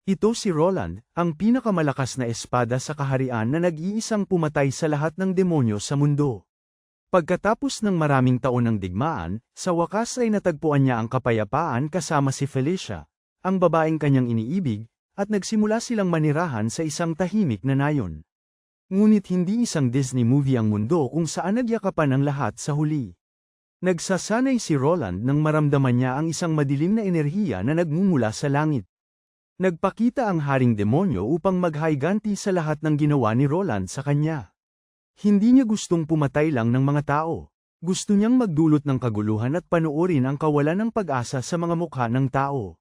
Ito si Roland, ang pinakamalakas na espada sa kaharian na nag-iisang pumatay sa lahat ng demonyo sa mundo. Pagkatapos ng maraming taon ng digmaan, sa wakas ay natagpuan niya ang kapayapaan kasama si Felicia, ang babaeng kanyang iniibig, at nagsimula silang manirahan sa isang tahimik na nayon. Ngunit hindi isang Disney movie ang mundo kung saan nagyakapan ang lahat sa huli. Nagsasanay si Roland nang maramdaman niya ang isang madilim na enerhiya na nagmumula sa langit. Nagpakita ang haring demonyo upang maghayganti sa lahat ng ginawa ni Roland sa kanya. Hindi niya gustong pumatay lang ng mga tao. Gusto niyang magdulot ng kaguluhan at panoorin ang kawalan ng pag-asa sa mga mukha ng tao.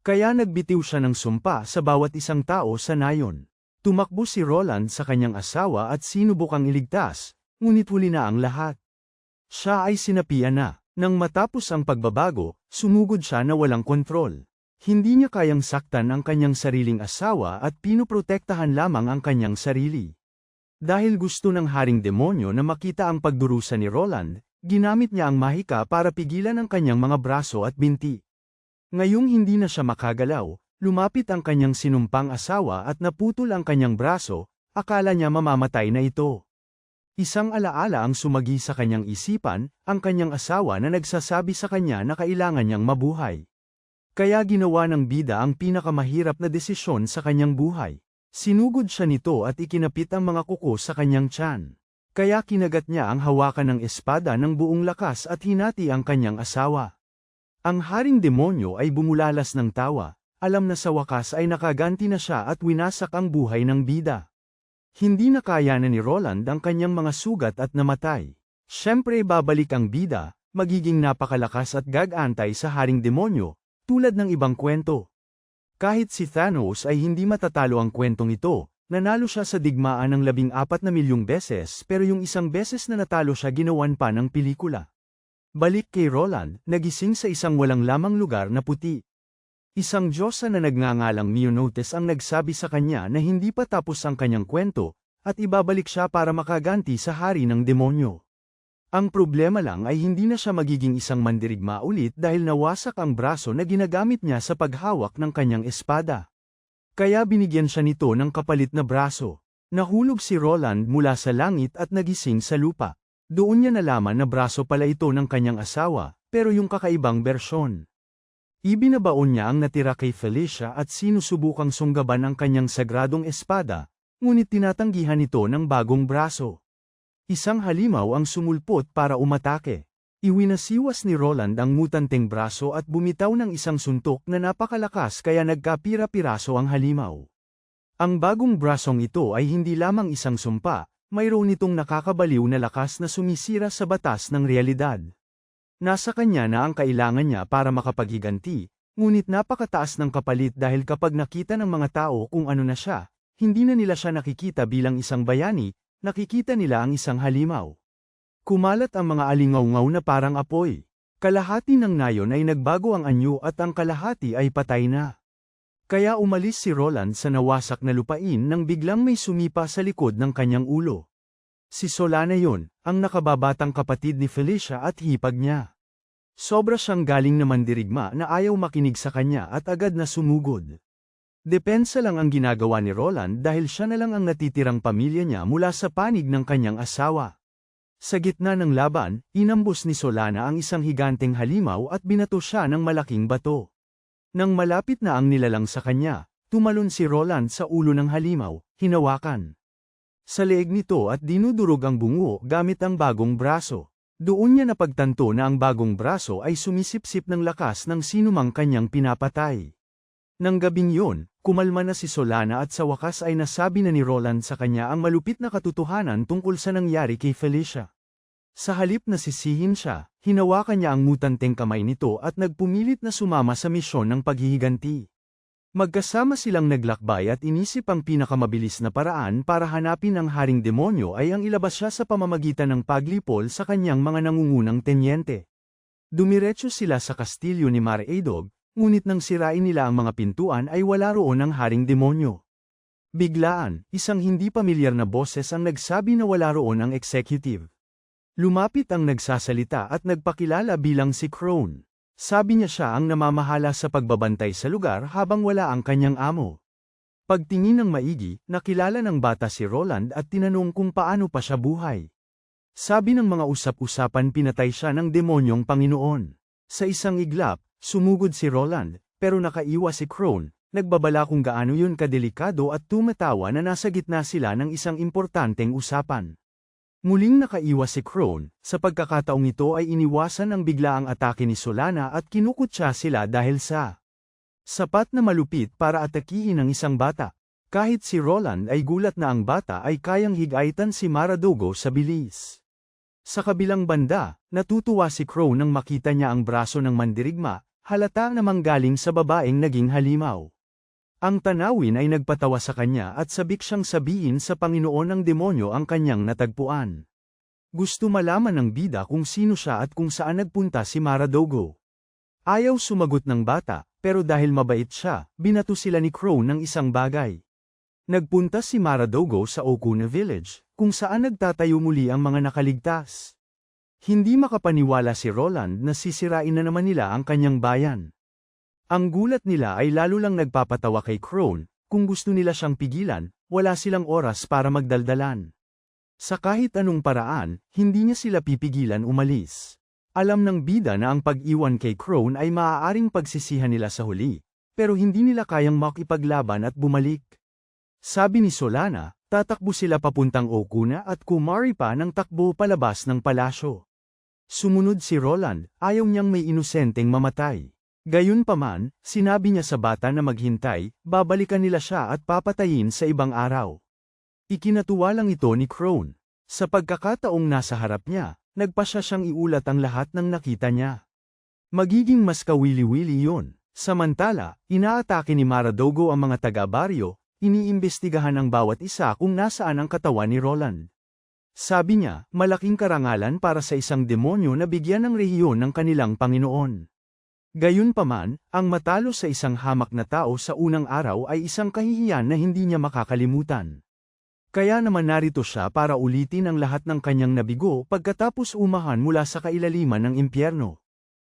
Kaya nagbitiw siya ng sumpa sa bawat isang tao sa nayon. Tumakbo si Roland sa kanyang asawa at sinubukang iligtas, ngunit huli na ang lahat. Siya ay sinapian na. Nang matapos ang pagbabago, sumugod siya na walang kontrol. Hindi niya kayang saktan ang kanyang sariling asawa at pinoprotektahan lamang ang kanyang sarili. Dahil gusto ng haring demonyo na makita ang pagdurusa ni Roland, ginamit niya ang mahika para pigilan ang kanyang mga braso at binti. Ngayong hindi na siya makagalaw, lumapit ang kanyang sinumpang asawa at naputol ang kanyang braso, akala niya mamamatay na ito. Isang alaala ang sumagi sa kanyang isipan, ang kanyang asawa na nagsasabi sa kanya na kailangan niyang mabuhay. Kaya ginawa ng bida ang pinakamahirap na desisyon sa kanyang buhay. Sinugod siya nito at ikinapit ang mga kuko sa kanyang tiyan. Kaya kinagat niya ang hawakan ng espada ng buong lakas at hinati ang kanyang asawa. Ang haring demonyo ay bumulalas ng tawa, alam na sa wakas ay nakaganti na siya at winasak ang buhay ng bida. Hindi na kaya na ni Roland ang kanyang mga sugat at namatay. Siyempre babalik ang bida, magiging napakalakas at gagantay sa haring demonyo, tulad ng ibang kwento. Kahit si Thanos ay hindi matatalo ang kwentong ito, nanalo siya sa digmaan ng 14 milyong beses pero yung isang beses na natalo siya ginawan pa ng pelikula. Balik kay Roland, nagising sa isang walang lamang lugar na puti. Isang diyosa na nagngangalang Mionotes ang nagsabi sa kanya na hindi pa tapos ang kanyang kwento, at ibabalik siya para makaganti sa hari ng demonyo. Ang problema lang ay hindi na siya magiging isang mandirigma ulit dahil nawasak ang braso na ginagamit niya sa paghawak ng kanyang espada. Kaya binigyan siya nito ng kapalit na braso. Nahulog si Roland mula sa langit at nagising sa lupa. Doon niya nalaman na braso pala ito ng kanyang asawa, pero yung kakaibang bersyon. Ibinabaon niya ang natira kay Felicia at sinusubukang sunggaban ang kanyang sagradong espada, ngunit tinatanggihan ito ng bagong braso. Isang halimaw ang sumulpot para umatake. Iwinasiwas ni Roland ang mutanteng braso at bumitaw ng isang suntok na napakalakas kaya nagkapira-piraso ang halimaw. Ang bagong brasong ito ay hindi lamang isang sumpa, mayroon itong nakakabaliw na lakas na sumisira sa batas ng realidad. Nasa kanya na ang kailangan niya para makapaghiganti, ngunit napakataas ng kapalit dahil kapag nakita ng mga tao kung ano na siya, hindi na nila siya nakikita bilang isang bayani, nakikita nila ang isang halimaw. Kumalat ang mga alingaw-ngaw na parang apoy. Kalahati ng nayon ay nagbago ang anyo at ang kalahati ay patay na. Kaya umalis si Roland sa nawasak na lupain nang biglang may sumipa sa likod ng kanyang ulo. Si Solana yon, ang nakababatang kapatid ni Felicia at hipag niya. Sobra siyang galing na mandirigma na ayaw makinig sa kanya at agad na sumugod. Depensa lang ang ginagawa ni Roland dahil siya na lang ang natitirang pamilya niya mula sa panig ng kanyang asawa. Sa gitna ng laban, inambos ni Solana ang isang higanteng halimaw at binato siya ng malaking bato. Nang malapit na ang nilalang sa kanya, tumalon si Roland sa ulo ng halimaw, hinawakan sa leeg nito at dinudurog ang bungo gamit ang bagong braso. Doon niya napagtanto na ang bagong braso ay sumisipsip ng lakas ng sinumang kanyang pinapatay. Nang gabing yun, kumalma na si Solana at sa wakas ay nasabi na ni Roland sa kanya ang malupit na katotohanan tungkol sa nangyari kay Felicia. Sa halip na sisihin siya, hinawakan niya ang mutanteng kamay nito at nagpumilit na sumama sa misyon ng paghihiganti. Magkasama silang naglakbay at inisip ang pinakamabilis na paraan para hanapin ang haring demonyo ay ang ilabas siya sa pamamagitan ng paglipol sa kanyang mga nangungunang tenyente. Dumiretso sila sa kastilyo ni Mar Adog, ngunit nang sirain nila ang mga pintuan ay wala roon ang haring demonyo. Biglaan, isang hindi pamilyar na boses ang nagsabi na wala roon ang executive. Lumapit ang nagsasalita at nagpakilala bilang si Crone. Sabi niya siya ang namamahala sa pagbabantay sa lugar habang wala ang kanyang amo. Pagtingin ng maigi, nakilala ng bata si Roland at tinanong kung paano pa siya buhay. Sabi ng mga usap-usapan pinatay siya ng demonyong Panginoon. Sa isang iglap, sumugod si Roland, pero nakaiwas si Crone, nagbabala kung gaano yun kadelikado at tumatawa na nasa gitna sila ng isang importanteng usapan. Muling nakaiwas si Crone, sa pagkakataong ito ay iniwasan ang biglaang atake ni Solana at kinukutya sila dahil sa sapat na malupit para atakihin ang isang bata. Kahit si Roland ay gulat na ang bata ay kayang higaitan si Maradogo sa bilis. Sa kabilang banda, natutuwa si Crow nang makita niya ang braso ng mandirigma, halata namang galing sa babaeng naging halimaw. Ang tanawin ay nagpatawa sa kanya at sabik siyang sabihin sa Panginoon ng demonyo ang kanyang natagpuan. Gusto malaman ng bida kung sino siya at kung saan nagpunta si Maradogo. Ayaw sumagot ng bata, pero dahil mabait siya, binato sila ni Crow ng isang bagay. Nagpunta si Maradogo sa Okuna Village, kung saan nagtatayo muli ang mga nakaligtas. Hindi makapaniwala si Roland na sisirain na naman nila ang kanyang bayan. Ang gulat nila ay lalo lang nagpapatawa kay Crone, kung gusto nila siyang pigilan, wala silang oras para magdaldalan. Sa kahit anong paraan, hindi niya sila pipigilan umalis. Alam ng bida na ang pag-iwan kay Crone ay maaaring pagsisihan nila sa huli, pero hindi nila kayang makipaglaban at bumalik. Sabi ni Solana, tatakbo sila papuntang Okuna at kumari pa ng takbo palabas ng palasyo. Sumunod si Roland, ayaw niyang may inosenteng mamatay. Gayunpaman, sinabi niya sa bata na maghintay, babalikan nila siya at papatayin sa ibang araw. Ikinatuwa lang ito ni Crone. Sa pagkakataong nasa harap niya, nagpasya siyang iulat ang lahat ng nakita niya. Magiging mas kawili-wili yun. Samantala, inaatake ni Maradogo ang mga taga-baryo, iniimbestigahan ang bawat isa kung nasaan ang katawan ni Roland. Sabi niya, malaking karangalan para sa isang demonyo na bigyan ng rehiyon ng kanilang Panginoon. Gayunpaman, ang matalo sa isang hamak na tao sa unang araw ay isang kahihiyan na hindi niya makakalimutan. Kaya naman narito siya para ulitin ang lahat ng kanyang nabigo pagkatapos umahan mula sa kailaliman ng impyerno.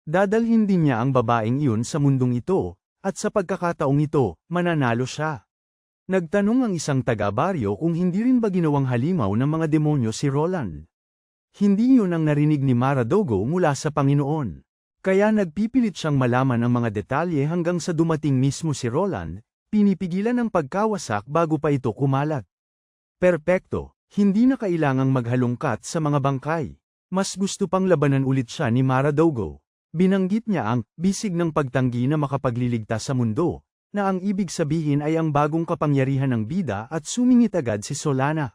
Dadalhin din niya ang babaeng iyon sa mundong ito, at sa pagkakataong ito, mananalo siya. Nagtanong ang isang taga-baryo kung hindi rin ba ginawang halimaw ng mga demonyo si Roland. Hindi yun ang narinig ni Maradogo mula sa Panginoon. Kaya nagpipilit siyang malaman ang mga detalye hanggang sa dumating mismo si Roland, pinipigilan ang pagkawasak bago pa ito kumalat. Perpekto, hindi na kailangang maghalongkat sa mga bangkay. Mas gusto pang labanan ulit siya ni Maradogo. Binanggit niya ang bisig ng pagtanggi na makapagliligtas sa mundo, na ang ibig sabihin ay ang bagong kapangyarihan ng bida at sumingit agad si Solana.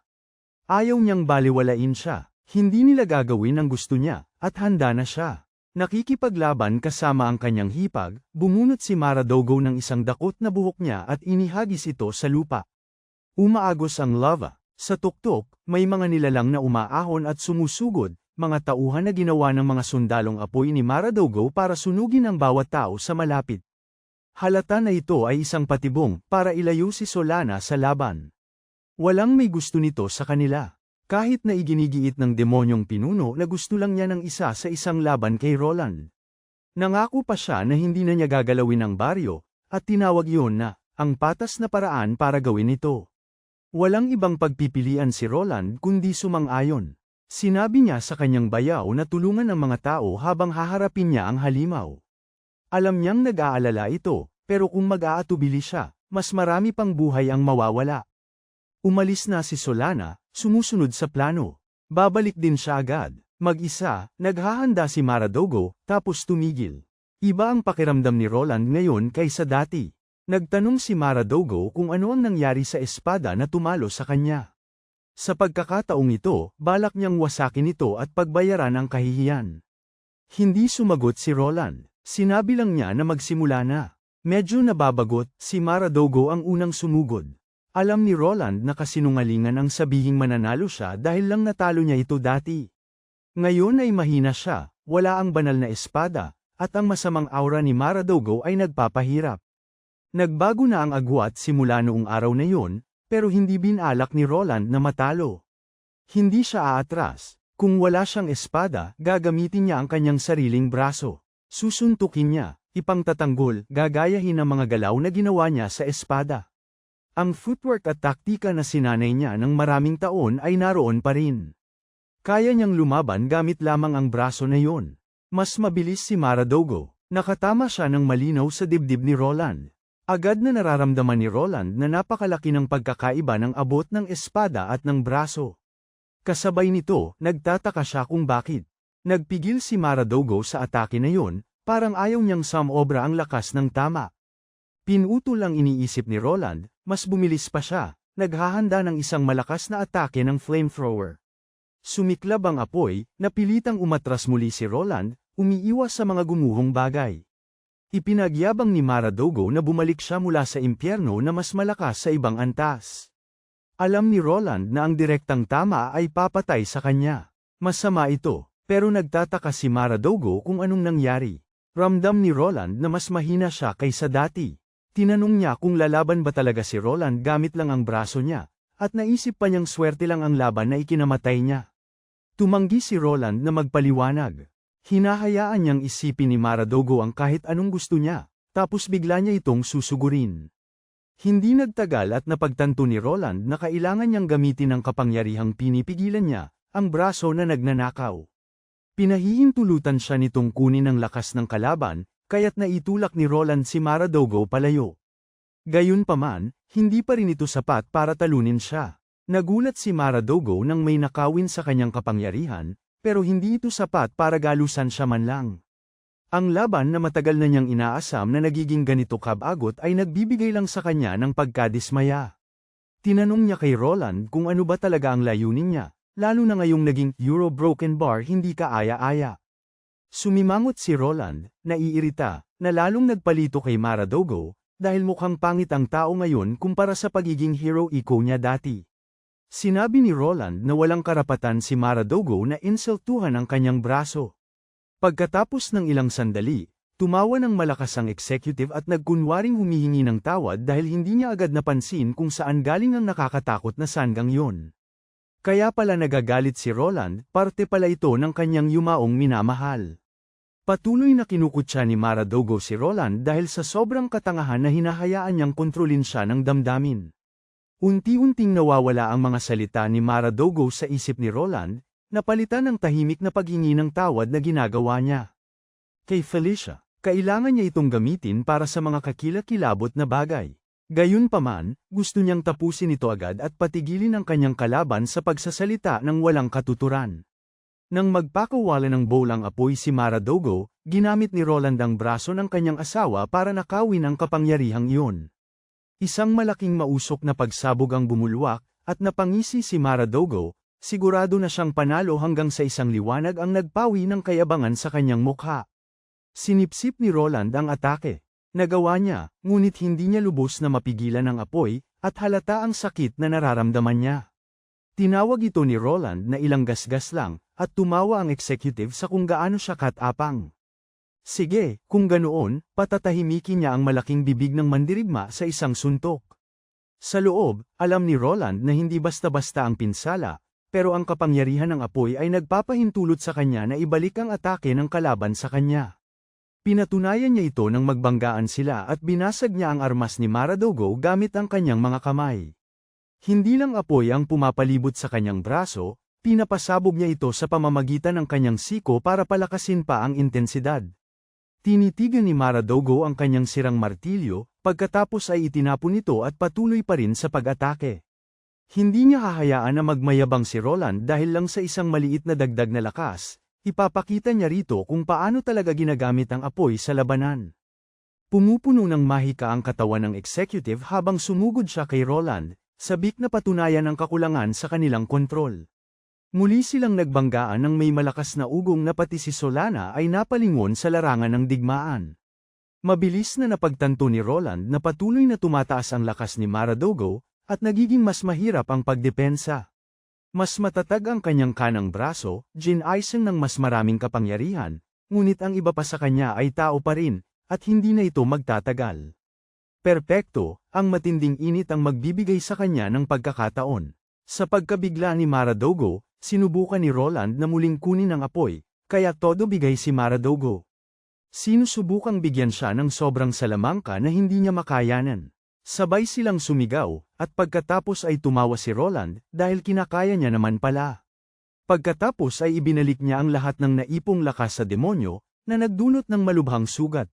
Ayaw niyang baliwalain siya, hindi nila gagawin ang gusto niya, at handa na siya. Nakikipaglaban kasama ang kanyang hipag, bumunot si Maradogo ng isang dakot na buhok niya at inihagis ito sa lupa. Umaagos ang lava. Sa tuktok, may mga nilalang na umaahon at sumusugod, mga tauhan na ginawa ng mga sundalong apoy ni Maradogo para sunugin ang bawat tao sa malapit. Halata na ito ay isang patibong para ilayo si Solana sa laban. Walang may gusto nito sa kanila. Kahit na iginigiit ng demonyong pinuno na gusto lang niya ng isa sa isang laban kay Roland. Nangako pa siya na hindi na niya gagalawin ang baryo, at tinawag iyon na ang patas na paraan para gawin ito. Walang ibang pagpipilian si Roland kundi sumang-ayon. Sinabi niya sa kanyang bayaw na tulungan ang mga tao habang haharapin niya ang halimaw. Alam niyang nag-aalala ito, pero kung mag-aatubili siya, mas marami pang buhay ang mawawala. Umalis na si Solana, sumusunod sa plano. Babalik din siya agad. Mag-isa, naghahanda si Maradogo, tapos tumigil. Iba ang pakiramdam ni Roland ngayon kaysa dati. Nagtanong si Maradogo kung ano ang nangyari sa espada na tumalo sa kanya. Sa pagkakataong ito, balak niyang wasakin ito at pagbayaran ang kahihiyan. Hindi sumagot si Roland. Sinabi lang niya na magsimula na. Medyo nababagot, si Maradogo ang unang sumugod. Alam ni Roland na kasinungalingan ang sabihing mananalo siya dahil lang natalo niya ito dati. Ngayon ay mahina siya, wala ang banal na espada, at ang masamang aura ni Maradogo ay nagpapahirap. Nagbago na ang agwat simula noong araw na yun, pero hindi binalak ni Roland na matalo. Hindi siya aatras. Kung wala siyang espada, gagamitin niya ang kanyang sariling braso. Susuntukin niya, ipangtatanggol, gagayahin ang mga galaw na ginawa niya sa espada. Ang footwork at taktika na sinanay niya ng maraming taon ay naroon pa rin. Kaya niyang lumaban gamit lamang ang braso na yun. Mas mabilis si Maradogo. Nakatama siya ng malinaw sa dibdib ni Roland. Agad na nararamdaman ni Roland na napakalaki ng pagkakaiba ng abot ng espada at ng braso. Kasabay nito, nagtataka siya kung bakit. Nagpigil si Maradogo sa atake na yun, parang ayaw niyang sumobra ang lakas ng tama. Pinutol ang iniisip ni Roland, mas bumilis pa siya, naghahanda ng isang malakas na atake ng flamethrower. Sumiklab ang apoy, napilitang umatras muli si Roland, umiiwas sa mga gumuhong bagay. Ipinagyabang ni Maradogo na bumalik siya mula sa impyerno na mas malakas sa ibang antas. Alam ni Roland na ang direktang tama ay papatay sa kanya. Masama ito, pero nagtataka si Maradogo kung anong nangyari. Ramdam ni Roland na mas mahina siya kaysa dati. Tinanong niya kung lalaban ba talaga si Roland gamit lang ang braso niya, at naisip pa niyang swerte lang ang laban na ikinamatay niya. Tumanggi si Roland na magpaliwanag. Hinahayaan niyang isipin ni Maradogo ang kahit anong gusto niya, tapos bigla niya itong susugurin. Hindi nagtagal at napagtanto ni Roland na kailangan niyang gamitin ang kapangyarihang pinipigilan niya, ang braso na nagnanakaw. Pinahihintulutan siya nitong kunin ang lakas ng kalaban, kaya't naitulak ni Roland si Maradogo palayo. Gayunpaman, hindi pa rin ito sapat para talunin siya. Nagulat si Maradogo nang may nakawin sa kanyang kapangyarihan, pero hindi ito sapat para galusan siya man lang. Ang laban na matagal na niyang inaasam na nagiging ganito kabagot ay nagbibigay lang sa kanya ng pagkadismaya. Tinanong niya kay Roland kung ano ba talaga ang layunin niya, lalo na ngayong naging Euro Broken Bar hindi kaaya-aya. Sumimangot si Roland, naiirita, na lalong nagpalito kay Maradogo, dahil mukhang pangit ang tao ngayon kumpara sa pagiging hero iko niya dati. Sinabi ni Roland na walang karapatan si Maradogo na insultuhan ang kanyang braso. Pagkatapos ng ilang sandali, tumawa ng malakas ang executive at nagkunwaring humihingi ng tawad dahil hindi niya agad napansin kung saan galing ang nakakatakot na sanggang yon. Kaya pala nagagalit si Roland, parte pala ito ng kanyang yumaong minamahal. Patuloy na kinukutya ni Maradogo si Roland dahil sa sobrang katangahan na hinahayaan niyang kontrolin siya ng damdamin. Unti-unting nawawala ang mga salita ni Maradogo sa isip ni Roland, napalitan ng tahimik na paghingi ng tawad na ginagawa niya. Kay Felicia, kailangan niya itong gamitin para sa mga kakilakilabot na bagay. Gayunpaman, gusto niyang tapusin ito agad at patigilin ang kanyang kalaban sa pagsasalita ng walang katuturan. Nang magpakawala ng bowl ang apoy si Maradogo, ginamit ni Roland ang braso ng kanyang asawa para nakawin ang kapangyarihang iyon. Isang malaking mausok na pagsabog ang bumulwak, at napangisi si Maradogo, sigurado na siyang panalo hanggang sa isang liwanag ang nagpawi ng kayabangan sa kanyang mukha. Sinipsip ni Roland ang atake. Nagawa niya, ngunit hindi niya lubos na mapigilan ang apoy, at halata ang sakit na nararamdaman niya. Tinawag ito ni Roland na ilang gasgas lang, at tumawa ang executive sa kung gaano siya katapang. Sige, kung ganoon, patatahimikin niya ang malaking bibig ng mandirigma sa isang suntok. Sa loob, alam ni Roland na hindi basta-basta ang pinsala, pero ang kapangyarihan ng apoy ay nagpapahintulot sa kanya na ibalik ang atake ng kalaban sa kanya. Pinatunayan niya ito nang magbanggaan sila at binasag niya ang armas ni Maradogo gamit ang kanyang mga kamay. Hindi lang apoy ang pumapalibot sa kanyang braso, pinapasabog niya ito sa pamamagitan ng kanyang siko para palakasin pa ang intensidad. Tinitigan ni Maradogo ang kanyang sirang martilyo, pagkatapos ay itinapon ito at patuloy pa rin sa pag-atake. Hindi niya hahayaan na magmayabang si Roland dahil lang sa isang maliit na dagdag na lakas, ipapakita niya rito kung paano talaga ginagamit ang apoy sa labanan. Pumupuno ng mahika ang katawan ng executive habang sumugod siya kay Roland, sabik na patunayan ang kakulangan sa kanilang kontrol. Muli silang nagbanggaan nang may malakas na ugong na pati si Solana ay napalingon sa larangan ng digmaan. Mabilis na napagtanto ni Roland na patuloy na tumataas ang lakas ni Maradogo, at nagiging mas mahirap ang pagdepensa. Mas matatag ang kanyang kanang braso, ginaisen ng mas maraming kapangyarihan, ngunit ang iba pa sa kanya ay tao pa rin, at hindi na ito magtatagal. Perpekto, ang matinding init ang magbibigay sa kanya ng pagkakataon. Sa pagkabigla ni Maradogo, sinubukan ni Roland na muling kunin ang apoy, kaya todo bigay si Maradogo. Sinusubukang bigyan siya ng sobrang salamangka na hindi niya makayanan. Sabay silang sumigaw, at pagkatapos ay tumawa si Roland dahil kinakaya niya naman pala. Pagkatapos ay ibinalik niya ang lahat ng naipong lakas sa demonyo na nagdulot ng malubhang sugat.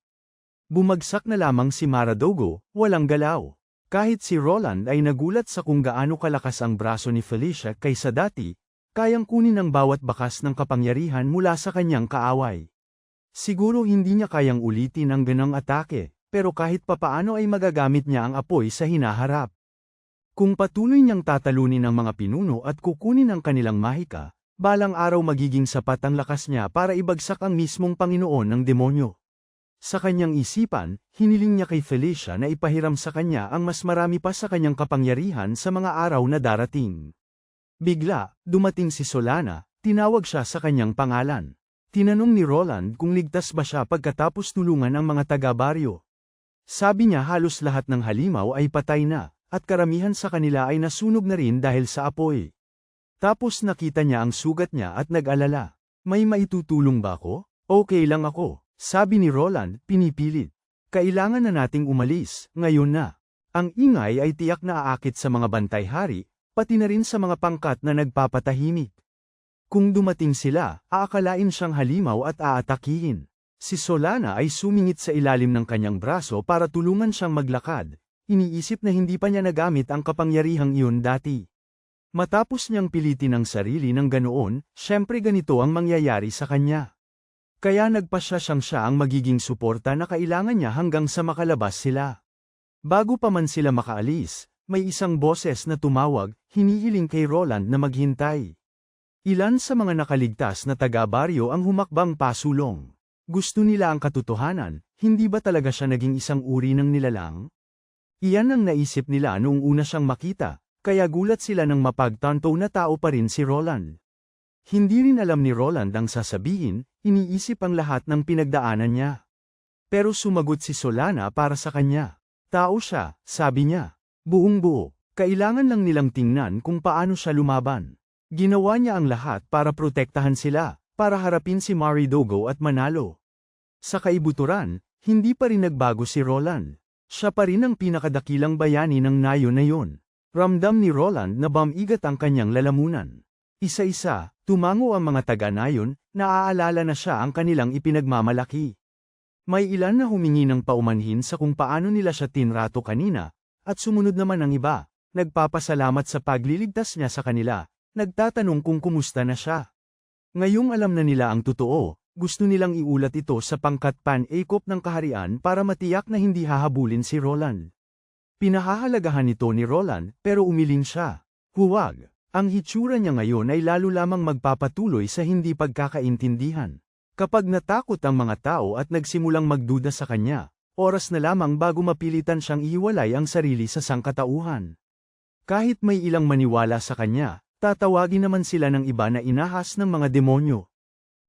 Bumagsak na lamang si Maradogo, walang galaw. Kahit si Roland ay nagulat sa kung gaano kalakas ang braso ni Felicia kaysa dati, kayang kunin ang bawat bakas ng kapangyarihan mula sa kanyang kaaway. Siguro hindi niya kayang ulitin ang ganong atake, pero kahit papaano ay magagamit niya ang apoy sa hinaharap. Kung patuloy niyang tatalunin ang mga pinuno at kukunin ang kanilang mahika, balang araw magiging sapat ang lakas niya para ibagsak ang mismong Panginoon ng demonyo. Sa kanyang isipan, hiniling niya kay Felicia na ipahiram sa kanya ang mas marami pa sa kanyang kapangyarihan sa mga araw na darating. Bigla, dumating si Solana, tinawag siya sa kanyang pangalan. Tinanong ni Roland kung ligtas ba siya pagkatapos tulungan ang mga taga-baryo. Sabi niya halos lahat ng halimaw ay patay na, at karamihan sa kanila ay nasunog na rin dahil sa apoy. Tapos nakita niya ang sugat niya at nag-alala. May maitutulong ba ako? Okay lang ako. Sabi ni Roland, pinipilit. Kailangan na nating umalis, ngayon na. Ang ingay ay tiyak na aakit sa mga bantay-hari, pati na rin sa mga pangkat na nagpapatahimik. Kung dumating sila, aakalain siyang halimaw at aatakihin. Si Solana ay sumingit sa ilalim ng kanyang braso para tulungan siyang maglakad. Iniisip na hindi pa niya nagamit ang kapangyarihang iyon dati. Matapos niyang pilitin ang sarili ng ganoon, syempre ganito ang mangyayari sa kanya. Kaya nagpasya siyang siya ang magiging suporta na kailangan niya hanggang sa makalabas sila. Bago pa man sila makaalis, may isang boses na tumawag, hinihiling kay Roland na maghintay. Ilan sa mga nakaligtas na taga-baryo ang humakbang pasulong. Gusto nila ang katotohanan, hindi ba talaga siya naging isang uri ng nilalang? Iyan ang naisip nila noong una siyang makita, kaya gulat sila nang mapagtanto na tao pa rin si Roland. Hindi rin alam ni Roland ang sasabihin, iniisip ang lahat ng pinagdaanan niya. Pero sumagot si Solana para sa kanya. Tao siya, sabi niya. Buong buo, kailangan lang nilang tingnan kung paano siya lumaban. Ginawa niya ang lahat para protektahan sila, para harapin si Maridogo at manalo. Sa kaibuturan, hindi pa rin nagbago si Roland. Siya pa rin ang pinakadakilang bayani ng nayon na yun. Ramdam ni Roland na bamigat ang kanyang lalamunan. Isa-isa, tumango ang mga taga-nayon, naaalala na siya ang kanilang ipinagmamalaki. May ilan na humingi ng paumanhin sa kung paano nila siya tinrato kanina, at sumunod naman ang iba, nagpapasalamat sa pagliligtas niya sa kanila, nagtatanong kung kumusta na siya. Ngayong alam na nila ang totoo, gusto nilang iulat ito sa pangkat pan-akop ng kaharian para matiyak na hindi hahabulin si Roland. Pinahahalagahan ito ni Roland, pero umiling siya. Huwag. Ang hitsura niya ngayon ay lalo lamang magpapatuloy sa hindi pagkakaintindihan. Kapag natakot ang mga tao at nagsimulang magduda sa kanya, oras na lamang bago mapilitan siyang ihiwalay ang sarili sa sangkatauhan. Kahit may ilang maniwala sa kanya, tatawagin naman sila ng iba na inahas ng mga demonyo.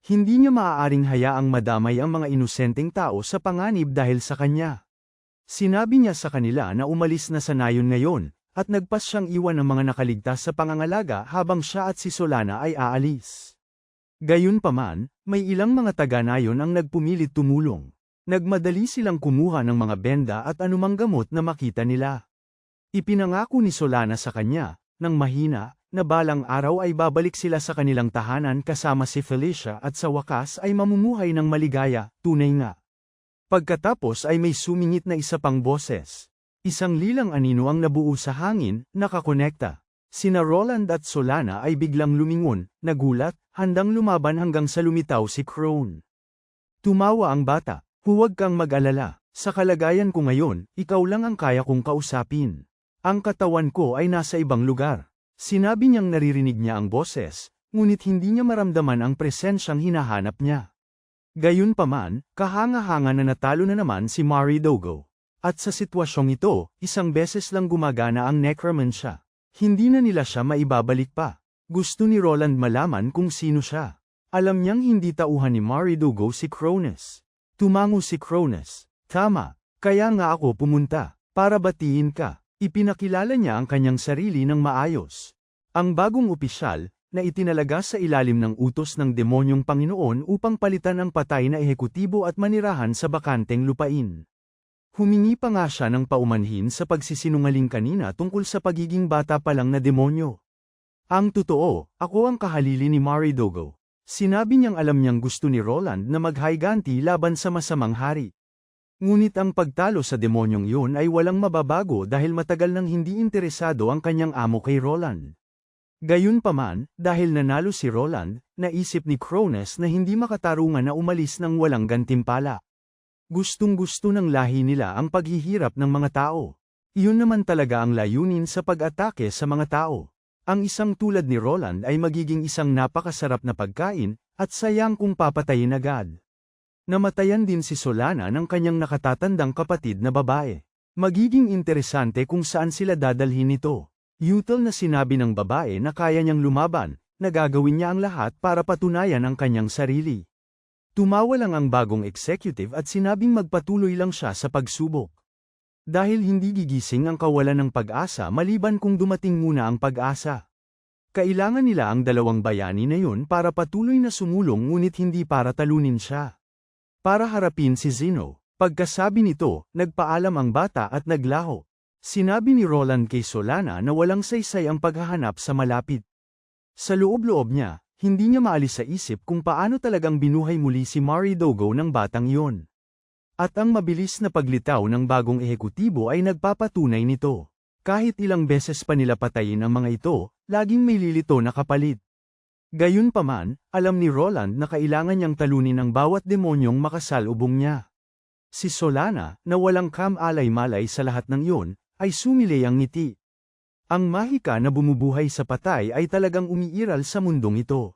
Hindi niya maaaring hayaang madamay ang mga inosenteng tao sa panganib dahil sa kanya. Sinabi niya sa kanila na umalis na sa nayon ngayon, at nagpas siyang iwan ng mga nakaligtas sa pangangalaga habang siya at si Solana ay aalis. Gayunpaman, may ilang mga taga-nayon ang nagpumilit tumulong. Nagmadali silang kumuha ng mga benda at anumang gamot na makita nila. Ipinangako ni Solana sa kanya, nang mahina, na balang araw ay babalik sila sa kanilang tahanan kasama si Felicia at sa wakas ay mamumuhay ng maligaya, tunay nga. Pagkatapos ay may sumingit na isa pang boses. Isang lilang anino ang nabuo sa hangin, nakakonekta. Sina Roland at Solana ay biglang lumingon, nagulat, handang lumaban hanggang sa lumitaw si Crone. Tumawa ang bata, huwag kang mag-alala, sa kalagayan ko ngayon, ikaw lang ang kaya kong kausapin. Ang katawan ko ay nasa ibang lugar. Sinabi niyang naririnig niya ang boses, ngunit hindi niya maramdaman ang presensyang hinahanap niya. Gayunpaman, kahanga-hanga na natalo na naman si Maridogo. At sa sitwasyong ito, isang beses lang gumagana ang necromancia. Hindi na nila siya maibabalik pa. Gusto ni Roland malaman kung sino siya. Alam niyang hindi tauhan ni Maridogo si Cronus. Tumango si Cronus. Tama, kaya nga ako pumunta, para batiin ka. Ipinakilala niya ang kanyang sarili ng maayos. Ang bagong opisyal, na itinalaga sa ilalim ng utos ng demonyong Panginoon upang palitan ang patay na ehekutibo at manirahan sa bakanteng lupain. Humingi pa nga siya ng paumanhin sa pagsisinungaling kanina tungkol sa pagiging bata pa lang na demonyo. Ang totoo, ako ang kahalili ni Maridogo. Sinabi niyang alam niyang gusto ni Roland na maghayganti laban sa masamang hari. Ngunit ang pagtalo sa demonyong yun ay walang mababago dahil matagal nang hindi interesado ang kanyang amo kay Roland. Gayunpaman, dahil nanalo si Roland, naisip ni Cronus na hindi makatarungan na umalis ng walang gantimpala. Gustong-gusto ng lahi nila ang paghihirap ng mga tao. Iyon naman talaga ang layunin sa pag-atake sa mga tao. Ang isang tulad ni Roland ay magiging isang napakasarap na pagkain, at sayang kung papatayin agad. Namatayan din si Solana ng kanyang nakatatandang kapatid na babae. Magiging interesante kung saan sila dadalhin nito. Yutal na sinabi ng babae na kaya niyang lumaban, na gagawin niya ang lahat para patunayan ang kanyang sarili. Tumawa lang ang bagong executive at sinabing magpatuloy lang siya sa pagsubok. Dahil hindi gigising ang kawalan ng pag-asa maliban kung dumating muna ang pag-asa. Kailangan nila ang dalawang bayani na yun para patuloy na sumulong ngunit hindi para talunin siya. Para harapin si Zeno, pagkasabi nito, nagpaalam ang bata at naglaho. Sinabi ni Roland kay Solana na walang saysay ang paghahanap sa malapit. Sa loob-loob niya, hindi niya maalis sa isip kung paano talagang binuhay muli si Maridogo ng batang iyon. At ang mabilis na paglitaw ng bagong ehekutibo ay nagpapatunay nito. Kahit ilang beses pa nila patayin ang mga ito, laging may lilito na kapalit. Gayunpaman, alam ni Roland na kailangan niyang talunin ang bawat demonyong makasalubong niya. Si Solana, na walang kam-alay-malay sa lahat ng iyon, ay sumilay ang ngiti. Ang mahika na bumubuhay sa patay ay talagang umiiral sa mundong ito.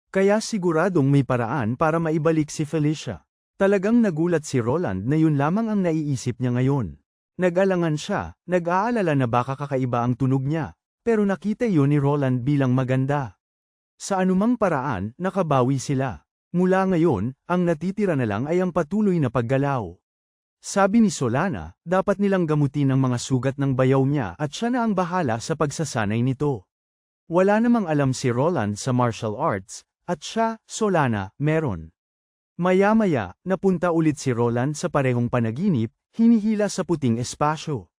Kaya siguradong may paraan para maibalik si Felicia. Talagang nagulat si Roland na yun lamang ang naiisip niya ngayon. Nag-alangan siya, nag-aalala na baka kakaiba ang tunog niya, pero nakita yun ni Roland bilang maganda. Sa anumang paraan, nakabawi sila. Mula ngayon, ang natitira na lang ay ang patuloy na paggalaw. Sabi ni Solana, dapat nilang gamutin ang mga sugat ng bayaw niya at siya na ang bahala sa pagsasanay nito. Wala namang alam si Roland sa martial arts, at siya, Solana, meron. Maya-maya, napunta ulit si Roland sa parehong panaginip, hinihila sa puting espasyo.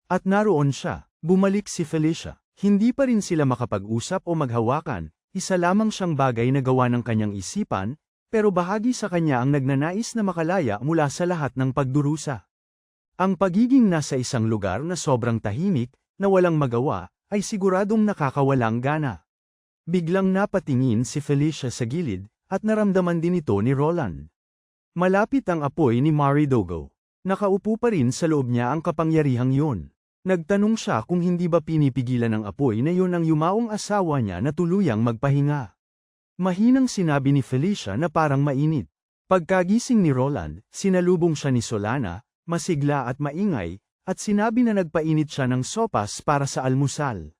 At naroon siya, bumalik si Felicia. Hindi pa rin sila makapag-usap o maghawakan, isa lamang siyang bagay na gawa ng kanyang isipan, pero bahagi sa kanya ang nagnanais na makalaya mula sa lahat ng pagdurusa. Ang pagiging nasa isang lugar na sobrang tahimik, na walang magawa, ay siguradong nakakawalang gana. Biglang napatingin si Felicia sa gilid, at naramdaman din ito ni Roland. Malapit ang apoy ni Maridogo. Nakaupo pa rin sa loob niya ang kapangyarihang yun. Nagtanong siya kung hindi ba pinipigilan ng apoy na yun ang yumaong asawa niya na tuluyang magpahinga. Mahinang sinabi ni Felicia na parang mainit. Pagkagising ni Roland, sinalubong siya ni Solana, masigla at maingay, at sinabi na nagpainit siya ng sopas para sa almusal.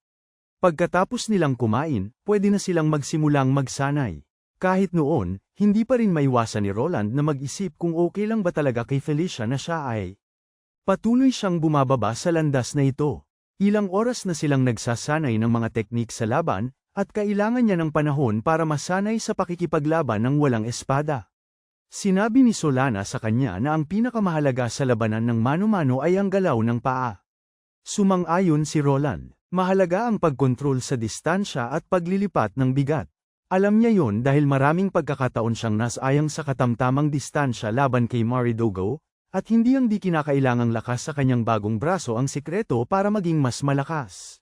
Pagkatapos nilang kumain, pwede na silang magsimulang magsanay. Kahit noon, hindi pa rin maiwasan ni Roland na mag-isip kung okay lang ba talaga kay Felicia na siya ay. Patuloy siyang bumababa sa landas na ito. Ilang oras na silang nagsasanay ng mga teknik sa laban, at kailangan niya ng panahon para masanay sa pakikipaglaban ng walang espada. Sinabi ni Solana sa kanya na ang pinakamahalaga sa labanan ng mano-mano ay ang galaw ng paa. Sumang-ayon si Roland, mahalaga ang pagkontrol sa distansya at paglilipat ng bigat. Alam niya yon dahil maraming pagkakataon siyang nasayang sa katamtamang distansya laban kay Maridogo, at hindi ang di kinakailangang lakas sa kanyang bagong braso ang sikreto para maging mas malakas.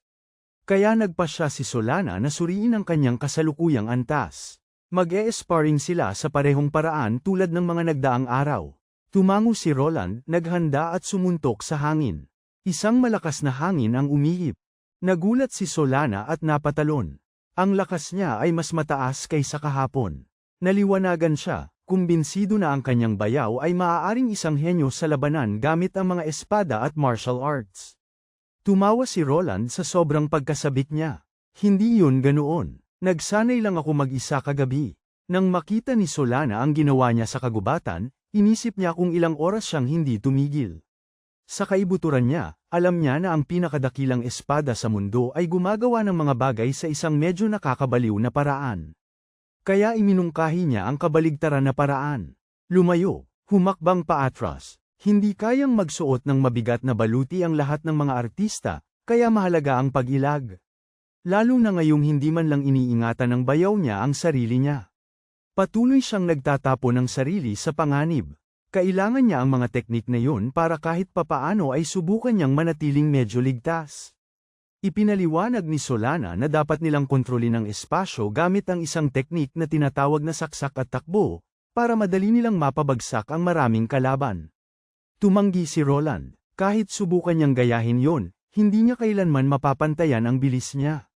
Kaya nagpasya si Solana na suriin ang kanyang kasalukuyang antas. Mag-e-sparring sila sa parehong paraan tulad ng mga nagdaang araw. Tumango si Roland, naghanda at sumuntok sa hangin. Isang malakas na hangin ang umihip. Nagulat si Solana at napatalon. Ang lakas niya ay mas mataas kaysa kahapon. Naliwanagan siya, kumbinsido na ang kanyang bayaw ay maaaring isang henyo sa labanan gamit ang mga espada at martial arts. Tumawa si Roland sa sobrang pagkasabik niya. Hindi yun ganoon. Nagsanay lang ako mag-isa kagabi. Nang makita ni Solana ang ginawa niya sa kagubatan, inisip niya kung ilang oras siyang hindi tumigil. Sa kaibuturan niya, Alam niya na ang pinakadakilang espada sa mundo ay gumagawa ng mga bagay sa isang medyo nakakabaliw na paraan. Kaya iminungkahi niya ang kabaligtaran na paraan. Lumayo, humakbang paatras. Hindi kayang magsuot ng mabigat na baluti ang lahat ng mga artista, kaya mahalaga ang pag-ilag. Lalo na ngayong hindi man lang iniingatan ng bayaw niya ang sarili niya. Patuloy siyang nagtatapo ng sarili sa panganib. Kailangan niya ang mga teknik na yun para kahit papaano ay subukan niyang manatiling medyo ligtas. Ipinaliwanag ni Solana na dapat nilang kontrolin ang espasyo gamit ang isang teknik na tinatawag na saksak at takbo, para madali nilang mapabagsak ang maraming kalaban. Tumanggi si Roland. Kahit subukan niyang gayahin yon, hindi niya kailanman mapapantayan ang bilis niya.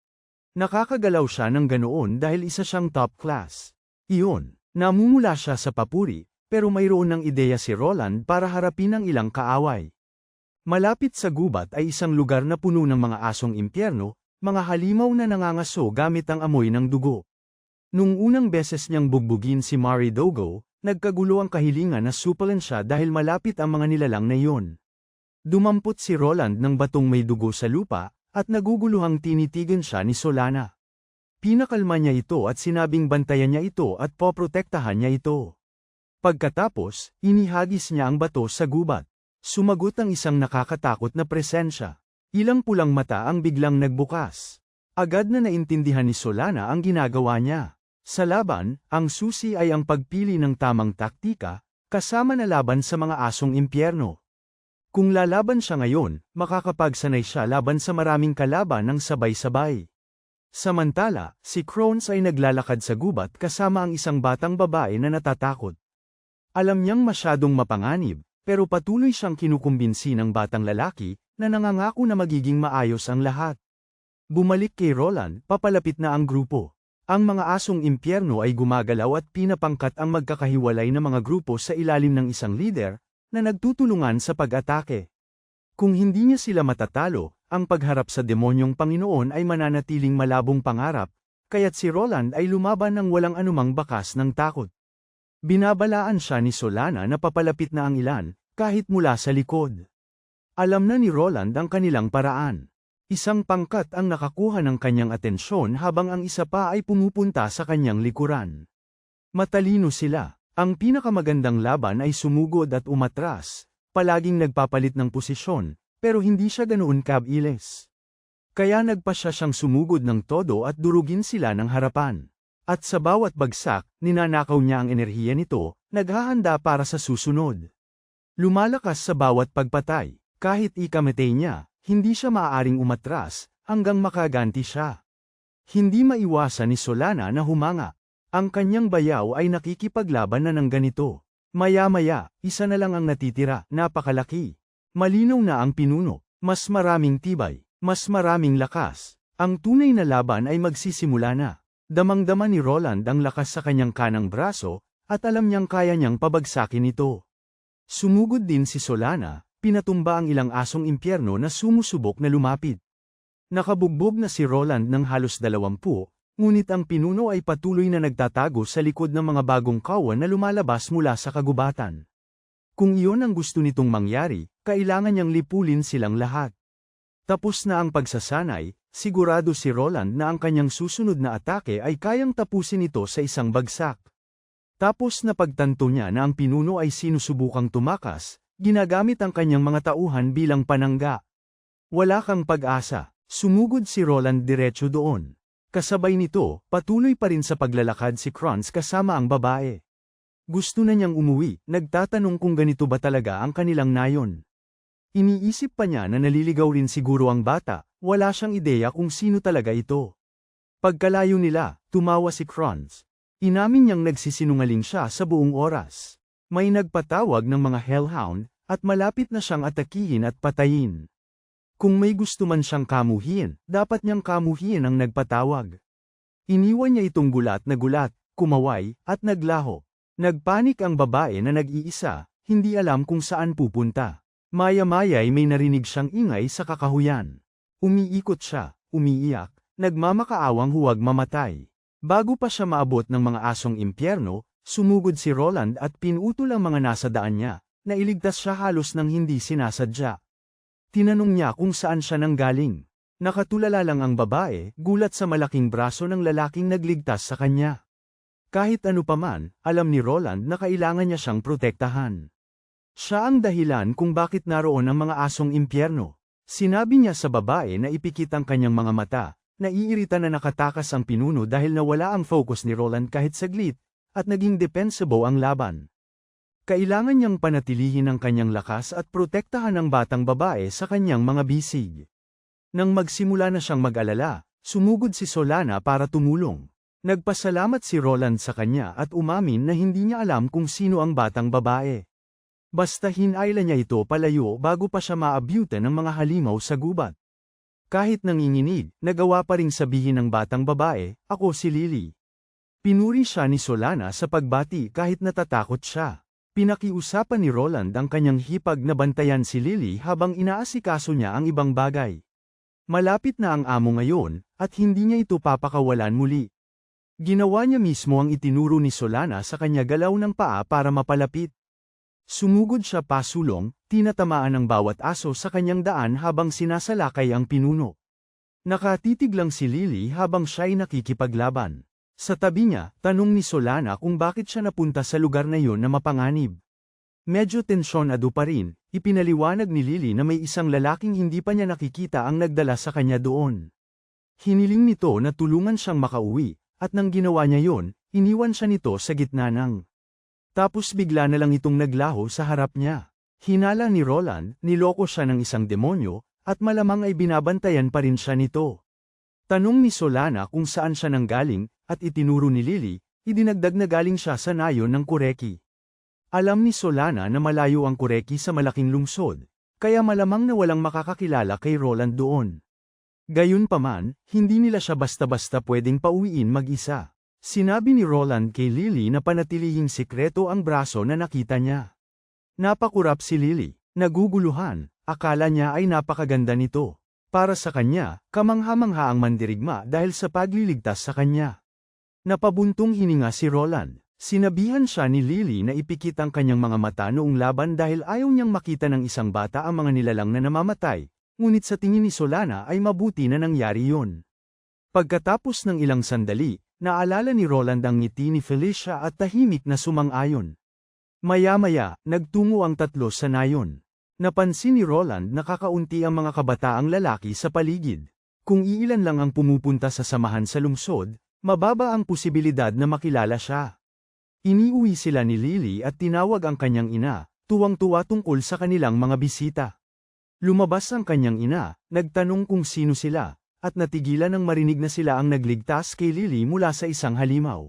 Nakakagalaw siya ng ganoon dahil isa siyang top class. Iyon, namumula siya sa papuri. Pero mayroon ng ideya si Roland para harapin ang ilang kaaway. Malapit sa gubat ay isang lugar na puno ng mga asong impyerno, mga halimaw na nangangaso gamit ang amoy ng dugo. Nung unang beses niyang bugbugin si Mari Dogo, nagkagulo ang kahilingan na supalan siya dahil malapit ang mga nilalang na iyon. Dumampot si Roland ng batong may dugo sa lupa, at naguguluhang tinitigan siya ni Solana. Pinakalma niya ito at sinabing bantayan niya ito at poprotektahan niya ito. Pagkatapos, inihagis niya ang bato sa gubat. Sumagot ang isang nakakatakot na presensya. Ilang pulang mata ang biglang nagbukas. Agad na naintindihan ni Solana ang ginagawa niya. Sa laban, ang susi ay ang pagpili ng tamang taktika, kasama na laban sa mga asong impyerno. Kung lalaban siya ngayon, makakapagsanay siya laban sa maraming kalaban ng sabay-sabay. Samantala, si Crones ay naglalakad sa gubat kasama ang isang batang babae na natatakot. Alam niyang masyadong mapanganib, pero patuloy siyang kinukumbinsi ng batang lalaki, na nangangako na magiging maayos ang lahat. Bumalik kay Roland, papalapit na ang grupo. Ang mga asong impyerno ay gumagalaw at pinapangkat ang magkakahiwalay na mga grupo sa ilalim ng isang leader, na nagtutulungan sa pag-atake. Kung hindi niya sila matatalo, ang pagharap sa demonyong Panginoon ay mananatiling malabong pangarap, kaya't si Roland ay lumaban ng walang anumang bakas ng takot. Binabalaan siya ni Solana na papalapit na ang ilan, kahit mula sa likod. Alam na ni Roland ang kanilang paraan. Isang pangkat ang nakakuha ng kanyang atensyon habang ang isa pa ay pumupunta sa kanyang likuran. Matalino sila. Ang pinakamagandang laban ay sumugod at umatras, palaging nagpapalit ng posisyon, pero hindi siya ganoon kabilis. Kaya nagpasya siyang sumugod ng todo at durugin sila ng harapan. At sa bawat bagsak, ninanakaw niya ang enerhiya nito, naghahanda para sa susunod. Lumalakas sa bawat pagpatay, kahit ikamatay niya, hindi siya maaaring umatras, hanggang makaganti siya. Hindi maiwasan ni Solana na humanga. Ang kanyang bayaw ay nakikipaglaban na ng ganito. Maya-maya, isa na lang ang natitira, napakalaki. Malinaw na ang pinuno, mas maraming tibay, mas maraming lakas. Ang tunay na laban ay magsisimula na. Damang-dama ni Roland ang lakas sa kanyang kanang braso, at alam niyang kaya niyang pabagsakin ito. Sumugod din si Solana, pinatumba ang ilang asong impyerno na sumusubok na lumapit. Nakabugbog na si Roland ng halos 20, ngunit ang pinuno ay patuloy na nagtatago sa likod ng mga bagong kawan na lumalabas mula sa kagubatan. Kung iyon ang gusto nitong mangyari, kailangan niyang lipulin silang lahat. Tapos na ang pagsasanay, sigurado si Roland na ang kanyang susunod na atake ay kayang tapusin ito sa isang bagsak. Tapos na pagtanto niya na ang pinuno ay sinusubukang tumakas, ginagamit ang kanyang mga tauhan bilang panangga. Wala kang pag-asa, sumugod si Roland diretso doon. Kasabay nito, patuloy pa rin sa paglalakad si Crones kasama ang babae. Gusto na niyang umuwi, nagtatanong kung ganito ba talaga ang kanilang nayon. Iniisip pa niya na naliligaw rin siguro ang bata, wala siyang ideya kung sino talaga ito. Pagkalayo nila, tumawa si Crones. Inamin niyang nagsisinungaling siya sa buong oras. May nagpatawag ng mga hellhound, at malapit na siyang atakihin at patayin. Kung may gusto man siyang kamuhin, dapat niyang kamuhin ang nagpatawag. Iniwan niya itong gulat, kumaway, at naglaho. Nagpanik ang babae na nag-iisa, hindi alam kung saan pupunta. Maya-maya ay may narinig siyang ingay sa kakahuyan. Umiikot siya, umiiyak, nagmamakaawang huwag mamatay. Bago pa siya maabot ng mga asong impyerno, sumugod si Roland at pinutol ang mga nasa daan niya, nailigtas siya halos nang hindi sinasadya. Tinanong niya kung saan siya nanggaling. Nakatulala lang ang babae, gulat sa malaking braso ng lalaking nagligtas sa kanya. Kahit ano paman, alam ni Roland na kailangan niya siyang protektahan. Siya ang dahilan kung bakit naroon ang mga asong impyerno. Sinabi niya sa babae na ipikit ang kanyang mga mata. Naiirita na nakatakas ang pinuno dahil nawala ang focus ni Roland kahit saglit, at naging defensible ang laban. Kailangan niyang panatilihin ang kanyang lakas at protektahan ang batang babae sa kanyang mga bisig. Nang magsimula na siyang mag-alala, sumugod si Solana para tumulong. Nagpasalamat si Roland sa kanya at umamin na hindi niya alam kung sino ang batang babae. Basta hinayla niya ito palayo bago pa siya maabyutan ng mga halimaw sa gubat. Kahit nanginginig, nagawa pa ring sabihin ng batang babae, "Ako si Lily." Pinuri siya ni Solana sa pagbati kahit natatakot siya. Pinakiusapan ni Roland ang kanyang hipag na bantayan si Lily habang inaasikaso niya ang ibang bagay. Malapit na ang amo ngayon, at hindi niya ito papakawalan muli. Ginawa niya mismo ang itinuro ni Solana sa kanya galaw ng paa para mapalapit. Sumugod siya pasulong, tinatamaan ang bawat aso sa kanyang daan habang sinasalakay ang pinuno. Nakatitig lang si Lily habang siya'y nakikipaglaban. Sa tabi niya, tanong ni Solana kung bakit siya napunta sa lugar na yon na mapanganib. Medyo tensyonado pa rin, ipinaliwanag ni Lily na may isang lalaking hindi pa niya nakikita ang nagdala sa kanya doon. Hiniling nito na tulungan siyang makauwi, at nang ginawa niya yon, iniwan siya nito sa gitna ng. Tapos bigla na lang itong naglaho sa harap niya. Hinala ni Roland, niloko siya ng isang demonyo, at malamang ay binabantayan pa rin siya nito. Tanong ni Solana kung saan siya nanggaling, at itinuro ni Lily, idinagdag na galing siya sa nayon ng Kureki. Alam ni Solana na malayo ang Kureki sa malaking lungsod, kaya malamang na walang makakakilala kay Roland doon. Gayunpaman, hindi nila siya basta-basta pwedeng pauwiin mag-isa. Sinabi ni Roland kay Lily na panatilihing sikreto ang braso na nakita niya. Napakurap si Lily, naguguluhan, akala niya ay napakaganda nito. Para sa kanya, kamangha-mangha ang mandirigma dahil sa pagliligtas sa kanya. Napabuntong hininga si Roland. Sinabihan siya ni Lily na ipikit ang kanyang mga mata noong laban dahil ayaw niyang makita ng isang bata ang mga nilalang na namamatay, ngunit sa tingin ni Solana ay mabuti na nangyari yun. Pagkatapos ng ilang sandali, naalala ni Roland ang ngiti ni Felicia at tahimik na sumang-ayon. Maya-maya, nagtungo ang tatlo sa nayon. Napansin ni Roland na kakaunti ang mga kabataang lalaki sa paligid. Kung iilan lang ang pumupunta sa samahan sa lungsod, mababa ang posibilidad na makilala siya. Iniuwi sila ni Lily at tinawag ang kanyang ina, tuwang-tuwa tungkol sa kanilang mga bisita. Lumabas ang kanyang ina, nagtanong kung sino sila, at natigilan nang marinig na sila ang nagligtas kay Lily mula sa isang halimaw.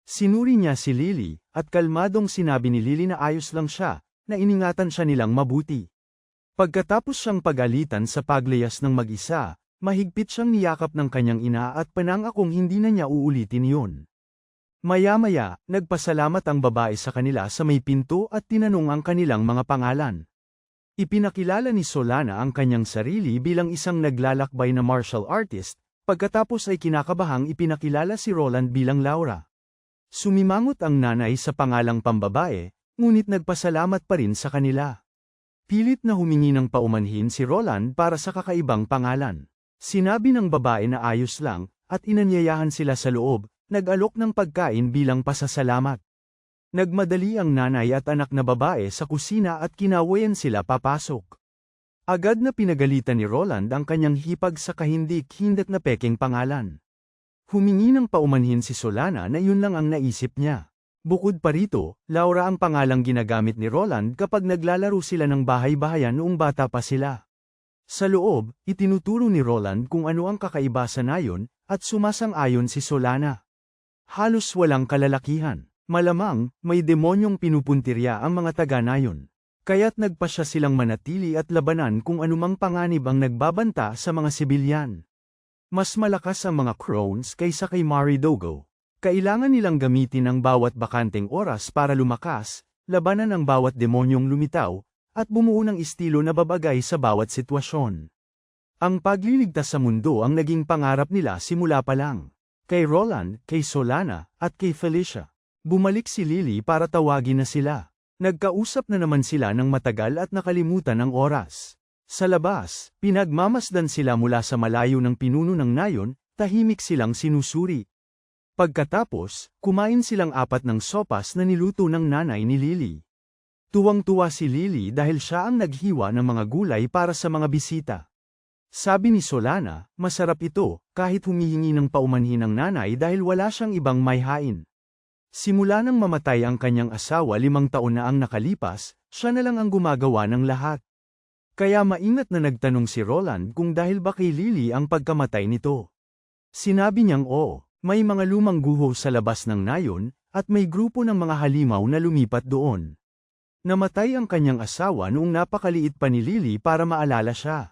Sinuri niya si Lily, at kalmadong sinabi ni Lily na ayos lang siya, na iningatan siya nilang mabuti. Pagkatapos siyang pagalitan sa paglayas ng mag-isa, mahigpit siyang niyakap ng kanyang ina at panangakong hindi na niya uulitin yun. Maya-maya, nagpasalamat ang babae sa kanila sa may pinto at tinanong ang kanilang mga pangalan. Ipinakilala ni Solana ang kanyang sarili bilang isang naglalakbay na martial artist, pagkatapos ay kinakabahang ipinakilala si Roland bilang Laura. Sumimangot ang nanay sa pangalang pambabae, ngunit nagpasalamat pa rin sa kanila. Pilit na humingi ng paumanhin si Roland para sa kakaibang pangalan. Sinabi ng babae na ayos lang, at inanyayahan sila sa loob. Nag-alok ng pagkain bilang pasasalamat. Nagmadali ang nanay at anak na babae sa kusina at kinawayan sila papasok. Agad na pinagalitan ni Roland ang kanyang hipag sa kahindik-hindak na peking pangalan. Humingi ng paumanhin si Solana na yun lang ang naisip niya. Bukod pa rito, Laura ang pangalang ginagamit ni Roland kapag naglalaro sila ng bahay-bahayan noong bata pa sila. Sa loob, itinuturo ni Roland kung ano ang kakaiba sa nayon, at sumasang-ayon si Solana. Halos walang kalalakihan. Malamang, may demonyong pinupuntirya ang mga taga-nayon. Kaya't nagpasya silang manatili at labanan kung anumang panganib ang nagbabanta sa mga sibilyan. Mas malakas ang mga crones kaysa kay Maridogo. Kailangan nilang gamitin ang bawat bakanteng oras para lumakas, labanan ang bawat demonyong lumitaw, at bumuo ng estilo na babagay sa bawat sitwasyon. Ang pagliligtas sa mundo ang naging pangarap nila simula pa lang. Kay Roland, kay Solana, at kay Felicia. Bumalik si Lily para tawagin na sila. Nagkausap na naman sila ng matagal at nakalimutan ang oras. Sa labas, pinagmamasdan sila mula sa malayo ng pinuno ng nayon, tahimik silang sinusuri. Pagkatapos, kumain silang 4 ng sopas na niluto ng nanay ni Lily. Tuwang-tuwa si Lily dahil siya ang naghiwa ng mga gulay para sa mga bisita. Sabi ni Solana, masarap ito, kahit humihingi ng paumanhin ng nanay dahil wala siyang ibang mayhain. Simula nang mamatay ang kanyang asawa 5 taon na ang nakalipas, siya na lang ang gumagawa ng lahat. Kaya maingat na nagtanong si Roland kung dahil ba kay Lily ang pagkamatay nito. Sinabi niyang oo, may mga lumang guho sa labas ng nayon, at may grupo ng mga halimaw na lumipat doon. Namatay ang kanyang asawa noong napakaliit pa ni Lily para maalala siya.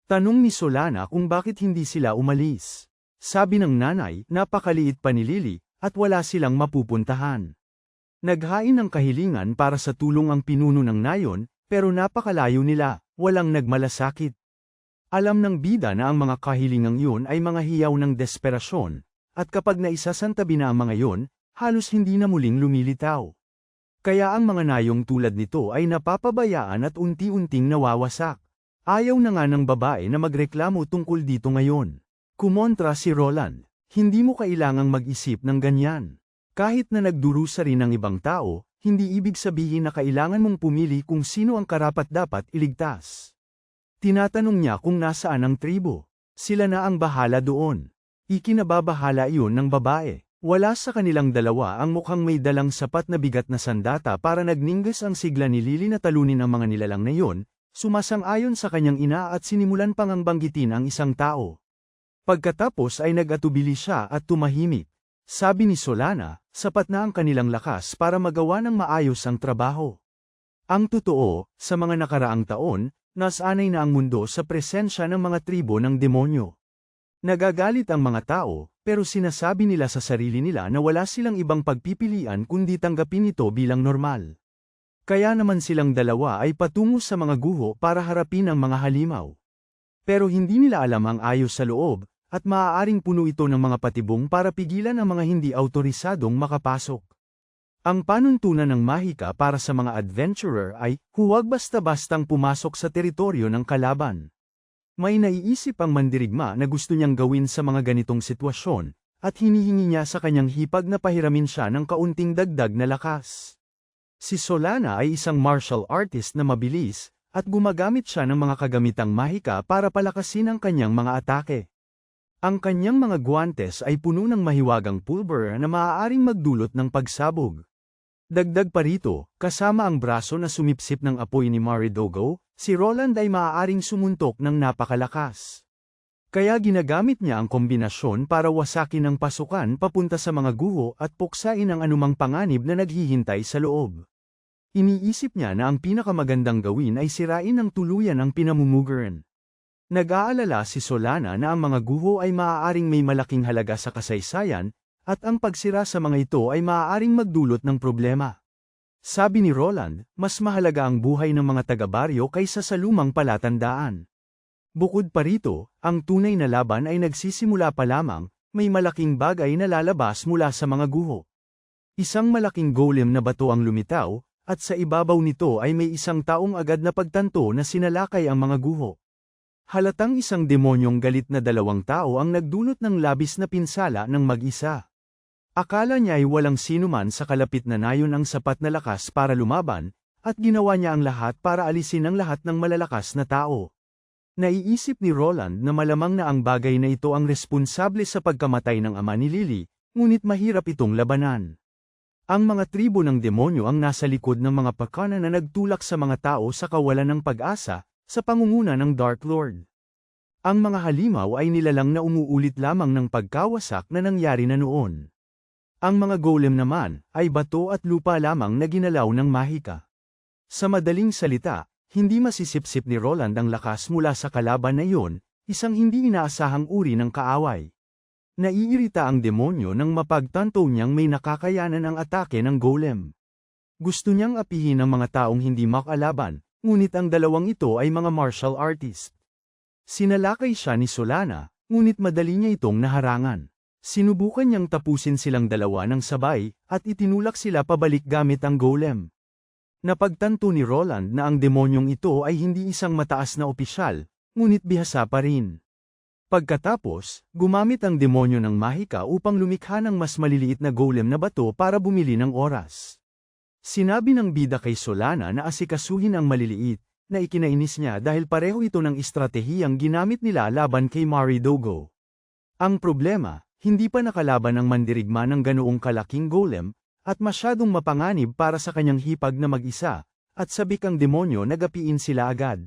Tanong ni Solana kung bakit hindi sila umalis. Sabi ng nanay, napakaliit pa ni Lily, at wala silang mapupuntahan. Naghain ng kahilingan para sa tulong ang pinuno ng nayon, pero napakalayo nila, walang nagmalasakit. Alam ng bida na ang mga kahilingang yun ay mga hiyaw ng desperasyon, at kapag naisasantabi na ang mga yun, halos hindi na muling lumilitaw. Kaya ang mga nayong tulad nito ay napapabayaan at unti-unting nawawasak. Ayaw na nga ng babae na magreklamo tungkol dito ngayon. Kumontra si Roland, hindi mo kailangang mag-isip ng ganyan. Kahit na nagdurusa rin ng ibang tao, hindi ibig sabihin na kailangan mong pumili kung sino ang karapat-dapat iligtas. Tinatanong niya kung nasaan ang tribo. Sila na ang bahala doon. Ikinababahala iyon ng babae. Wala sa kanilang dalawa ang mukhang may dalang sapat na bigat na sandata para nagninggas ang sigla ni Lily na talunin ang mga nilalang na iyon, sumasang-ayon sa kanyang ina at sinimulan pang ang banggitin ang isang tao. Pagkatapos ay nag-atubili siya at tumahimik. Sabi ni Solana, sapat na ang kanilang lakas para magawa ng maayos ang trabaho. Ang totoo, sa mga nakaraang taon, nasanay na ang mundo sa presensya ng mga tribo ng demonyo. Nagagalit ang mga tao, pero sinasabi nila sa sarili nila na wala silang ibang pagpipilian kundi tanggapin ito bilang normal. Kaya naman silang dalawa ay patungo sa mga guho para harapin ang mga halimaw. Pero hindi nila alam ang ayos sa loob, at maaaring puno ito ng mga patibong para pigilan ang mga hindi autorisadong makapasok. Ang panuntunan ng mahika para sa mga adventurer ay, huwag basta-bastang pumasok sa teritoryo ng kalaban. May naiisip ang mandirigma na gusto niyang gawin sa mga ganitong sitwasyon, at hinihingi niya sa kanyang hipag na pahiramin siya ng kaunting dagdag na lakas. Si Solana ay isang martial artist na mabilis, at gumagamit siya ng mga kagamitang mahika para palakasin ang kanyang mga atake. Ang kanyang mga guwantes ay puno ng mahiwagang pulver na maaaring magdulot ng pagsabog. Dagdag pa rito, kasama ang braso na sumipsip ng apoy ni Maridogo, si Roland ay maaaring sumuntok ng napakalakas. Kaya ginagamit niya ang kombinasyon para wasakin ang pasukan papunta sa mga guho at puksain ang anumang panganib na naghihintay sa loob. Iniisip niya na ang pinakamagandang gawin ay sirain ng tuluyan ang pinamumuguran. Nag-aalala si Solana na ang mga guho ay maaaring may malaking halaga sa kasaysayan, at ang pagsira sa mga ito ay maaaring magdulot ng problema. Sabi ni Roland, mas mahalaga ang buhay ng mga taga-baryo kaysa sa lumang palatandaan. Bukod pa rito, ang tunay na laban ay nagsisimula pa lamang, may malaking bagay na lalabas mula sa mga guho. Isang malaking golem na bato ang lumitaw, at sa ibabaw nito ay may isang taong agad na pagtanto na sinalakay ang mga guho. Halatang isang demonyong galit na 2 tao ang nagdulot ng labis na pinsala ng mag-isa. Akala niya ay walang sinuman sa kalapit na nayon ang sapat na lakas para lumaban, at ginawa niya ang lahat para alisin ang lahat ng malalakas na tao. Naiisip ni Roland na malamang na ang bagay na ito ang responsable sa pagkamatay ng ama ni Lily, ngunit mahirap itong labanan. Ang mga tribo ng demonyo ang nasa likod ng mga pakana na nagtulak sa mga tao sa kawalan ng pag-asa, sa pangunguna ng Dark Lord. Ang mga halimaw ay nilalang na umuulit lamang ng pagkawasak na nangyari na noon. Ang mga golem naman, ay bato at lupa lamang na ginalaw ng mahika. Sa madaling salita, hindi masisipsip ni Roland ang lakas mula sa kalaban na iyon, isang hindi inaasahang uri ng kaaway. Naiirita ang demonyo nang mapagtanto niyang may nakakayanan ang atake ng golem. Gusto niyang apihin ang mga taong hindi makalaban, ngunit ang dalawang ito ay mga martial artist. Sinalakay siya ni Solana, ngunit madali niya itong naharangan. Sinubukan niyang tapusin silang dalawa ng sabay, at itinulak sila pabalik gamit ang golem. Napagtanto ni Roland na ang demonyong ito ay hindi isang mataas na opisyal, ngunit bihasa pa rin. Pagkatapos, gumamit ang demonyo ng mahika upang lumikha ng mas maliliit na golem na bato para bumili ng oras. Sinabi ng bida kay Solana na asikasuhin ang maliliit, na ikinainis niya dahil pareho ito ng estratehiyang ginamit nila laban kay Maridogo. Ang problema, hindi pa nakalaban ang mandirigma ng ganoong kalaking golem, at masyadong mapanganib para sa kanyang hipag na mag-isa, at sabik ang demonyo na gapiin sila agad.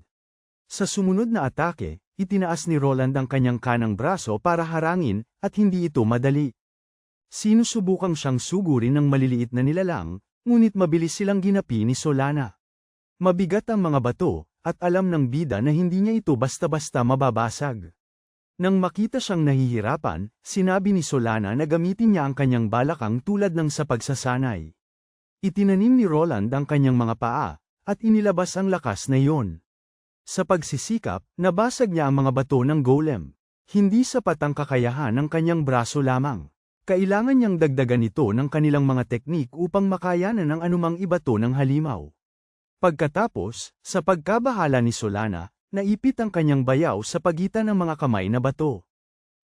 Sa sumunod na atake, itinaas ni Roland ang kanyang kanang braso para harangin, at hindi ito madali. Sinusubukang siyang sugurin ng maliliit na nilalang, ngunit mabilis silang ginapi ni Solana. Mabigat ang mga bato, at alam ng bida na hindi niya ito basta-basta mababasag. Nang makita siyang nahihirapan, sinabi ni Solana na gamitin niya ang kanyang balakang tulad ng sa pagsasanay. Itinanim ni Roland ang kanyang mga paa, at inilabas ang lakas na iyon. Sa pagsisikap, nabasag niya ang mga bato ng golem. Hindi sapat ang kakayahan ng kanyang braso lamang. Kailangan niyang dagdagan ito ng kanilang mga teknik upang makayanan ang anumang ibato ng halimaw. Pagkatapos, sa pagkabahala ni Solana, naipit ang kanyang bayaw sa pagitan ng mga kamay na bato.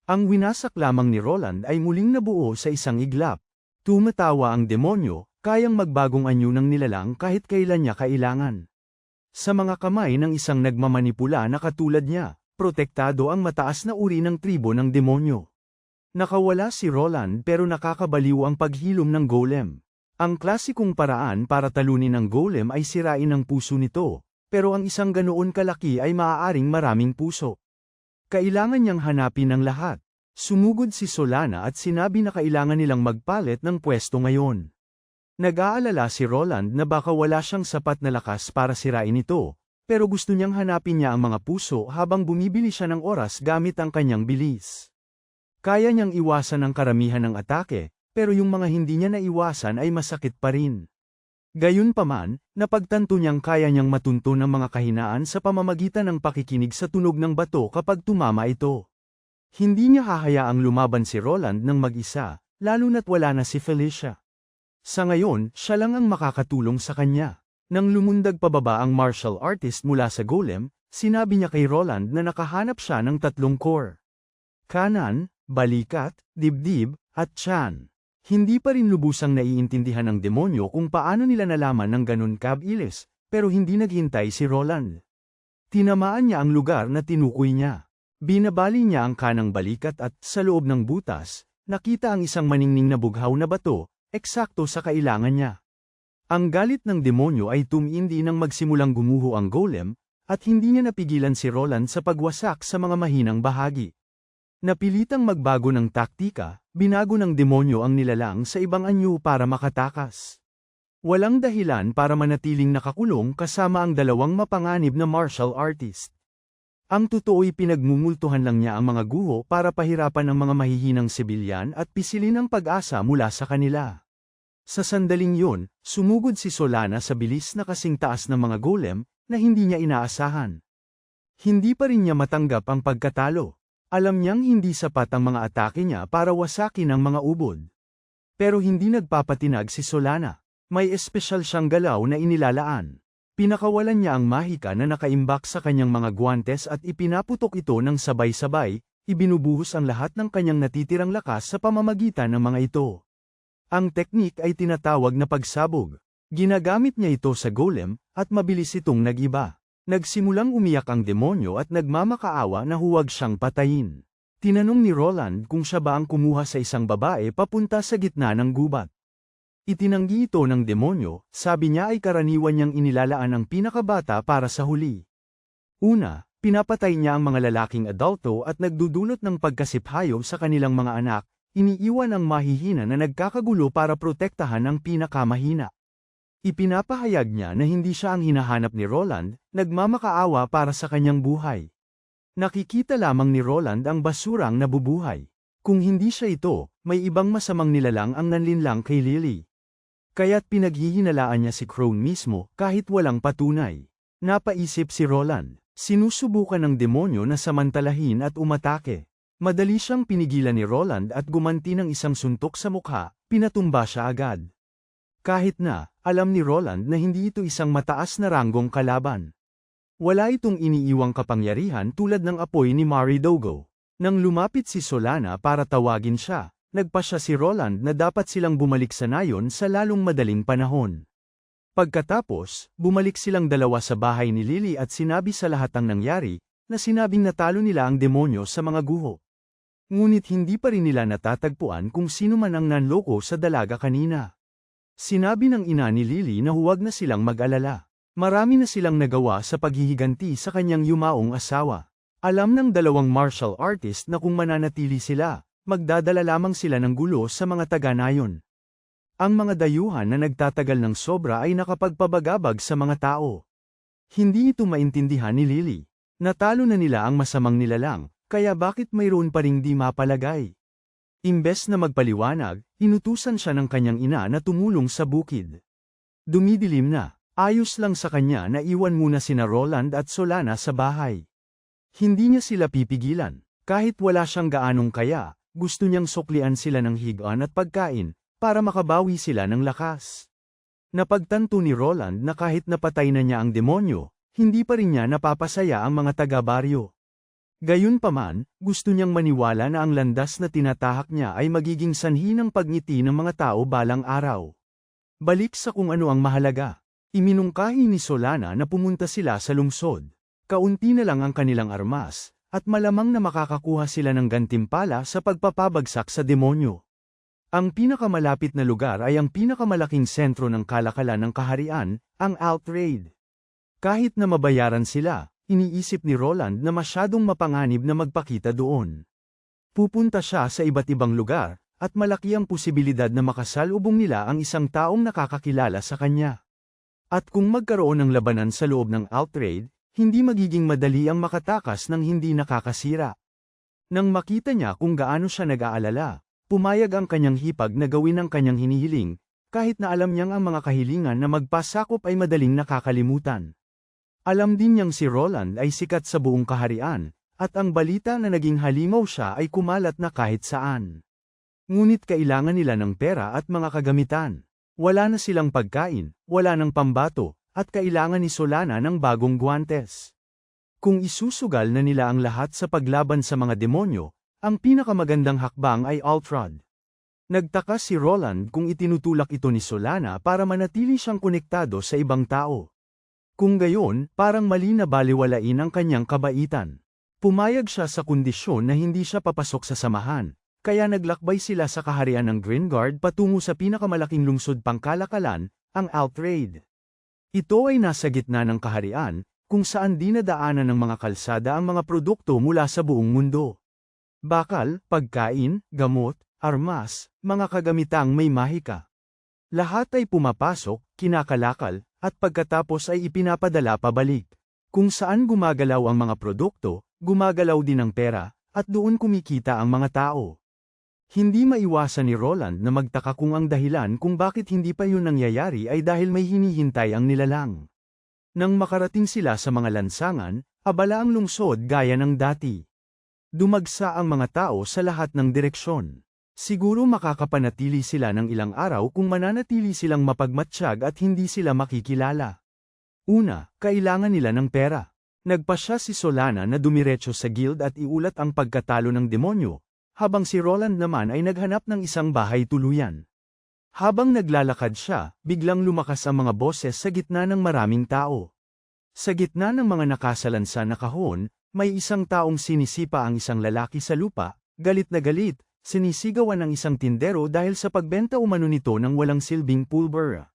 Ang winasak lamang ni Roland ay muling nabuo sa isang iglap. Tumatawa ang demonyo, kayang magbagong anyo ng nilalang kahit kailan niya kailangan. Sa mga kamay ng isang nagmamanipula na katulad niya, protektado ang mataas na uri ng tribo ng demonyo. Nakawala si Roland pero nakakabaliw ang paghilom ng golem. Ang klasikong paraan para talunin ang golem ay sirain ang puso nito. Pero ang isang ganoon kalaki ay maaaring maraming puso. Kailangan niyang hanapin ang lahat. Sumugod si Solana at sinabi na kailangan nilang magpalit ng pwesto ngayon. Nag-aalala si Roland na baka wala siyang sapat na lakas para sirain ito, pero gusto niyang hanapin niya ang mga puso habang bumibili siya ng oras gamit ang kanyang bilis. Kaya niyang iwasan ang karamihan ng atake, pero yung mga hindi niya naiwasan ay masakit pa rin. Gayunpaman, napagtanto niyang kaya niyang matunto ng mga kahinaan sa pamamagitan ng pakikinig sa tunog ng bato kapag tumama ito. Hindi niya hahayaang lumaban si Roland ng mag-isa, lalo na't wala na si Felicia. Sa ngayon, siya lang ang makakatulong sa kanya. Nang lumundag pababa ang martial artist mula sa golem, sinabi niya kay Roland na nakahanap siya ng 3 core. Kanan, balikat, dibdib, at tiyan. Hindi pa rin lubusang naiintindihan ng demonyo kung paano nila nalaman ng ganun kabilis, pero hindi naghintay si Roland. Tinamaan niya ang lugar na tinukoy niya. Binabali niya ang kanang balikat at, sa loob ng butas, nakita ang isang maningning na bughaw na bato, eksakto sa kailangan niya. Ang galit ng demonyo ay tumindi nang magsimulang gumuho ang golem, at hindi niya napigilan si Roland sa pagwasak sa mga mahinang bahagi. Napilitang magbago ng taktika, binago ng demonyo ang nilalang sa ibang anyo para makatakas. Walang dahilan para manatiling nakakulong kasama ang dalawang mapanganib na martial artist. Ang totoo'y pinagmumultuhan lang niya ang mga guho para pahirapan ang mga mahihinang sibilyan at pisilin ang pag-asa mula sa kanila. Sa sandaling yun, sumugod si Solana sa bilis na kasing taas ng mga golem, na hindi niya inaasahan. Hindi pa rin niya matanggap ang pagkatalo. Alam niyang hindi sapat ang mga atake niya para wasakin ang mga ubod. Pero hindi nagpapatinag si Solana. May espesyal siyang galaw na inilalaan. Pinakawalan niya ang mahika na nakaimbak sa kanyang mga guwantes at ipinaputok ito ng sabay-sabay, ibinubuhos ang lahat ng kanyang natitirang lakas sa pamamagitan ng mga ito. Ang teknik ay tinatawag na pagsabog. Ginagamit niya ito sa golem, at mabilis itong nag-iba. Nagsimulang umiyak ang demonyo at nagmamakaawa na huwag siyang patayin. Tinanong ni Roland kung siya ba ang kumuha sa isang babae papunta sa gitna ng gubat. Itinanggi ito ng demonyo, sabi niya ay karaniwan niyang inilalaan ang pinakabata para sa huli. Una, pinapatay niya ang mga lalaking adulto at nagdudulot ng pagkasiphayo sa kanilang mga anak, iniiwan ang mahihina na nagkakagulo para protektahan ang pinakamahina. Ipinapahayag niya na hindi siya ang hinahanap ni Roland, nagmamakaawa para sa kanyang buhay. Nakikita lamang ni Roland ang basurang nabubuhay. Kung hindi siya ito, may ibang masamang nilalang ang nanlinlang kay Lily. Kaya't pinaghihinalaan niya si Crone mismo kahit walang patunay. Napaisip si Roland, sinusubukan ng demonyo na samantalahin at umatake. Madali siyang pinigilan ni Roland at gumanti ng isang suntok sa mukha, pinatumba siya agad. Kahit na, alam ni Roland na hindi ito isang mataas na ranggong kalaban. Wala itong iniiwang kapangyarihan tulad ng apoy ni Maridogo. Nang lumapit si Solana para tawagin siya, nagpasya si Roland na dapat silang bumalik sa nayon sa lalong madaling panahon. Pagkatapos, bumalik silang dalawa sa bahay ni Lily at sinabi sa lahat ang nangyari, na sinabing natalo nila ang demonyo sa mga guho. Ngunit hindi pa rin nila natatagpuan kung sino man ang nanloko sa dalaga kanina. Sinabi ng ina ni Lily na huwag na silang mag-alala. Marami na silang nagawa sa paghihiganti sa kanyang yumaong asawa. Alam ng dalawang martial artist na kung mananatili sila, magdadala lamang sila ng gulo sa mga taga-nayon. Ang mga dayuhan na nagtatagal ng sobra ay nakapagpabagabag sa mga tao. Hindi ito maintindihan ni Lily. Natalo na nila ang masamang nilalang, kaya bakit mayroon pa ring di mapalagay? Imbes na magpaliwanag, inutusan siya ng kanyang ina na tumulong sa bukid. Dumidilim na. Ayos lang sa kanya na iwan muna sina Roland at Solana sa bahay. Hindi niya sila pipigilan. Kahit wala siyang gaanong kaya, gusto niyang suklian sila ng higaan at pagkain, para makabawi sila ng lakas. Napagtanto ni Roland na kahit napatay na niya ang demonyo, hindi pa rin niya napapasaya ang mga taga-baryo. Gayunpaman, gusto niyang maniwala na ang landas na tinatahak niya ay magiging sanhi ng pagngiti ng mga tao balang araw. Balik sa kung ano ang mahalaga. Iminungkahi ni Solana na pumunta sila sa lungsod. Kaunti na lang ang kanilang armas, at malamang na makakakuha sila ng gantimpala sa pagpapabagsak sa demonyo. Ang pinakamalapit na lugar ay ang pinakamalaking sentro ng kalakalan ng kaharian, ang Altraid. Kahit na mabayaran sila, iniisip ni Roland na masyadong mapanganib na magpakita doon. Pupunta siya sa iba't ibang lugar, at malaki ang posibilidad na makasalubong nila ang isang taong nakakakilala sa kanya. At kung magkaroon ng labanan sa loob ng Altraid, hindi magiging madali ang makatakas ng hindi nakakasira. Nang makita niya kung gaano siya nag-aalala, pumayag ang kanyang hipag na gawin ang kanyang hinihiling, kahit na alam niyang ang mga kahilingan na magpasakop ay madaling nakakalimutan. Alam din niyang si Roland ay sikat sa buong kaharian, at ang balita na naging halimaw siya ay kumalat na kahit saan. Ngunit kailangan nila ng pera at mga kagamitan. Wala na silang pagkain, wala ng pambato, at kailangan ni Solana ng bagong guwantes. Kung isusugal na nila ang lahat sa paglaban sa mga demonyo, ang pinakamagandang hakbang ay Altrad. Nagtaka si Roland kung itinutulak ito ni Solana para manatili siyang konektado sa ibang tao. Kung gayon, parang mali na baliwalain ang kanyang kabaitan. Pumayag siya sa kondisyon na hindi siya papasok sa samahan. Kaya naglakbay sila sa kaharian ng Gringard patungo sa pinakamalaking lungsod pangkalakalan, ang Altraid. Ito ay nasa gitna ng kaharian, kung saan dinadaanan ng mga kalsada ang mga produkto mula sa buong mundo. Bakal, pagkain, gamot, armas, mga kagamitang may mahika. Lahat ay pumapasok, kinakalakal, at pagkatapos ay ipinapadala pabalik. Kung saan gumagalaw ang mga produkto, gumagalaw din ang pera, at doon kumikita ang mga tao. Hindi maiwasan ni Roland na magtaka kung ang dahilan kung bakit hindi pa yun nangyayari ay dahil may hinihintay ang nilalang. Nang makarating sila sa mga lansangan, abala ang lungsod gaya ng dati. Dumagsa ang mga tao sa lahat ng direksyon. Siguro makakapanatili sila ng ilang araw kung mananatili silang mapagmatsyag at hindi sila makikilala. Una, kailangan nila ng pera. Nagpasya si Solana na dumiretso sa guild at iulat ang pagkatalo ng demonyo. Habang si Roland naman ay naghanap ng isang bahay tuluyan. Habang naglalakad siya, biglang lumakas ang mga boses sa gitna ng maraming tao. Sa gitna ng mga nakasalansan na kahon, may isang taong sinisipa ang isang lalaki sa lupa, galit na galit, sinisigawan ng isang tindero dahil sa pagbenta umano nito ng walang silbing pulbura.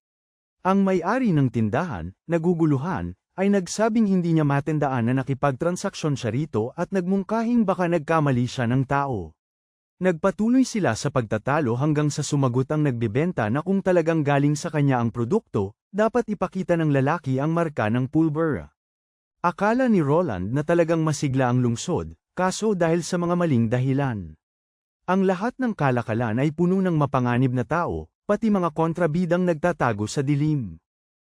Ang may-ari ng tindahan, naguguluhan, ay nagsabing hindi niya matandaan na nakipagtransaksyon siya rito at nagmungkahing baka nagkamali siya ng tao. Nagpatuloy sila sa pagtatalo hanggang sa sumagot ang nagbebenta na kung talagang galing sa kanya ang produkto, dapat ipakita ng lalaki ang marka ng pulbura. Akala ni Roland na talagang masigla ang lungsod, kaso dahil sa mga maling dahilan. Ang lahat ng kalakalan ay puno ng mapanganib na tao, pati mga kontrabidang nagtatago sa dilim.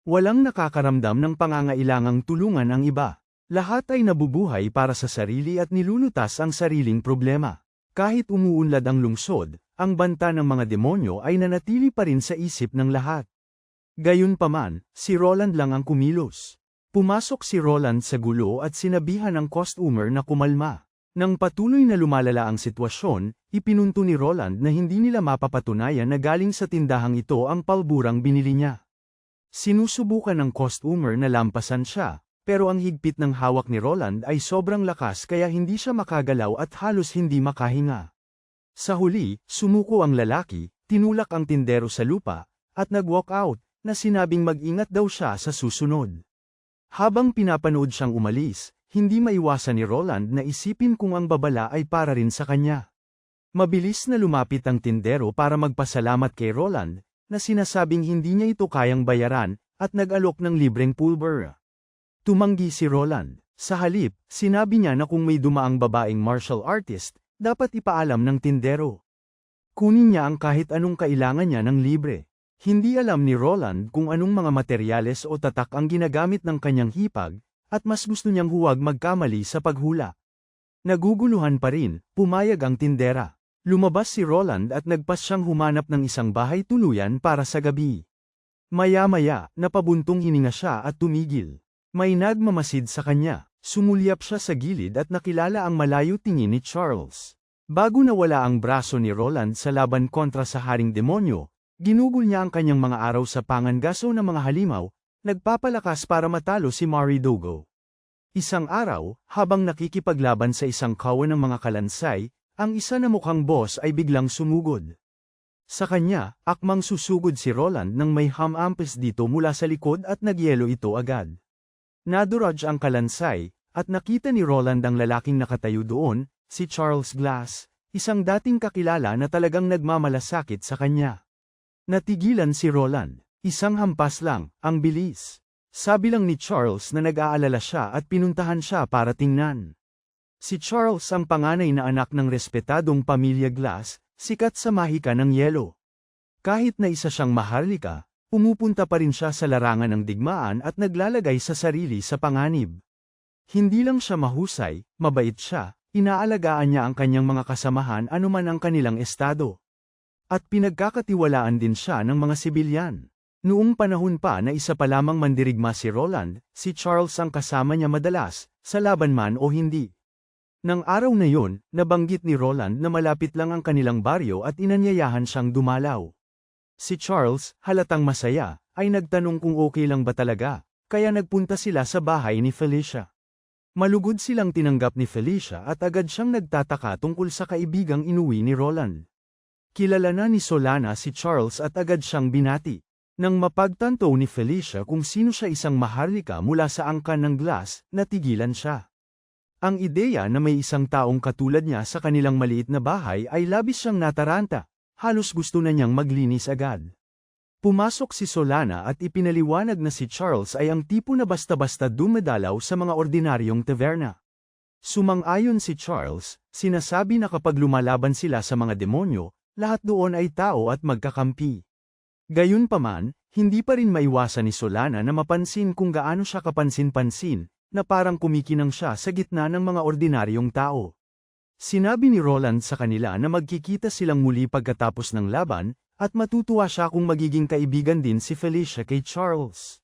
Walang nakakaramdam ng pangangailangang tulungan ang iba. Lahat ay nabubuhay para sa sarili at nilulutas ang sariling problema. Kahit umuunlad ang lungsod, ang banta ng mga demonyo ay nanatili pa rin sa isip ng lahat. Gayunpaman, si Roland lang ang kumilos. Pumasok si Roland sa gulo at sinabihan ang customer na kumalma. Nang patuloy na lumalala ang sitwasyon, ipinunto ni Roland na hindi nila mapapatunayan na galing sa tindahang ito ang palburang binili niya. Sinusubukan ng customer na lampasan siya, pero ang higpit ng hawak ni Roland ay sobrang lakas kaya hindi siya makagalaw at halos hindi makahinga. Sa huli, sumuko ang lalaki, tinulak ang tindero sa lupa, at nag-walk out, na sinabing mag-ingat daw siya sa susunod. Habang pinapanood siyang umalis, hindi maiwasan ni Roland na isipin kung ang babala ay para rin sa kanya. Mabilis na lumapit ang tindero para magpasalamat kay Roland, na sinasabing hindi niya ito kayang bayaran, at nag-alok ng libreng pulver. Tumanggi si Roland. Sa halip, sinabi niya na kung may dumaang babaeng martial artist, dapat ipaalam ng tindero. Kunin niya ang kahit anong kailangan niya ng libre. Hindi alam ni Roland kung anong mga materyales o tatak ang ginagamit ng kanyang hipag, at mas gusto niyang huwag magkamali sa paghula. Naguguluhan pa rin, pumayag ang tindera. Lumabas si Roland at nagpas siyang humanap ng isang bahay tuluyan para sa gabi. Maya-maya, napabuntong hininga siya at tumigil. May nagmamasid sa kanya, sumulyap siya sa gilid at nakilala ang malayo tingin ni Charles. Bago nawala ang braso ni Roland sa laban kontra sa Haring Demonyo, ginugol niya ang kanyang mga araw sa pangangaso ng mga halimaw, nagpapalakas para matalo si Maridogo. Isang araw, habang nakikipaglaban sa isang kawan ng mga kalansay, ang isa na mukhang boss ay biglang sumugod. Sa kanya, akmang susugod si Roland nang may hamampes dito mula sa likod at nagyelo ito agad. Naduraj ang kalansay, at nakita ni Roland ang lalaking nakatayo doon, si Charles Glass, isang dating kakilala na talagang nagmamalasakit sa kanya. Natigilan si Roland. Isang hampas lang, ang bilis. Sabi lang ni Charles na nag-aalala siya at pinuntahan siya para tingnan. Si Charles ang panganay na anak ng respetadong pamilya Glass, sikat sa mahika ng yelo. Kahit na isa siyang maharlika, pumupunta pa rin siya sa larangan ng digmaan at naglalagay sa sarili sa panganib. Hindi lang siya mahusay, mabait siya, inaalagaan niya ang kanyang mga kasamahan anuman ang kanilang estado. At pinagkakatiwalaan din siya ng mga sibilyan. Noong panahon pa na isa pa lamang mandirigma si Roland, si Charles ang kasama niya madalas, sa laban man o hindi. Nang araw na yon, nabanggit ni Roland na malapit lang ang kanilang baryo at inanyayahan siyang dumalaw. Si Charles, halatang masaya, ay nagtanong kung okay lang ba talaga, kaya nagpunta sila sa bahay ni Felicia. Malugod silang tinanggap ni Felicia at agad siyang nagtataka tungkol sa kaibigang inuwi ni Roland. Kilala na ni Solana si Charles at agad siyang binati. Nang mapagtanto ni Felicia kung sino siya isang maharlika mula sa angkan ng Glass, natigilan siya. Ang ideya na may isang taong katulad niya sa kanilang maliit na bahay ay labis siyang nataranta, halos gusto na niyang maglinis agad. Pumasok si Solana at ipinaliwanag na si Charles ay ang tipo na basta-basta dumedalaw sa mga ordinaryong taverna. Sumang-ayon si Charles, sinasabi na kapag lumalaban sila sa mga demonyo, lahat doon ay tao at magkakampi. Gayunpaman, hindi pa rin maiwasan ni Solana na mapansin kung gaano siya kapansin-pansin, na parang kumikinang siya sa gitna ng mga ordinaryong tao. Sinabi ni Roland sa kanila na magkikita silang muli pagkatapos ng laban, at matutuwa siya kung magiging kaibigan din si Felicia kay Charles.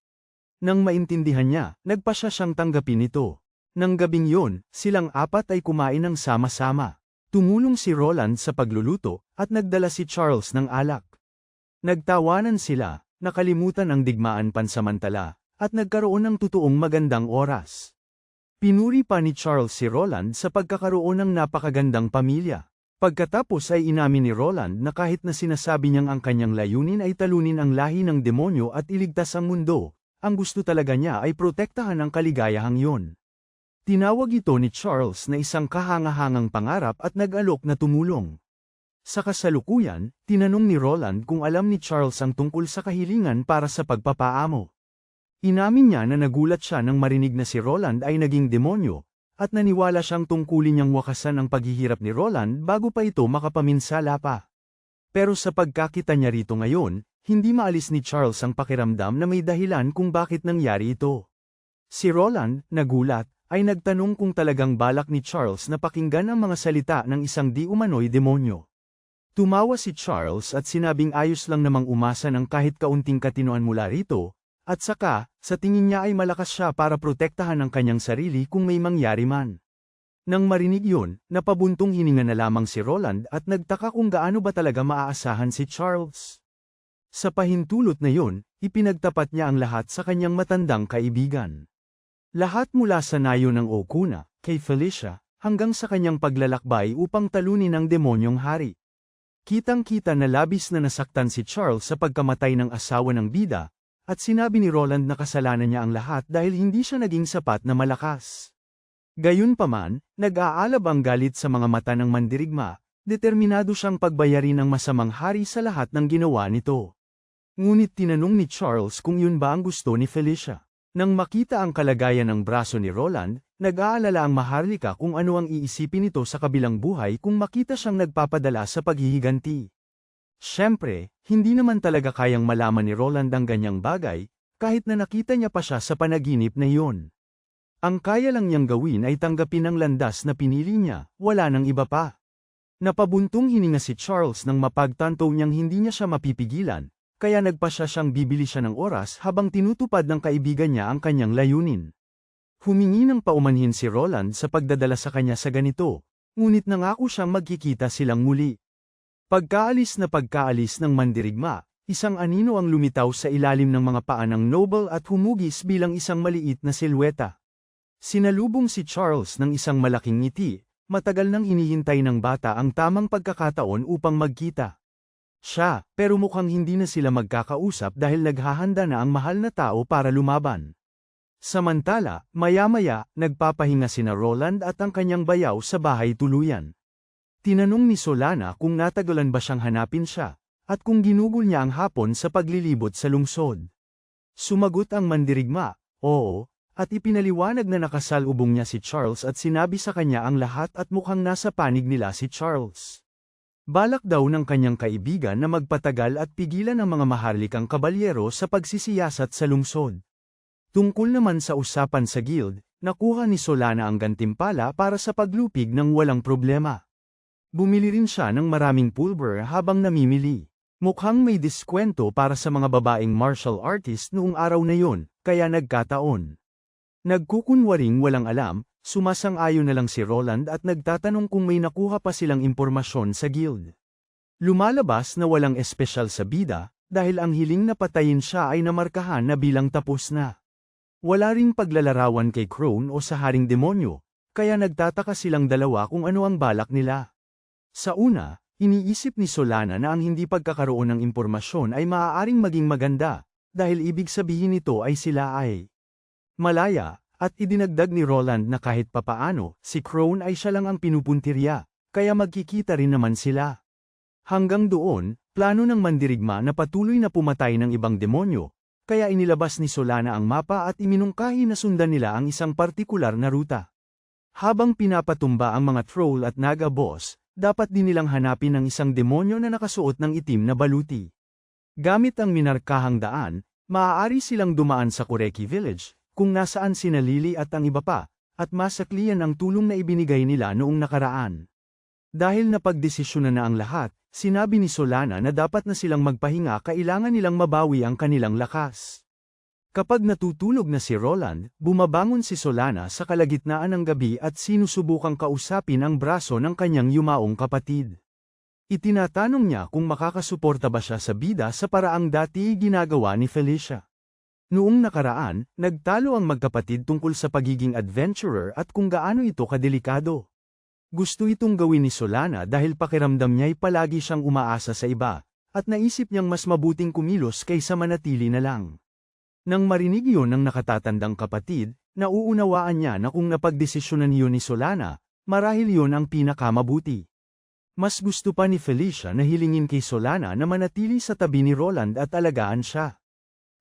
Nang maintindihan niya, nagpasya siyang tanggapin ito. Nang gabing yun, silang apat ay kumain ng sama-sama. Tumulong si Roland sa pagluluto, at nagdala si Charles ng alak. Nagtawanan sila, nakalimutan ang digmaan pansamantala, at nagkaroon ng totoong magandang oras. Pinuri pa ni Charles si Roland sa pagkakaroon ng napakagandang pamilya. Pagkatapos ay inamin ni Roland na kahit na sinasabi niyang ang kanyang layunin ay talunin ang lahi ng demonyo at iligtas ang mundo, ang gusto talaga niya ay protektahan ang kaligayahang yon. Tinawag ito ni Charles na isang kahangahangang pangarap at nag-alok na tumulong. Sa kasalukuyan, tinanong ni Roland kung alam ni Charles ang tungkol sa kahilingan para sa pagpapaamo. Inamin niya na nagulat siya nang marinig na si Roland ay naging demonyo, at naniwala siyang tungkulin niyang wakasan ang paghihirap ni Roland bago pa ito makapaminsala pa. Pero sa pagkakita niya rito ngayon, hindi maalis ni Charles ang pakiramdam na may dahilan kung bakit nangyari ito. Si Roland, nagulat, ay nagtanong kung talagang balak ni Charles na pakinggan ang mga salita ng isang di umano'y demonyo. Tumawa si Charles at sinabing ayos lang namang umasa ng kahit kaunting katinoan mula rito, at saka, sa tingin niya ay malakas siya para protektahan ang kanyang sarili kung may mangyari man. Nang marinig yun, napabuntong hininga na lamang si Roland at nagtaka kung gaano ba talaga maaasahan si Charles. Sa pahintulot na yun, ipinagtapat niya ang lahat sa kanyang matandang kaibigan. Lahat mula sa nayo ng Okuna, kay Felicia, hanggang sa kanyang paglalakbay upang talunin ang demonyong hari. Kitang-kita na labis na nasaktan si Charles sa pagkamatay ng asawa ng bida, at sinabi ni Roland na kasalanan niya ang lahat dahil hindi siya naging sapat na malakas. Gayunpaman, nag-aalab ang galit sa mga mata ng mandirigma, determinado siyang pagbayarin ang masamang hari sa lahat ng ginawa nito. Ngunit tinanong ni Charles kung yun ba ang gusto ni Felicia. Nang makita ang kalagayan ng braso ni Roland, nag-aalala ang Maharlika kung ano ang iisipin nito sa kabilang buhay kung makita siyang nagpapadala sa paghihiganti. Siyempre, hindi naman talaga kayang malaman ni Roland ang ganyang bagay, kahit na nakita niya pa siya sa panaginip na iyon. Ang kaya lang niyang gawin ay tanggapin ang landas na pinili niya, wala nang iba pa. Napabuntong hininga si Charles nang mapagtanto niyang hindi niya siya mapipigilan, kaya nagpasya siyang bibili siya ng oras habang tinutupad ng kaibigan niya ang kanyang layunin. Humingi ng paumanhin si Roland sa pagdadala sa kanya sa ganito, ngunit nangako siyang magkikita silang muli. Pagkaalis ng mandirigma, isang anino ang lumitaw sa ilalim ng mga paa ng Noble at humugis bilang isang maliit na silweta. Sinalubong si Charles ng isang malaking ngiti, matagal nang hinihintay ng bata ang tamang pagkakataon upang magkita. Siya, pero mukhang hindi na sila magkakausap dahil naghahanda na ang mahal na tao para lumaban. Samantala, maya-maya, nagpapahinga sina Roland at ang kanyang bayaw sa bahay tuluyan. Tinanong ni Solana kung natagalan ba siyang hanapin siya, at kung ginugol niya ang hapon sa paglilibot sa lungsod. Sumagot ang mandirigma, oo, at ipinaliwanag na nakasalubong niya si Charles at sinabi sa kanya ang lahat at mukhang nasa panig nila si Charles. Balak daw ng kanyang kaibigan na magpatagal at pigilan ang mga maharlikang kabalyero sa pagsisiyasat sa lungsod. Tungkol naman sa usapan sa guild, nakuha ni Solana ang gantimpala para sa paglupig ng walang problema. Bumili rin siya ng maraming pulver habang namimili. Mukhang may diskwento para sa mga babaeng martial artist noong araw na yon, kaya nagkataon. Nagkukunwaring walang alam, sumasang-ayon na lang si Roland at nagtatanong kung may nakuha pa silang impormasyon sa guild. Lumalabas na walang espesyal sa bida, dahil ang hiling na patayin siya ay namarkahan na bilang tapos na. Wala ring paglalarawan kay Crone o sa Haring Demonyo, kaya nagtataka silang dalawa kung ano ang balak nila. Sa una, iniisip ni Solana na ang hindi pagkakaroon ng impormasyon ay maaaring maging maganda, dahil ibig sabihin nito ay sila ay malaya, at idinagdag ni Roland na kahit papaano, si Crone ay siya lang ang pinupuntirya, kaya magkikita rin naman sila. Hanggang doon, plano ng mandirigma na patuloy na pumatay ng ibang demonyo, kaya inilabas ni Solana ang mapa at iminungkahi na sundan nila ang isang partikular na ruta. Habang pinapatumba ang mga troll at naga boss, dapat din nilang hanapin ang isang demonyo na nakasuot ng itim na baluti. Gamit ang minarkahang daan, maaari silang dumaan sa Kureki Village, kung nasaan sina Lily at ang iba pa, at masaklian ang tulong na ibinigay nila noong nakaraan. Dahil napagdesisyonan na ang lahat, sinabi ni Solana na dapat na silang magpahinga, kailangan nilang mabawi ang kanilang lakas. Kapag natutulog na si Roland, bumabangon si Solana sa kalagitnaan ng gabi at sinusubukang kausapin ang braso ng kanyang yumaong kapatid. Itinatanong niya kung makakasuporta ba siya sa bida sa paraang dati ginagawa ni Felicia. Noong nakaraan, nagtalo ang magkapatid tungkol sa pagiging adventurer at kung gaano ito kadelikado. Gusto itong gawin ni Solana dahil pakiramdam niya'y palagi siyang umaasa sa iba, at naisip niyang mas mabuting kumilos kaysa manatili na lang. Nang marinig yun ng nakatatandang kapatid, nauunawaan niya na kung napagdesisyonan yun ni Solana, marahil yun ang pinakamabuti. Mas gusto pa ni Felicia na hilingin kay Solana na manatili sa tabi ni Roland at alagaan siya.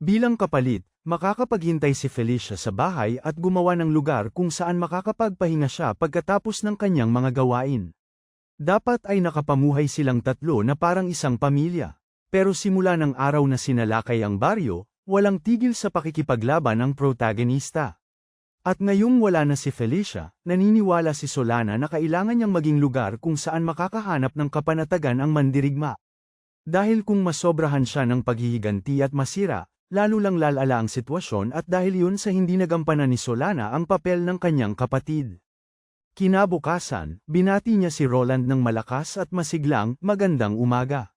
Bilang kapalit, makakapaghintay si Felicia sa bahay at gumawa ng lugar kung saan makakapagpahinga siya pagkatapos ng kanyang mga gawain. Dapat ay nakapamuhay silang tatlo na parang isang pamilya. Pero simula ng araw na sinalakay ang baryo, walang tigil sa pakikipaglaban ng protagonista. At ngayong wala na si Felicia, naniniwala si Solana na kailangan niyang maging lugar kung saan makakahanap ng kapanatagan ang mandirigma. Dahil kung masobrahan siya ng paghihiganti at masira, lalo lang lalala ang sitwasyon at dahil yun sa hindi nagampanan ni Solana ang papel ng kanyang kapatid. Kinabukasan, binati niya si Roland ng malakas at masiglang, "Magandang umaga."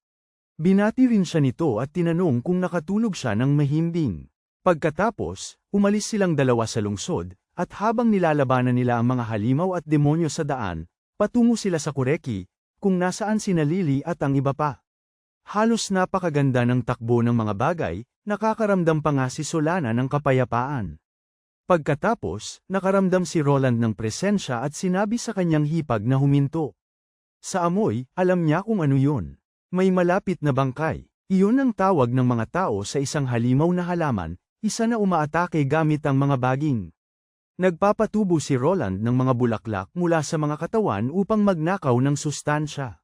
Binati rin siya nito at tinanong kung nakatulog siya ng mahimbing. Pagkatapos, umalis silang dalawa sa lungsod, at habang nilalabanan nila ang mga halimaw at demonyo sa daan, patungo sila sa Kureki, kung nasaan sina Lily at ang iba pa. Halos napakaganda ng takbo ng mga bagay, nakakaramdam pa nga si Solana ng kapayapaan. Pagkatapos, nakaramdam si Roland ng presensya at sinabi sa kanyang hipag na huminto. Sa amoy, alam niya kung ano yun. May malapit na bangkay. Iyon ang tawag ng mga tao sa isang halimaw na halaman, isa na umaatake gamit ang mga baging. Nagpapatubo si Roland ng mga bulaklak mula sa mga katawan upang magnakaw ng sustansya.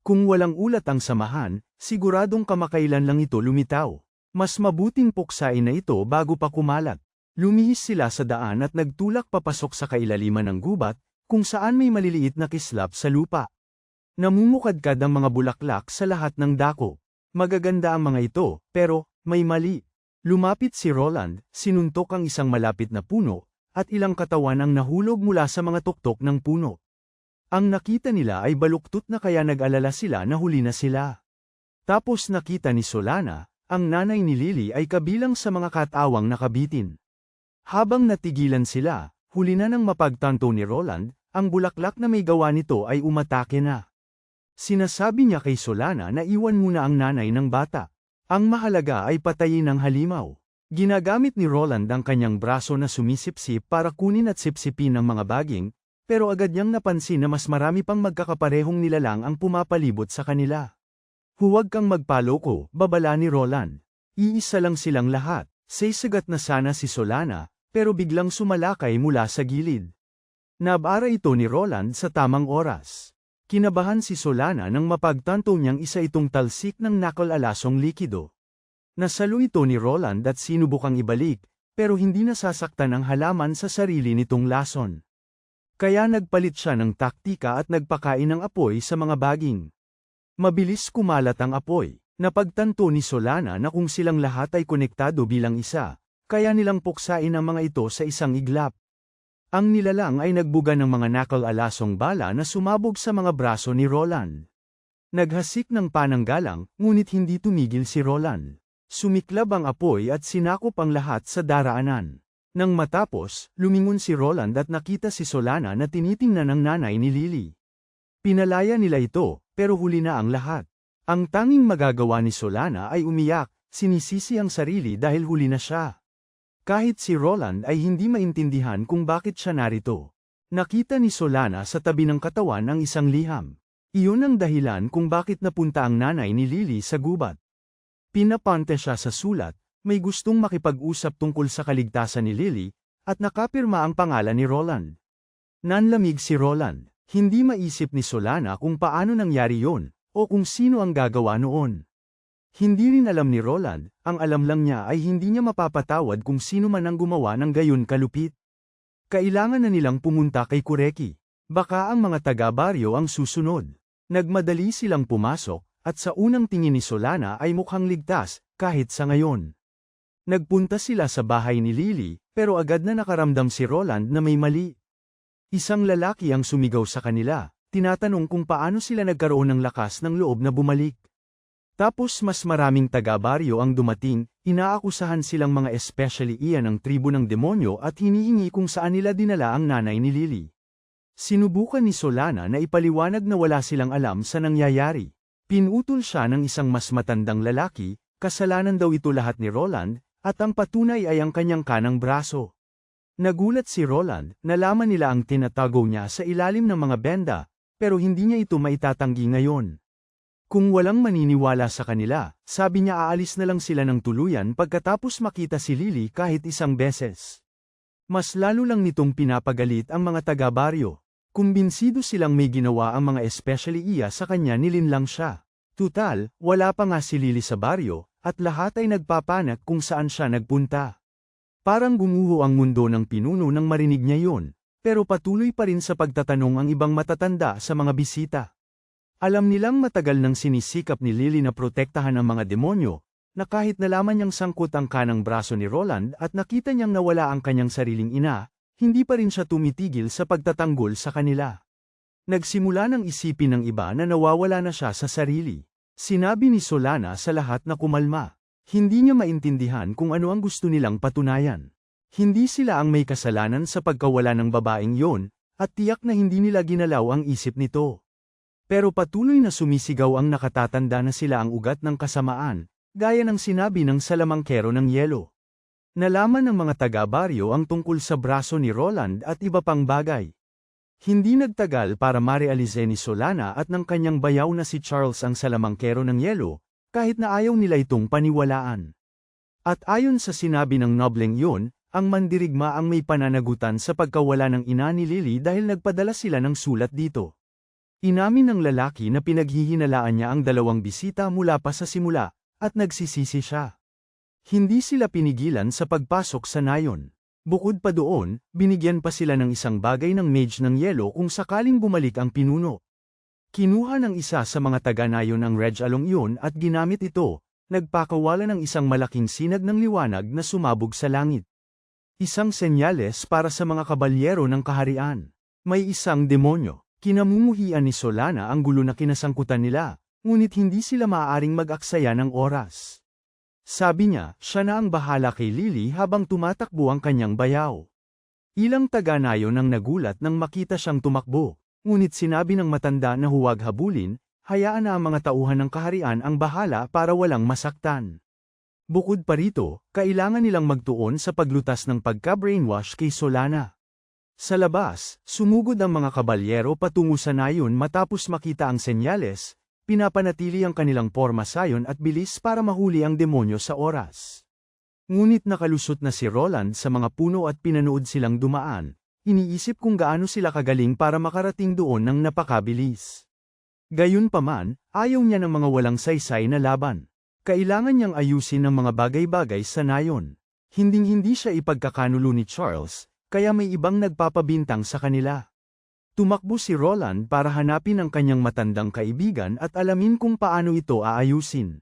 Kung walang ulat ang samahan, siguradong kamakailan lang ito lumitaw. Mas mabuting puksain na ito bago pa kumalat. Lumihis sila sa daan at nagtulak papasok sa kailaliman ng gubat, kung saan may maliliit na kislap sa lupa. Namumukadkad ang mga bulaklak sa lahat ng dako. Magaganda ang mga ito, pero may mali. Lumapit si Roland, sinuntok ang isang malapit na puno, at ilang katawan ang nahulog mula sa mga tuktok ng puno. Ang nakita nila ay baluktot na kaya nag-alala sila na huli na sila. Tapos nakita ni Solana, ang nanay ni Lily ay kabilang sa mga katawang nakabitin. Habang natigilan sila, huli na nang mapagtanto ni Roland, ang bulaklak na may gawa nito ay umatake na. Sinasabi niya kay Solana na iwan muna ang nanay ng bata. Ang mahalaga ay patayin ang halimaw. Ginagamit ni Roland ang kanyang braso na sumisipsip para kunin at sipsipin ang mga baging, pero agad niyang napansin na mas marami pang magkakaparehong nilalang ang pumapalibot sa kanila. Huwag kang magpaloko, babala ni Roland. Iisa lang silang lahat. Sasagat na sana si Solana, pero biglang sumalakay mula sa gilid. Nabara ito ni Roland sa tamang oras. Kinabahan si Solana nang mapagtanto niyang isa itong talsik ng nakal-alasong likido. Nasalo ito ni Roland at sinubukang ibalik, pero hindi nasasaktan ang halaman sa sarili nitong lason. Kaya nagpalit siya ng taktika at nagpakain ng apoy sa mga baging. Mabilis kumalat ang apoy. Napagtanto ni Solana na kung silang lahat ay konektado bilang isa, kaya nilang puksain ang mga ito sa isang iglap. Ang nilalang ay nagbuga ng mga nakal-alasong bala na sumabog sa mga braso ni Roland. Naghasik ng pananggalang, ngunit hindi tumigil si Roland. Sumiklab ang apoy at sinakop ang lahat sa daraanan. Nang matapos, lumingon si Roland at nakita si Solana na tinitingnan ng nanay ni Lily. Pinalaya nila ito, pero huli na ang lahat. Ang tanging magagawa ni Solana ay umiyak, sinisisi ang sarili dahil huli na siya. Kahit si Roland ay hindi maintindihan kung bakit siya narito. Nakita ni Solana sa tabi ng katawan ang isang liham. Iyon ang dahilan kung bakit napunta ang nanay ni Lily sa gubat. Pinapante siya sa sulat, may gustong makipag-usap tungkol sa kaligtasan ni Lily, at nakapirma ang pangalan ni Roland. Nanlamig si Roland, hindi maisip ni Solana kung paano nangyari yon, o kung sino ang gagawa noon. Hindi rin alam ni Roland, ang alam lang niya ay hindi niya mapapatawad kung sino man ang gumawa ng gayon kalupit. Kailangan na nilang pumunta kay Kureki. Baka ang mga taga-baryo ang susunod. Nagmadali silang pumasok, at sa unang tingin ni Solana ay mukhang ligtas, kahit sa ngayon. Nagpunta sila sa bahay ni Lily, pero agad na nakaramdam si Roland na may mali. Isang lalaki ang sumigaw sa kanila, tinatanong kung paano sila nagkaroon ng lakas ng loob na bumalik. Tapos mas maraming taga-baryo ang dumating, inaakusahan silang mga especially iyan ng tribo ng demonyo at hinihingi kung saan nila dinala ang nanay ni Lily. Sinubukan ni Solana na ipaliwanag na wala silang alam sa nangyayari. Pinutol siya ng isang mas matandang lalaki, kasalanan daw ito lahat ni Roland, at ang patunay ay ang kanyang kanang braso. Nagulat si Roland, nalaman nila ang tinatago niya sa ilalim ng mga benda, pero hindi niya ito maitatanggi ngayon. Kung walang maniniwala sa kanila, sabi niya aalis na lang sila ng tuluyan pagkatapos makita si Lily kahit isang beses. Mas lalo lang nitong pinapagalit ang mga taga-baryo. Kumbinsido silang may ginawa ang mga especially iya sa kanya nilinlang siya. Tutal, wala pa nga si Lily sa baryo, at lahat ay nagpapanak kung saan siya nagpunta. Parang gumuho ang mundo ng pinuno nang marinig niya yun, pero patuloy pa rin sa pagtatanong ang ibang matatanda sa mga bisita. Alam nilang matagal nang sinisikap ni Lily na protektahan ang mga demonyo, na kahit nalaman niyang sangkot ang kanang braso ni Roland at nakita niyang nawala ang kanyang sariling ina, hindi pa rin siya tumitigil sa pagtatanggol sa kanila. Nagsimula nang isipin ng iba na nawawala na siya sa sarili. Sinabi ni Solana sa lahat na kumalma. Hindi niya maintindihan kung ano ang gusto nilang patunayan. Hindi sila ang may kasalanan sa pagkawala ng babaeng yon, at tiyak na hindi nila ginalaw ang isip nito. Pero patuloy na sumisigaw ang nakatatanda na sila ang ugat ng kasamaan, gaya ng sinabi ng salamangkero ng yelo. Nalaman ng mga taga-baryo ang tungkol sa braso ni Roland at iba pang bagay. Hindi nagtagal para marealize ni Solana at ng kanyang bayaw na si Charles ang salamangkero ng yelo, kahit na ayaw nila itong paniwalaan. At ayon sa sinabi ng nobleng yun, ang mandirigma ang may pananagutan sa pagkawala ng ina ni Lily dahil nagpadala sila ng sulat dito. Inamin ng lalaki na pinaghihinalaan niya ang dalawang bisita mula pa sa simula, at nagsisisi siya. Hindi sila pinigilan sa pagpasok sa nayon. Bukod pa doon, binigyan pa sila ng isang bagay ng mage ng yelo kung sakaling bumalik ang pinuno. Kinuha ng isa sa mga taga-nayon ang Reg Along yun at ginamit ito, nagpakawala ng isang malaking sinag ng liwanag na sumabog sa langit. Isang senyales para sa mga kabalyero ng kaharian. May isang demonyo. Kinamumuhian ni Solana ang gulo na kinasangkutan nila, ngunit hindi sila maaaring mag-aksaya ng oras. Sabi niya, siya na ang bahala kay Lily habang tumatakbo ang kanyang bayaw. Ilang taga-nayon ang nagulat nang makita siyang tumakbo. Ngunit sinabi ng matanda na huwag habulin, hayaan na ang mga tauhan ng kaharian ang bahala para walang masaktan. Bukod pa rito, kailangan nilang magtuon sa paglutas ng pagka-brainwash kay Solana. Sa labas, sumugod ang mga kabalyero patungo sa nayon matapos makita ang senyales, pinapanatili ang kanilang porma sayon at bilis para mahuli ang demonyo sa oras. Ngunit nakalusot na si Roland sa mga puno at pinanood silang dumaan. Iniisip kung gaano sila kagaling para makarating doon ng napakabilis. Gayunpaman, ayaw niya ng mga walang saysay na laban. Kailangan niyang ayusin ang mga bagay-bagay sa nayon. Hinding-hindi siya ipagkakanulo ni Charles, kaya may ibang nagpapabintang sa kanila. Tumakbo si Roland para hanapin ang kanyang matandang kaibigan at alamin kung paano ito aayusin.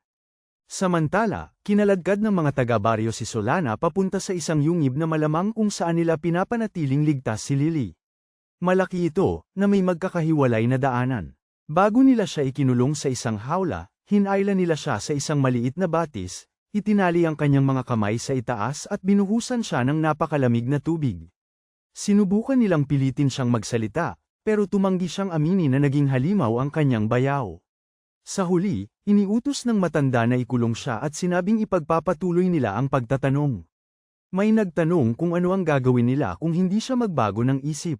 Samantala, kinaladkad ng mga taga-baryo si Solana papunta sa isang yungib na malamang kung saan nila pinapanatiling ligtas si Lily. Malaki ito, na may magkakahiwalay na daanan. Bago nila siya ikinulong sa isang hawla, hinayla nila siya sa isang maliit na batis, itinali ang kanyang mga kamay sa itaas at binuhusan siya ng napakalamig na tubig. Sinubukan nilang pilitin siyang magsalita, pero tumanggi siyang aminin na naging halimaw ang kanyang bayaw. Sa huli, iniutos ng matanda na ikulong siya at sinabing ipagpapatuloy nila ang pagtatanong. May nagtanong kung ano ang gagawin nila kung hindi siya magbago ng isip.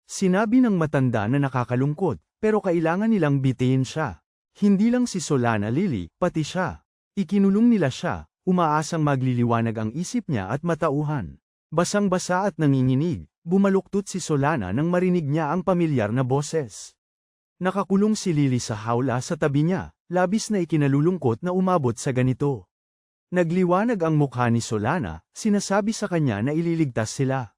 Sinabi ng matanda na nakakalungkot, pero kailangan nilang bitayin siya. Hindi lang si Solana Lily, pati siya. Ikinulong nila siya, umaasang magliliwanag ang isip niya at matauhan. Basang-basa at nanginginig, bumaluktot si Solana nang marinig niya ang pamilyar na boses. Nakakulong si Lily sa hawla sa tabi niya, labis na ikinalulungkot na umabot sa ganito. Nagliwanag ang mukha ni Solana, sinasabi sa kanya na ililigtas sila.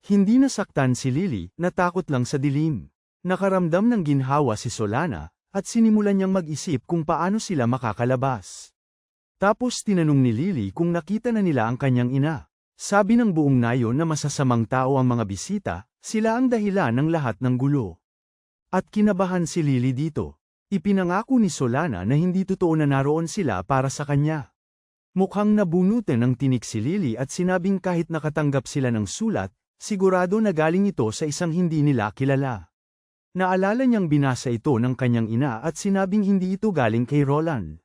Hindi nasaktan si Lily, natakot lang sa dilim. Nakaramdam ng ginhawa si Solana, at sinimulan niyang mag-isip kung paano sila makakalabas. Tapos tinanong ni Lily kung nakita na nila ang kanyang ina. Sabi ng buong nayon na masasamang tao ang mga bisita, sila ang dahilan ng lahat ng gulo. At kinabahan si Lily dito. Ipinangako ni Solana na hindi totoo na naroon sila para sa kanya. Mukhang nabunutan ng tinik si Lily at sinabing kahit nakatanggap sila ng sulat, sigurado na galing ito sa isang hindi nila kilala. Naalala niyang binasa ito ng kanyang ina at sinabing hindi ito galing kay Roland.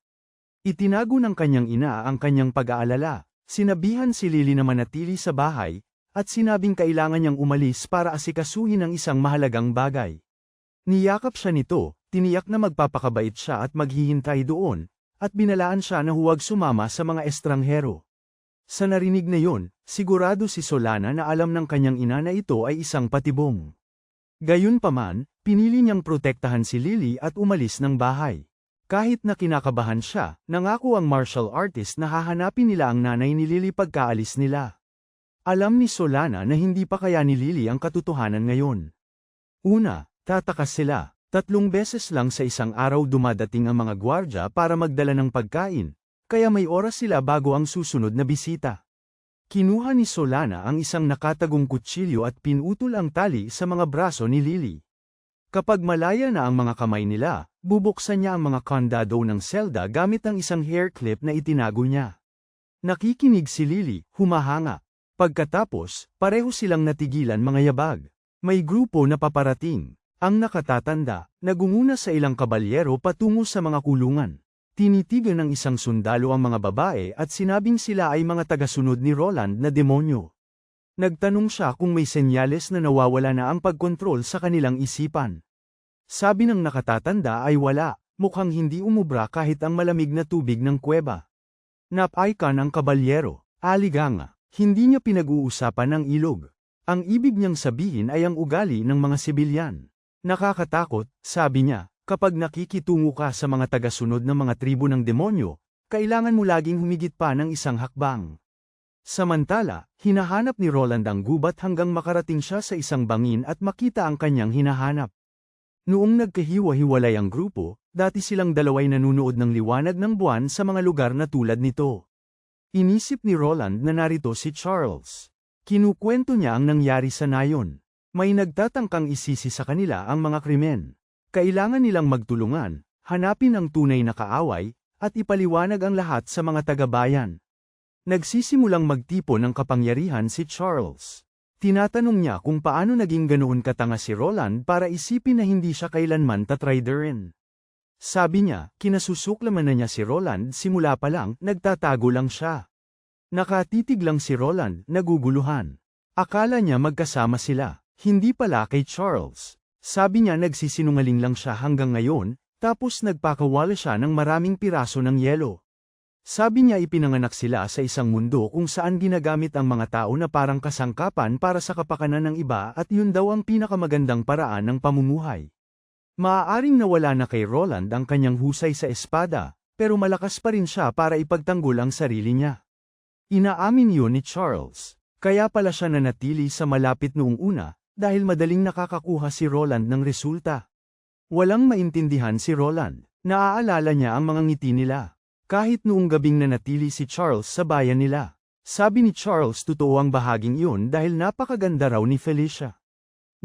Itinago ng kanyang ina ang kanyang pag-aalala, sinabihan si Lily na manatili sa bahay, at sinabing kailangan niyang umalis para asikasuhin ang isang mahalagang bagay. Niyakap siya nito, tiniyak na magpapakabait siya at maghihintay doon, at binalaan siya na huwag sumama sa mga estranghero. Sa narinig na yon, sigurado si Solana na alam ng kanyang ina na ito ay isang patibong. Gayunpaman, pinili niyang protektahan si Lily at umalis ng bahay. Kahit na kinakabahan siya, nangako ang martial artist na hahanapin nila ang nanay ni Lily pagkaalis nila. Alam ni Solana na hindi pa kaya ni Lily ang katotohanan ngayon. Una, tatakas sila. 3 beses lang sa isang araw dumadating ang mga gwardya para magdala ng pagkain, kaya may oras sila bago ang susunod na bisita. Kinuha ni Solana ang isang nakatagong kutsilyo at pinutol ang tali sa mga braso ni Lily. Kapag malaya na ang mga kamay nila, bubuksan niya ang mga kandado ng selda gamit ang isang hair clip na itinago niya. Nakikinig si Lily, humahanga. Pagkatapos, pareho silang natigilan mga yabag. May grupo na paparating. Ang nakatatanda, nagunguna sa ilang kabalyero patungo sa mga kulungan. Tinitigan ng isang sundalo ang mga babae at sinabing sila ay mga tagasunod ni Roland na demonyo. Nagtanong siya kung may senyales na nawawala na ang pagkontrol sa kanilang isipan. Sabi ng nakatatanda ay wala, mukhang hindi umubra kahit ang malamig na tubig ng kuweba. Napaikan ang kabalyero, aliganga. Hindi niya pinag-uusapan ang ilog. Ang ibig niyang sabihin ay ang ugali ng mga sibilyan. Nakakatakot, sabi niya, kapag nakikitungo ka sa mga tagasunod ng mga tribo ng demonyo, kailangan mo laging humigit pa ng isang hakbang. Samantala, hinahanap ni Roland ang gubat hanggang makarating siya sa isang bangin at makita ang kanyang hinahanap. Noong nagkahiwa-hiwalay ang grupo, dati silang dalaway nanunood ng liwanag ng buwan sa mga lugar na tulad nito. Inisip ni Roland na narito si Charles. Kinukwento niya ang nangyari sa nayon. May nagtatangkang isisi sa kanila ang mga krimen. Kailangan nilang magtulungan, hanapin ang tunay na kaaway, at ipaliwanag ang lahat sa mga taga-bayan. Nagsisimulang magtipon ng kapangyarihan si Charles. Tinatanong niya kung paano naging ganoon katanga si Roland para isipin na hindi siya kailanman tatraiderin. Sabi niya, kinasusuklaman na niya si Roland simula pa lang, nagtatago lang siya. Nakatitig lang si Roland, naguguluhan. Akala niya magkasama sila, hindi pala kay Charles. Sabi niya nagsisinungaling lang siya hanggang ngayon, tapos nagpakawala siya ng maraming piraso ng yelo. Sabi niya ipinanganak sila sa isang mundo kung saan ginagamit ang mga tao na parang kasangkapan para sa kapakanan ng iba at yun daw ang pinakamagandang paraan ng pamumuhay. Maaaring nawala na kay Roland ang kanyang husay sa espada, pero malakas pa rin siya para ipagtanggol ang sarili niya. Inaamin yun ni Charles. Kaya pala siya nanatili sa malapit noong una, dahil madaling nakakakuha si Roland ng resulta. Walang maintindihan si Roland, naaalala niya ang mga ngiti nila. Kahit noong gabing nanatili si Charles sa bayan nila. Sabi ni Charles totoo ang bahaging iyon dahil napakaganda raw ni Felicia.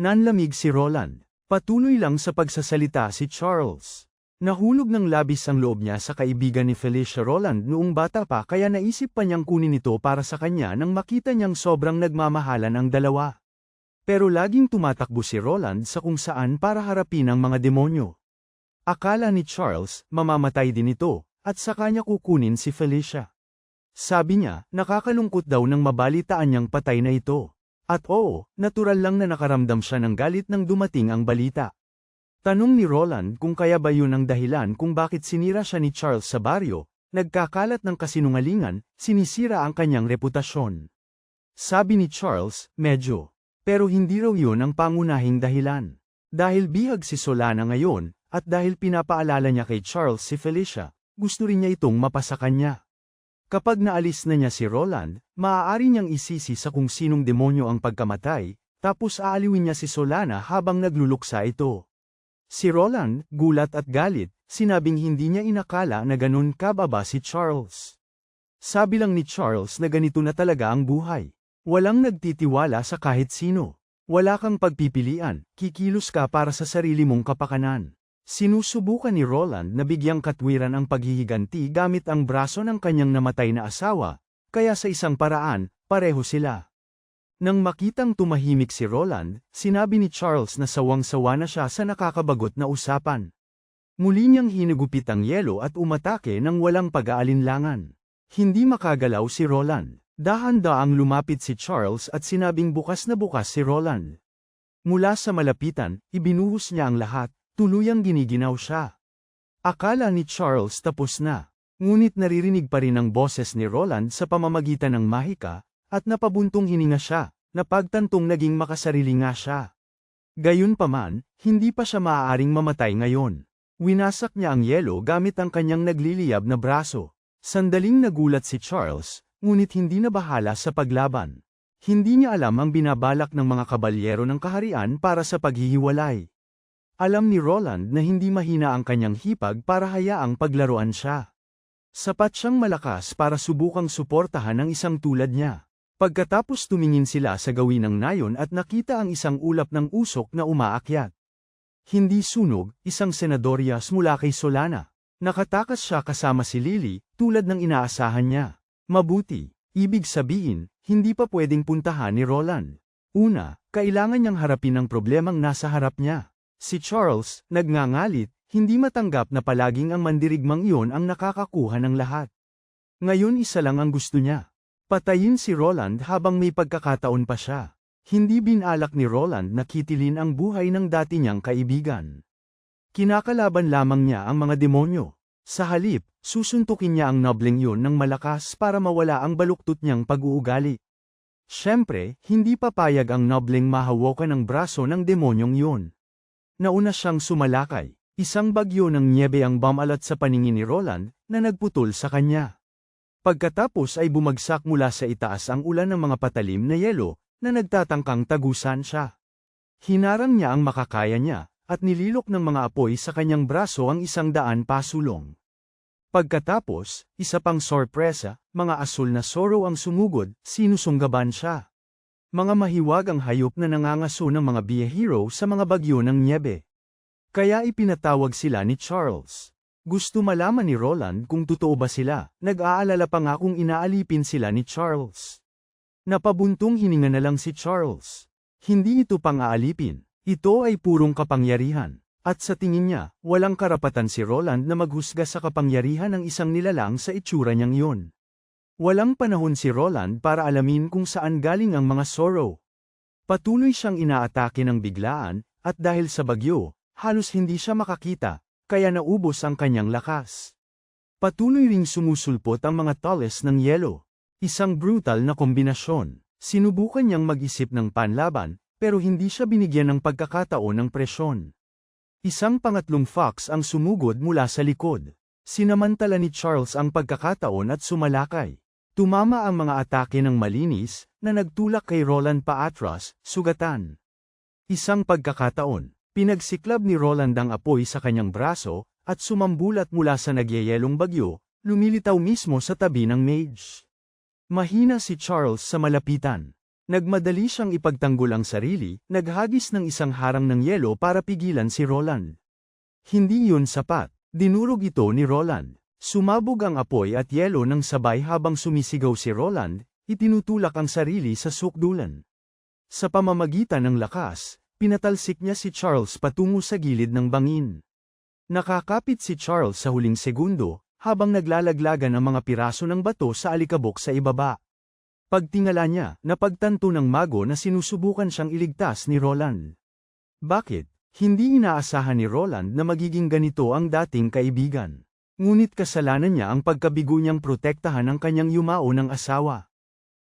Nanlamig si Roland. Patuloy lang sa pagsasalita si Charles. Nahulog ng labis ang loob niya sa kaibigan ni Felicia Roland noong bata pa kaya naisip pa niyang kunin ito para sa kanya nang makita niyang sobrang nagmamahalan ang dalawa. Pero laging tumatakbo si Roland sa kung saan para harapin ang mga demonyo. Akala ni Charles, mamamatay din ito, at sa kanya kukunin si Felicia. Sabi niya, nakakalungkot daw nang mabalitaan niyang patay na ito. At oo, natural lang na nakaramdam siya ng galit nang dumating ang balita. Tanong ni Roland kung kaya ba yun ang dahilan kung bakit sinira siya ni Charles sa baryo, nagkakalat ng kasinungalingan, sinisira ang kanyang reputasyon. Sabi ni Charles, medyo. Pero hindi raw yun ang pangunahing dahilan. Dahil bihag si Solana ngayon, at dahil pinapaalala niya kay Charles si Felicia, gusto rin niya itong mapasa kanya. Kapag naalis na niya si Roland, maaari niyang isisi sa kung sinong demonyo ang pagkamatay, tapos aaliwin niya si Solana habang nagluluksa ito. Si Roland, gulat at galit, sinabing hindi niya inakala na ganun kababa si Charles. Sabi lang ni Charles na ganito na talaga ang buhay. Walang nagtitiwala sa kahit sino. Wala kang pagpipilian, kikilos ka para sa sarili mong kapakanan. Sinusubukan ni Roland na bigyang katwiran ang paghihiganti gamit ang braso ng kanyang namatay na asawa, kaya sa isang paraan, pareho sila. Nang makitang tumahimik si Roland, sinabi ni Charles na sawang-sawa na siya sa nakakabagot na usapan. Muli niyang hinugupit ang yelo at umatake ng walang pag-aalinlangan. Hindi makagalaw si Roland. Dahan-daang lumapit si Charles at sinabing bukas na bukas si Roland. Mula sa malapitan, ibinuhos niya ang lahat. Tuluyang giniginaw siya. Akala ni Charles tapos na. Ngunit naririnig pa rin ang boses ni Roland sa pamamagitan ng mahika, at napabuntong hininga siya, na pagtantong naging makasarili nga siya. Gayunpaman, hindi pa siya maaaring mamatay ngayon. Winasak niya ang yelo gamit ang kanyang nagliliyab na braso. Sandaling nagulat si Charles, ngunit hindi na bahala sa paglaban. Hindi niya alam ang binabalak ng mga kabalyero ng kaharian para sa paghihiwalay. Alam ni Roland na hindi mahina ang kanyang hipag para hayaang paglaruan siya. Sapat siyang malakas para subukang suportahan ang isang tulad niya. Pagkatapos tumingin sila sa gawin ng nayon at nakita ang isang ulap ng usok na umaakyat. Hindi sunog, isang senadoryas mula kay Solana. Nakatakas siya kasama si Lily, tulad ng inaasahan niya. Mabuti, ibig sabihin, hindi pa pwedeng puntahan ni Roland. Una, kailangan niyang harapin ang problemang nasa harap niya. Si Charles, nagngangalit, hindi matanggap na palaging ang mandirigmang iyon ang nakakakuha ng lahat. Ngayon isa lang ang gusto niya. Patayin si Roland habang may pagkakataon pa siya. Hindi binalak ni Roland na kitilin ang buhay ng dati niyang kaibigan. Kinakalaban lamang niya ang mga demonyo. Sa halip, susuntukin niya ang nobleng yun ng malakas para mawala ang baluktot niyang pag-uugali. Siyempre, hindi papayag ang nobleng mahawakan ng braso ng demonyong yun. Nauna siyang sumalakay. Isang bagyo ng nyebe ang bumalat sa paningin ni Roland na nagputol sa kanya. Pagkatapos ay bumagsak mula sa itaas ang ulan ng mga patalim na yelo na nagtatangkang tagusan siya. Hinarang niya ang makakaya niya at nililok ng mga apoy sa kanyang braso ang 100 pasulong. Pagkatapos, isa pang sorpresa, mga asul na soro ang sumugod, sinusunggaban siya. Mga mahiwagang hayop na nangangaso ng mga biyahero sa mga bagyo ng nyebe. Kaya ipinatawag sila ni Charles. Gusto malaman ni Roland kung totoo ba sila, nag-aalala pa nga kung inaalipin sila ni Charles. Napabuntong hininga na lang si Charles. Hindi ito pang-aalipin, ito ay purong kapangyarihan. At sa tingin niya, walang karapatan si Roland na maghusga sa kapangyarihan ng isang nilalang sa itsura niyang yun. Walang panahon si Roland para alamin kung saan galing ang mga sorrow. Patuloy siyang inaatake ng biglaan, at dahil sa bagyo, halos hindi siya makakita, kaya naubos ang kanyang lakas. Patuloy ring sumusulpot ang mga talles ng yelo. Isang brutal na kombinasyon. Sinubukan niyang mag-isip ng panlaban, pero hindi siya binigyan ng pagkakataon ng presyon. Isang pangatlong fox ang sumugod mula sa likod. Sinamantala ni Charles ang pagkakataon at sumalakay. Tumama ang mga atake ng malinis, na nagtulak kay Roland paatras, sugatan. Isang pagkakataon, pinagsiklab ni Roland ang apoy sa kanyang braso, at sumambulat mula sa nagyayelong bagyo, lumilitaw mismo sa tabi ng mage. Mahina si Charles sa malapitan. Nagmadali siyang ipagtanggol ang sarili, naghagis ng isang harang ng yelo para pigilan si Roland. Hindi yun sapat, dinurog ito ni Roland. Sumabog ang apoy at yelo ng sabay habang sumisigaw si Roland, itinutulak ang sarili sa sukdulan. Sa pamamagitan ng lakas, pinatalsik niya si Charles patungo sa gilid ng bangin. Nakakapit si Charles sa huling segundo, habang naglalaglagan ang mga piraso ng bato sa alikabok sa ibaba. Pagtingala niya, napagtanto ng mago na sinusubukan siyang iligtas ni Roland. Bakit? Hindi inaasahan ni Roland na magiging ganito ang dating kaibigan. Ngunit kasalanan niya ang pagkabigo niyang protektahan ang kanyang yumao ng asawa.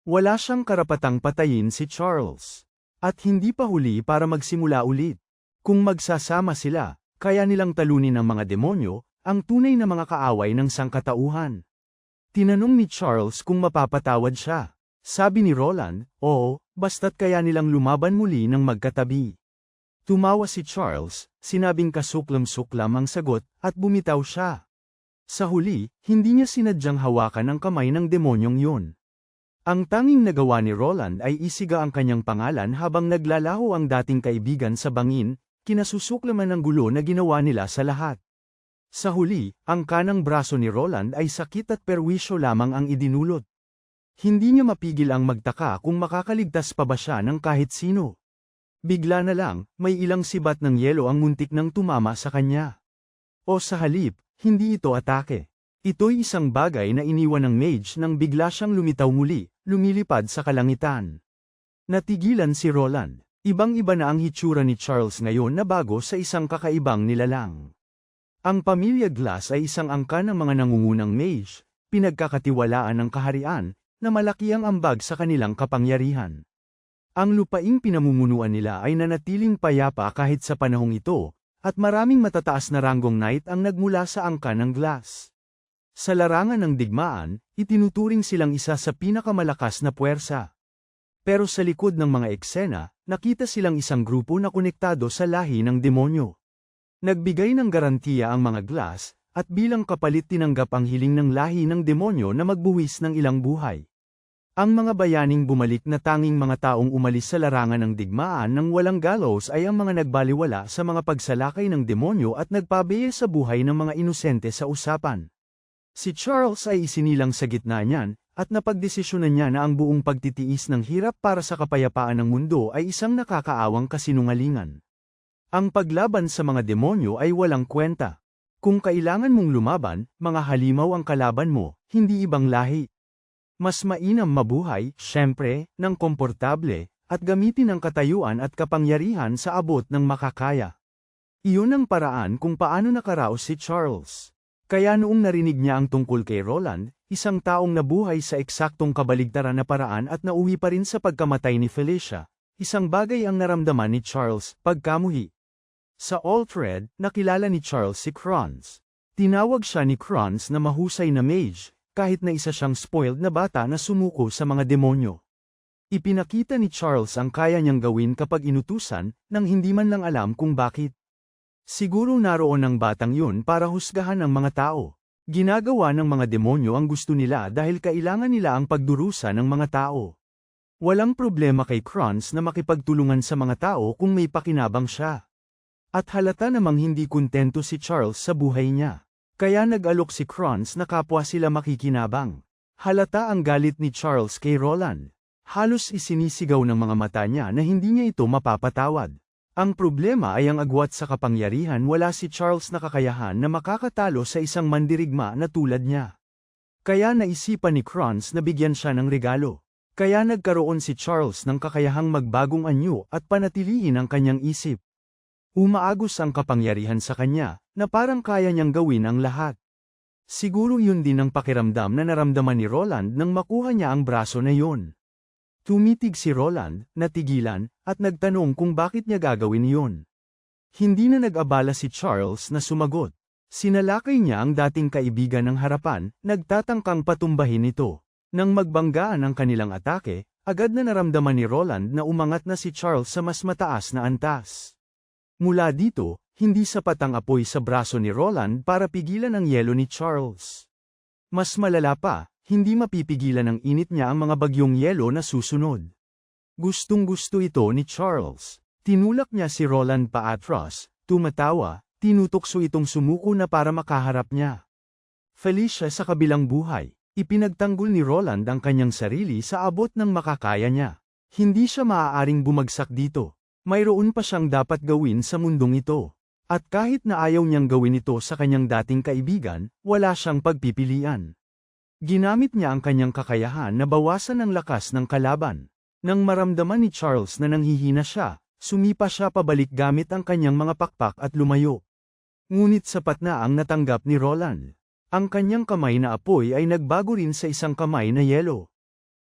Wala siyang karapatang patayin si Charles. At hindi pa huli para magsimula ulit. Kung magsasama sila, kaya nilang talunin ang mga demonyo, ang tunay na mga kaaway ng sangkatauhan. Tinanong ni Charles kung mapapatawad siya. Sabi ni Roland, oo, basta't kaya nilang lumaban muli ng magkatabi. Tumawa si Charles, sinabing kasuklam-suklam ang sagot, at bumitaw siya. Sa huli, hindi niya sinadyang hawakan ang kamay ng demonyong yun. Ang tanging nagawa ni Roland ay isiga ang kanyang pangalan habang naglalaho ang dating kaibigan sa bangin, kinasusuklaman ng gulo na ginawa nila sa lahat. Sa huli, ang kanang braso ni Roland ay sakit at perwisyo lamang ang idinulot. Hindi niya mapigil ang magtaka kung makakaligtas pa ba siya ng kahit sino. Bigla na lang, may ilang sibat ng yelo ang muntik nang tumama sa kanya. O sa halip, hindi ito atake. Ito'y isang bagay na iniwan ng mage nang bigla siyang lumitaw muli, lumilipad sa kalangitan. Natigilan si Roland. Ibang-iba na ang hitsura ni Charles ngayon na bago sa isang kakaibang nilalang. Ang pamilya Glass ay isang angkan ng mga nangungunang mage, pinagkakatiwalaan ng kaharian, na malaki ang ambag sa kanilang kapangyarihan. Ang lupaing pinamumunuan nila ay nanatiling payapa kahit sa panahong ito, at maraming matataas na ranggong knight ang nagmula sa angkan ng Glass. Sa larangan ng digmaan, itinuturing silang isa sa pinakamalakas na puwersa. Pero sa likod ng mga eksena, nakita silang isang grupo na konektado sa lahi ng demonyo. Nagbigay ng garantiya ang mga Glass, at bilang kapalit tinanggap ang hiling ng lahi ng demonyo na magbuwis ng ilang buhay. Ang mga bayaning bumalik na tanging mga taong umalis sa larangan ng digmaan ng walang gallows ay ang mga nagbaliwala sa mga pagsalakay ng demonyo at nagpabiye sa buhay ng mga inosente sa usapan. Si Charles ay isinilang sa gitna niyan, at napagdesisyonan niya na ang buong pagtitiis ng hirap para sa kapayapaan ng mundo ay isang nakakaawang kasinungalingan. Ang paglaban sa mga demonyo ay walang kwenta. Kung kailangan mong lumaban, mga halimaw ang kalaban mo, hindi ibang lahi. Mas mainam mabuhay, syempre, ng komportable, at gamitin ang katayuan at kapangyarihan sa abot ng makakaya. Iyon ang paraan kung paano nakaraos si Charles. Kaya noong narinig niya ang tungkol kay Roland, isang taong nabuhay sa eksaktong kabaligtaran na paraan at nauwi pa rin sa pagkamatay ni Felicia, isang bagay ang naramdaman ni Charles, pagkamuhi. Sa Alfred, nakilala ni Charles si Kranz. Tinawag siya ni Kranz na mahusay na mage, kahit na isa siyang spoiled na bata na sumuko sa mga demonyo. Ipinakita ni Charles ang kaya niyang gawin kapag inutusan, nang hindi man lang alam kung bakit. Siguro naroon ang batang yun para husgahan ang mga tao. Ginagawa ng mga demonyo ang gusto nila dahil kailangan nila ang pagdurusa ng mga tao. Walang problema kay Kranz na makipagtulungan sa mga tao kung may pakinabang siya. At halata namang hindi kontento si Charles sa buhay niya. Kaya nag-alok si Kranz na kapwa sila makikinabang. Halata ang galit ni Charles kay Roland. Halos isinisigaw ng mga mata niya na hindi niya ito mapapatawad. Ang problema ay ang agwat sa kapangyarihan, wala si Charles na kakayahan na makakatalo sa isang mandirigma na tulad niya. Kaya naisipan ni Kranz na bigyan siya ng regalo. Kaya nagkaroon si Charles ng kakayahang magbagong anyo at panatilihin ang kanyang isip. Umaagos ang kapangyarihan sa kanya, na parang kaya niyang gawin ang lahat. Siguro yun din ang pakiramdam na naramdaman ni Roland nang makuha niya ang braso na yun. Tumitig si Roland, natigilan, at nagtanong kung bakit niya gagawin yun. Hindi na nag-abala si Charles na sumagot. Sinalakay niya ang dating kaibigan ng harapan, nagtatangkang patumbahin ito. Nang magbanggaan ang kanilang atake, agad na naramdaman ni Roland na umangat na si Charles sa mas mataas na antas. Mula dito, hindi sapat ang apoy sa braso ni Roland para pigilan ang yelo ni Charles. Mas malala pa, hindi mapipigilan ng init niya ang mga bagyong yelo na susunod. Gustong-gusto ito ni Charles. Tinulak niya si Roland paatras, tumatawa, tinutokso itong sumuko na para makaharap niya. Felicia sa kabilang buhay, ipinagtanggol ni Roland ang kanyang sarili sa abot ng makakaya niya. Hindi siya maaaring bumagsak dito. Mayroon pa siyang dapat gawin sa mundong ito. At kahit na ayaw niyang gawin ito sa kanyang dating kaibigan, wala siyang pagpipilian. Ginamit niya ang kanyang kakayahan na bawasan ang lakas ng kalaban. Nang maramdaman ni Charles na nanghihina siya, sumipa siya pabalik gamit ang kanyang mga pakpak at lumayo. Ngunit sapat na ang natanggap ni Roland. Ang kanyang kamay na apoy ay nagbago rin sa isang kamay na yelo.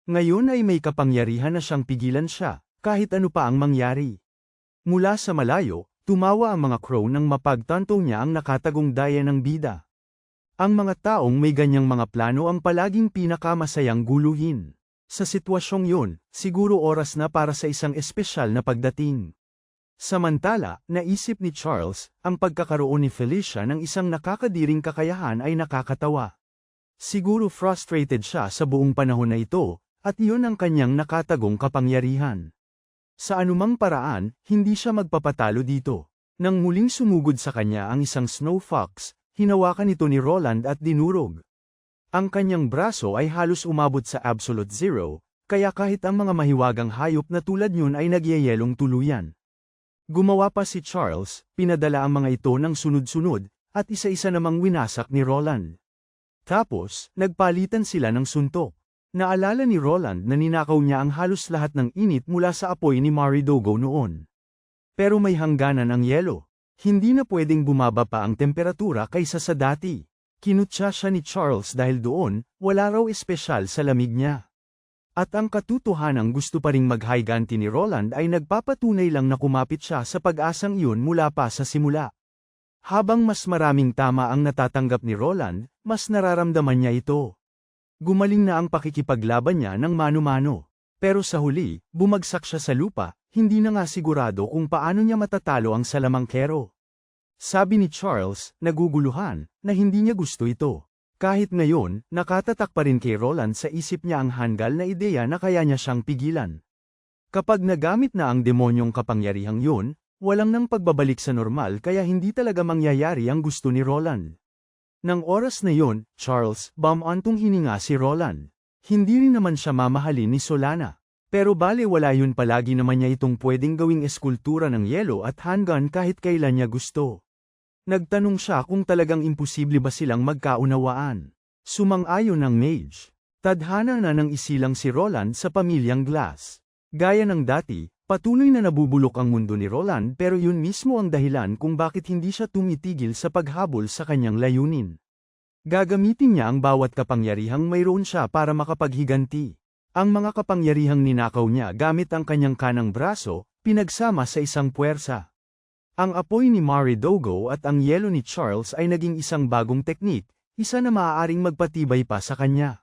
Ngayon ay may kapangyarihan na siyang pigilan siya, kahit ano pa ang mangyari. Mula sa malayo, tumawa ang mga crow nang mapagtanto niya ang nakatagong daya ng bida. Ang mga taong may ganyang mga plano ang palaging pinakamasayang guluhin. Sa sitwasyong yun, siguro oras na para sa isang espesyal na pagdating. Samantala, naisip ni Charles, ang pagkakaroon ni Felicia ng isang nakakadiring kakayahan ay nakakatawa. Siguro frustrated siya sa buong panahon na ito, at iyon ang kanyang nakatagong kapangyarihan. Sa anumang paraan, hindi siya magpapatalo dito. Nang muling sumugod sa kanya ang isang snow fox, hinawakan ito ni Roland at dinurog. Ang kanyang braso ay halos umabot sa absolute zero, kaya kahit ang mga mahiwagang hayop na tulad yun ay nagyayelong tuluyan. Gumawa pa si Charles, pinadala ang mga ito ng sunod-sunod, at isa-isa namang winasak ni Roland. Tapos, nagpalitan sila ng suntok. Naalala ni Roland na ninakaw niya ang halos lahat ng init mula sa apoy ni Maridogo noon. Pero may hangganan ang yelo. Hindi na pwedeng bumaba pa ang temperatura kaysa sa dati. Kinutya siya ni Charles dahil doon, wala raw espesyal sa lamig niya. At ang katotohanang gusto pa ring maghayganti ni Roland ay nagpapatunay lang na kumapit siya sa pag-asang iyon mula pa sa simula. Habang mas maraming tama ang natatanggap ni Roland, mas nararamdaman niya ito. Gumaling na ang pakikipaglaban niya ng mano-mano. Pero sa huli, bumagsak siya sa lupa, hindi na nga sigurado kung paano niya matatalo ang salamangkero. Sabi ni Charles, naguguluhan, na hindi niya gusto ito. Kahit ngayon, nakatatak pa rin kay Roland sa isip niya ang hanggal na ideya na kaya niya siyang pigilan. Kapag nagamit na ang demonyong kapangyarihang yun, walang nang pagbabalik sa normal kaya hindi talaga mangyayari ang gusto ni Roland. Nang oras na yun, Charles, bamantong hininga si Roland. Hindi rin naman siya mamahalin ni Solana. Pero bale wala yun palagi naman niya itong pwedeng gawing eskultura ng yelo at handgun kahit kailan niya gusto. Nagtanong siya kung talagang imposible ba silang magkaunawaan. Sumang-ayon ng mage. Tadhana na ng isilang si Roland sa pamilyang Glass. Gaya ng dati, patuloy na nabubulok ang mundo ni Roland pero yun mismo ang dahilan kung bakit hindi siya tumitigil sa paghabol sa kanyang layunin. Gagamitin niya ang bawat kapangyarihang mayroon siya para makapaghiganti. Ang mga kapangyarihang ninakaw niya gamit ang kanyang kanang braso, pinagsama sa isang puwersa. Ang apoy ni Mari Dogo at ang yelo ni Charles ay naging isang bagong teknik, isa na maaaring magpatibay pa sa kanya.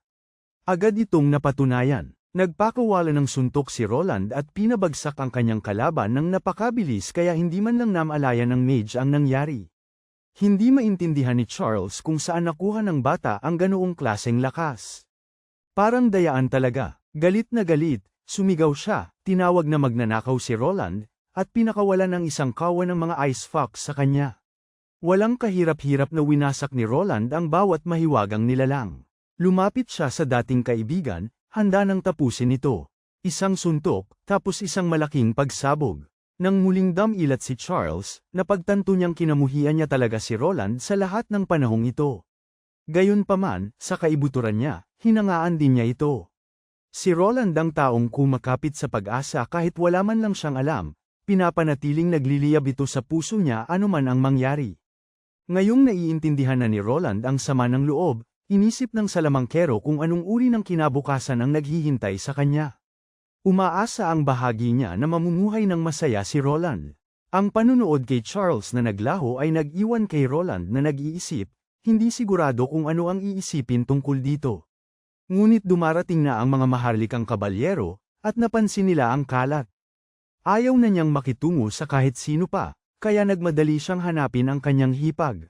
Agad itong napatunayan. Nagpakawala ng suntok si Roland at pinabagsak ang kanyang kalaban ng napakabilis kaya hindi man lang namalayan ng mage ang nangyari. Hindi maintindihan ni Charles kung saan nakuha ng bata ang ganoong klaseng lakas. Parang dayaan talaga, galit na galit, sumigaw siya, tinawag na magnanakaw si Roland, at pinakawalan ng isang kawan ng mga ice fox sa kanya. Walang kahirap-hirap na winasak ni Roland ang bawat mahiwagang nilalang. Lumapit siya sa dating kaibigan, handa nang tapusin ito. Isang suntok, tapos isang malaking pagsabog. Nang muling damilat si Charles, napagtanto niyang kinamuhian niya talaga si Roland sa lahat ng panahong ito. Gayunpaman, sa kaibuturan niya, hinangaan din niya ito. Si Roland ang taong kumakapit sa pag-asa kahit wala man lang siyang alam, pinapanatiling nagliliyab ito sa puso niya anuman ang mangyari. Ngayong naiintindihan na ni Roland ang sama ng loob, inisip ng salamangkero kung anong uri ng kinabukasan ang naghihintay sa kanya. Umaasa ang bahagi niya na mamumuhay ng masaya si Roland. Ang panunood kay Charles na naglaho ay nag-iwan kay Roland na nag-iisip, hindi sigurado kung ano ang iisipin tungkol dito. Ngunit dumarating na ang mga maharlikang kabalyero, at napansin nila ang kalat. Ayaw na niyang makitungo sa kahit sino pa, kaya nagmadali siyang hanapin ang kanyang hipag.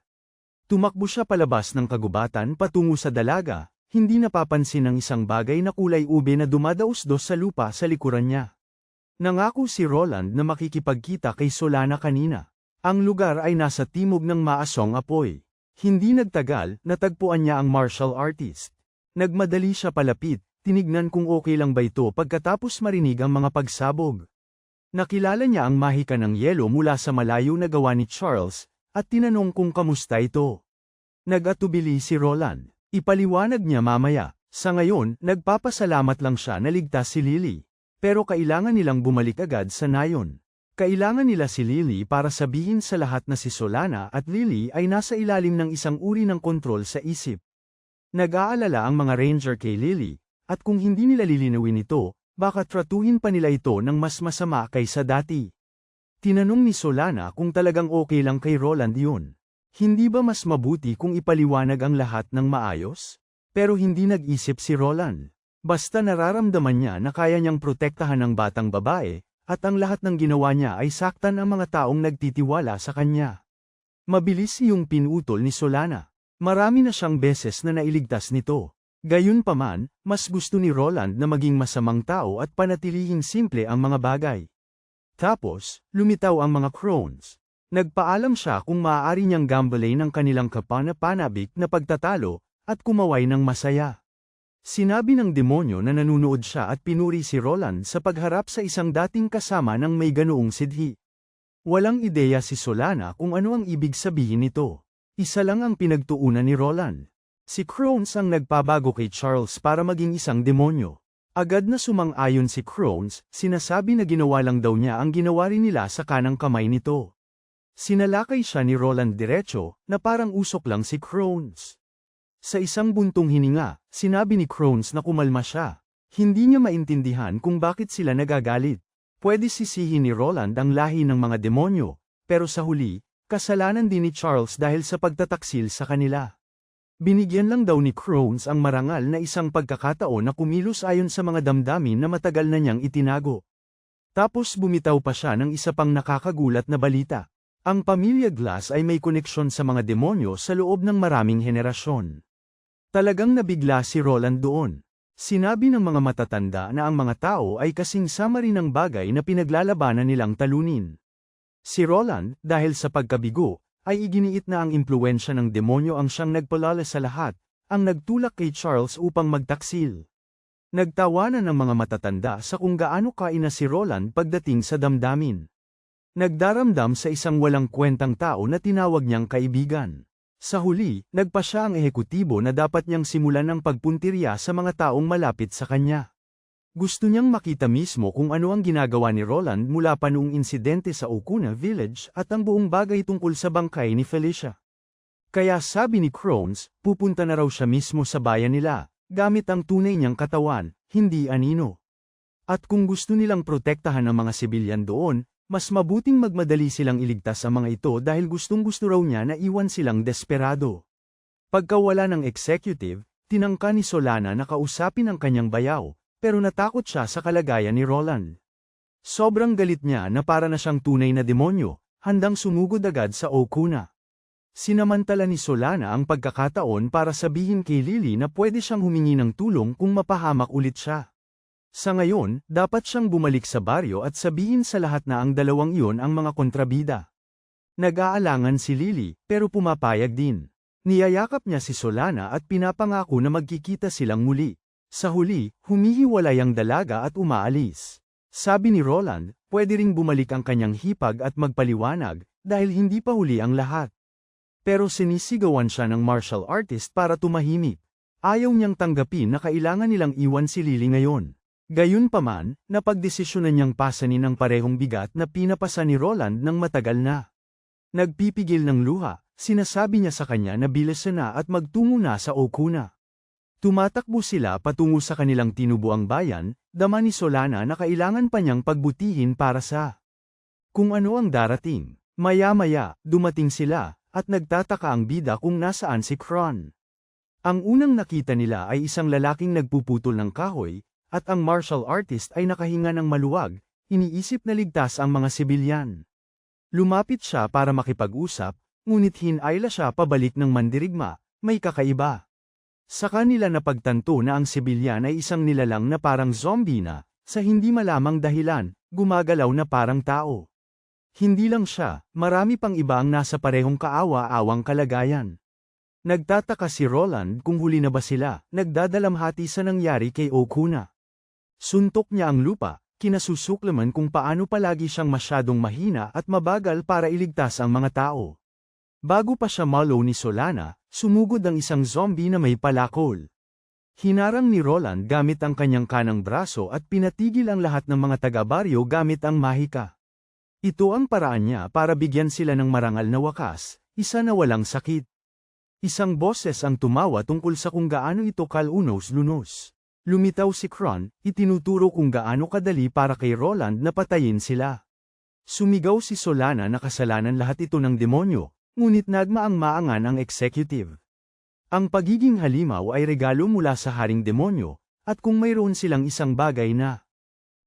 Tumakbo siya palabas ng kagubatan patungo sa dalaga, hindi napapansin ang isang bagay na kulay ube na dumadaos-dos sa lupa sa likuran niya. Nangako si Roland na makikipagkita kay Solana kanina. Ang lugar ay nasa timog ng maasong apoy. Hindi nagtagal, natagpuan niya ang martial artist. Nagmadali siya palapit, tinignan kung okay lang ba ito pagkatapos marinig ang mga pagsabog. Nakilala niya ang mahika ng yelo mula sa malayo na gawa ni Charles, at tinanong kung kamusta ito. Nag-atubili si Roland. Ipaliwanag niya mamaya. Sa ngayon, nagpapasalamat lang siya na ligtas si Lily. Pero kailangan nilang bumalik agad sa nayon. Kailangan nila si Lily para sabihin sa lahat na si Solana at Lily ay nasa ilalim ng isang uri ng kontrol sa isip. Nag-aalala ang mga ranger kay Lily, at kung hindi nila lilinawin ito, baka tratuhin pa nila ito ng mas masama kaysa dati. Tinanong ni Solana kung talagang okay lang kay Roland yun. Hindi ba mas mabuti kung ipaliwanag ang lahat ng maayos? Pero hindi nag-isip si Roland. Basta nararamdaman niya na kaya niyang protektahan ang batang babae, at ang lahat ng ginawa niya ay saktan ang mga taong nagtitiwala sa kanya. Mabilis yung pinutol ni Solana. Marami na siyang beses na nailigtas nito. Gayunpaman, mas gusto ni Roland na maging masamang tao at panatilihing simple ang mga bagay. Tapos, lumitaw ang mga crones. Nagpaalam siya kung maaari niyang gambalain ang kanilang kapanapanabik na pagtatalo, at kumaway ng masaya. Sinabi ng demonyo na nanunood siya at pinuri si Roland sa pagharap sa isang dating kasama ng may ganoong sidhi. Walang ideya si Solana kung ano ang ibig sabihin nito. Isa lang ang pinagtuunan ni Roland. Si Crones ang nagpabago kay Charles para maging isang demonyo. Agad na sumang-ayon si Crones, sinasabi na ginawa lang daw niya ang ginawa rin nila sa kanang kamay nito. Sinalakay siya ni Roland diretso, na parang usok lang si Crones. Sa isang buntong hininga, sinabi ni Crones na kumalma siya. Hindi niya maintindihan kung bakit sila nagagalit. Pwede sisihin ni Roland ang lahi ng mga demonyo, pero sa huli, kasalanan din ni Charles dahil sa pagtataksil sa kanila. Binigyan lang daw ni Crones ang marangal na isang pagkakataon na kumilos ayon sa mga damdamin na matagal na niyang itinago. Tapos bumitaw pa siya ng isa pang nakakagulat na balita. Ang pamilya Glass ay may koneksyon sa mga demonyo sa loob ng maraming henerasyon. Talagang nabigla si Roland doon. Sinabi ng mga matatanda na ang mga tao ay kasing sama rin ng bagay na pinaglalabanan nilang talunin. Si Roland, dahil sa pagkabigo, ay iginiit na ang impluwensya ng demonyo ang siyang nagpalala sa lahat, ang nagtulak kay Charles upang magtaksil. Nagtawanan ng mga matatanda sa kung gaano kaina si Roland pagdating sa damdamin. Nagdaramdam sa isang walang kwentang tao na tinawag niyang kaibigan. Sa huli, nagpa siya ang ehekutibo na dapat niyang simulan ng pagpuntirya sa mga taong malapit sa kanya. Gusto niyang makita mismo kung ano ang ginagawa ni Roland mula pa noong insidente sa Okuna Village at ang buong bagay tungkol sa bangkay ni Felicia. Kaya sabi ni Crones, pupunta na raw siya mismo sa bayan nila, gamit ang tunay niyang katawan, hindi anino. At kung gusto nilang protektahan ang mga sibilyan doon, mas mabuting magmadali silang iligtas ang mga ito dahil gustong-gusto raw niya na iwan silang desperado. Pagkawala ng executive, tinangka ni Solana na kausapin ang kanyang bayaw, pero natakot siya sa kalagayan ni Roland. Sobrang galit niya na para na siyang tunay na demonyo, handang sumugod agad sa Okuna. Sinamantala ni Solana ang pagkakataon para sabihin kay Lily na pwede siyang humingi ng tulong kung mapahamak ulit siya. Sa ngayon, dapat siyang bumalik sa baryo at sabihin sa lahat na ang dalawang iyon ang mga kontrabida. Nag-aalangan si Lily, pero pumapayag din. Niyayakap niya si Solana at pinapangako na magkikita silang muli. Sa huli, humihiwalay ang dalaga at umaalis. Sabi ni Roland, pwede ring bumalik ang kanyang hipag at magpaliwanag, dahil hindi pa huli ang lahat. Pero sinisigawan siya ng martial artist para tumahimik. Ayaw niyang tanggapin na kailangan nilang iwan si Lily ngayon. Gayunpaman, napagdesisyonan niyang pasanin ang parehong bigat na pinapasa ni Roland ng matagal na. Nagpipigil ng luha, sinasabi niya sa kanya na bilisan na at magtungo na sa Okuna. Tumatakbo sila patungo sa kanilang tinubuang bayan, dama ni Solana na kailangan pa niyang pagbutihin para sa kung ano ang darating. Maya-maya, dumating sila, at nagtataka ang bida kung nasaan si Kron. Ang unang nakita nila ay isang lalaking nagpuputol ng kahoy, at ang martial artist ay nakahinga ng maluwag, iniisip na ligtas ang mga sibilyan. Lumapit siya para makipag-usap, ngunit hinayla siya pabalik ng mandirigma, may kakaiba. Sa kanila napagtanto na ang sibilyan ay isang nilalang na parang zombie na, sa hindi malamang dahilan, gumagalaw na parang tao. Hindi lang siya, marami pang iba ang nasa parehong kaawa-awang kalagayan. Nagtataka si Roland kung huli na ba sila, nagdadalamhati sa nangyari kay Okuna. Suntok niya ang lupa, kinasusuklaman kung paano palagi siyang masyadong mahina at mabagal para iligtas ang mga tao. Bago pa siya malaw ni Solana, sumugod ang isang zombie na may palakol. Hinarang ni Roland gamit ang kanyang kanang braso at pinatigil ang lahat ng mga taga-baryo gamit ang mahika. Ito ang paraan niya para bigyan sila ng marangal na wakas, isa na walang sakit. Isang boses ang tumawa tungkol sa kung gaano ito kalunos-lunos. Lumitaw si Kron, itinuturo kung gaano kadali para kay Roland na patayin sila. Sumigaw si Solana na kasalanan lahat ito ng demonyo, ngunit nagmaang-maangan ang executive. Ang pagiging halimaw ay regalo mula sa haring demonyo, at kung mayroon silang isang bagay na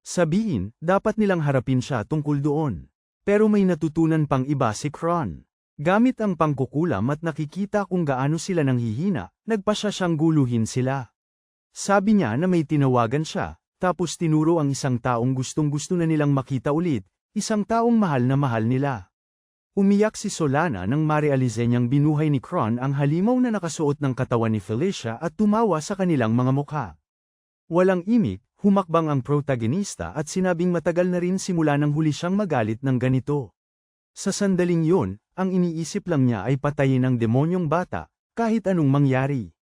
sabihin, dapat nilang harapin siya tungkol doon. Pero may natutunan pang iba si Kron. Gamit ang pangkukulam at nakikita kung gaano sila nanghihina, nagpasya siyang guluhin sila. Sabi niya na may tinawagan siya, tapos tinuro ang isang taong gustong-gusto na nilang makita ulit, isang taong mahal nila. Umiyak si Solana nang marealize niyang binuhay ni Kron ang halimaw na nakasuot ng katawan ni Felicia at tumawa sa kanilang mga mukha. Walang imik, humakbang ang protagonista at sinabing matagal na rin simula nang huli siyang magalit ng ganito. Sa sandaling yun, ang iniisip lang niya ay patayin ang demonyong bata, kahit anong mangyari.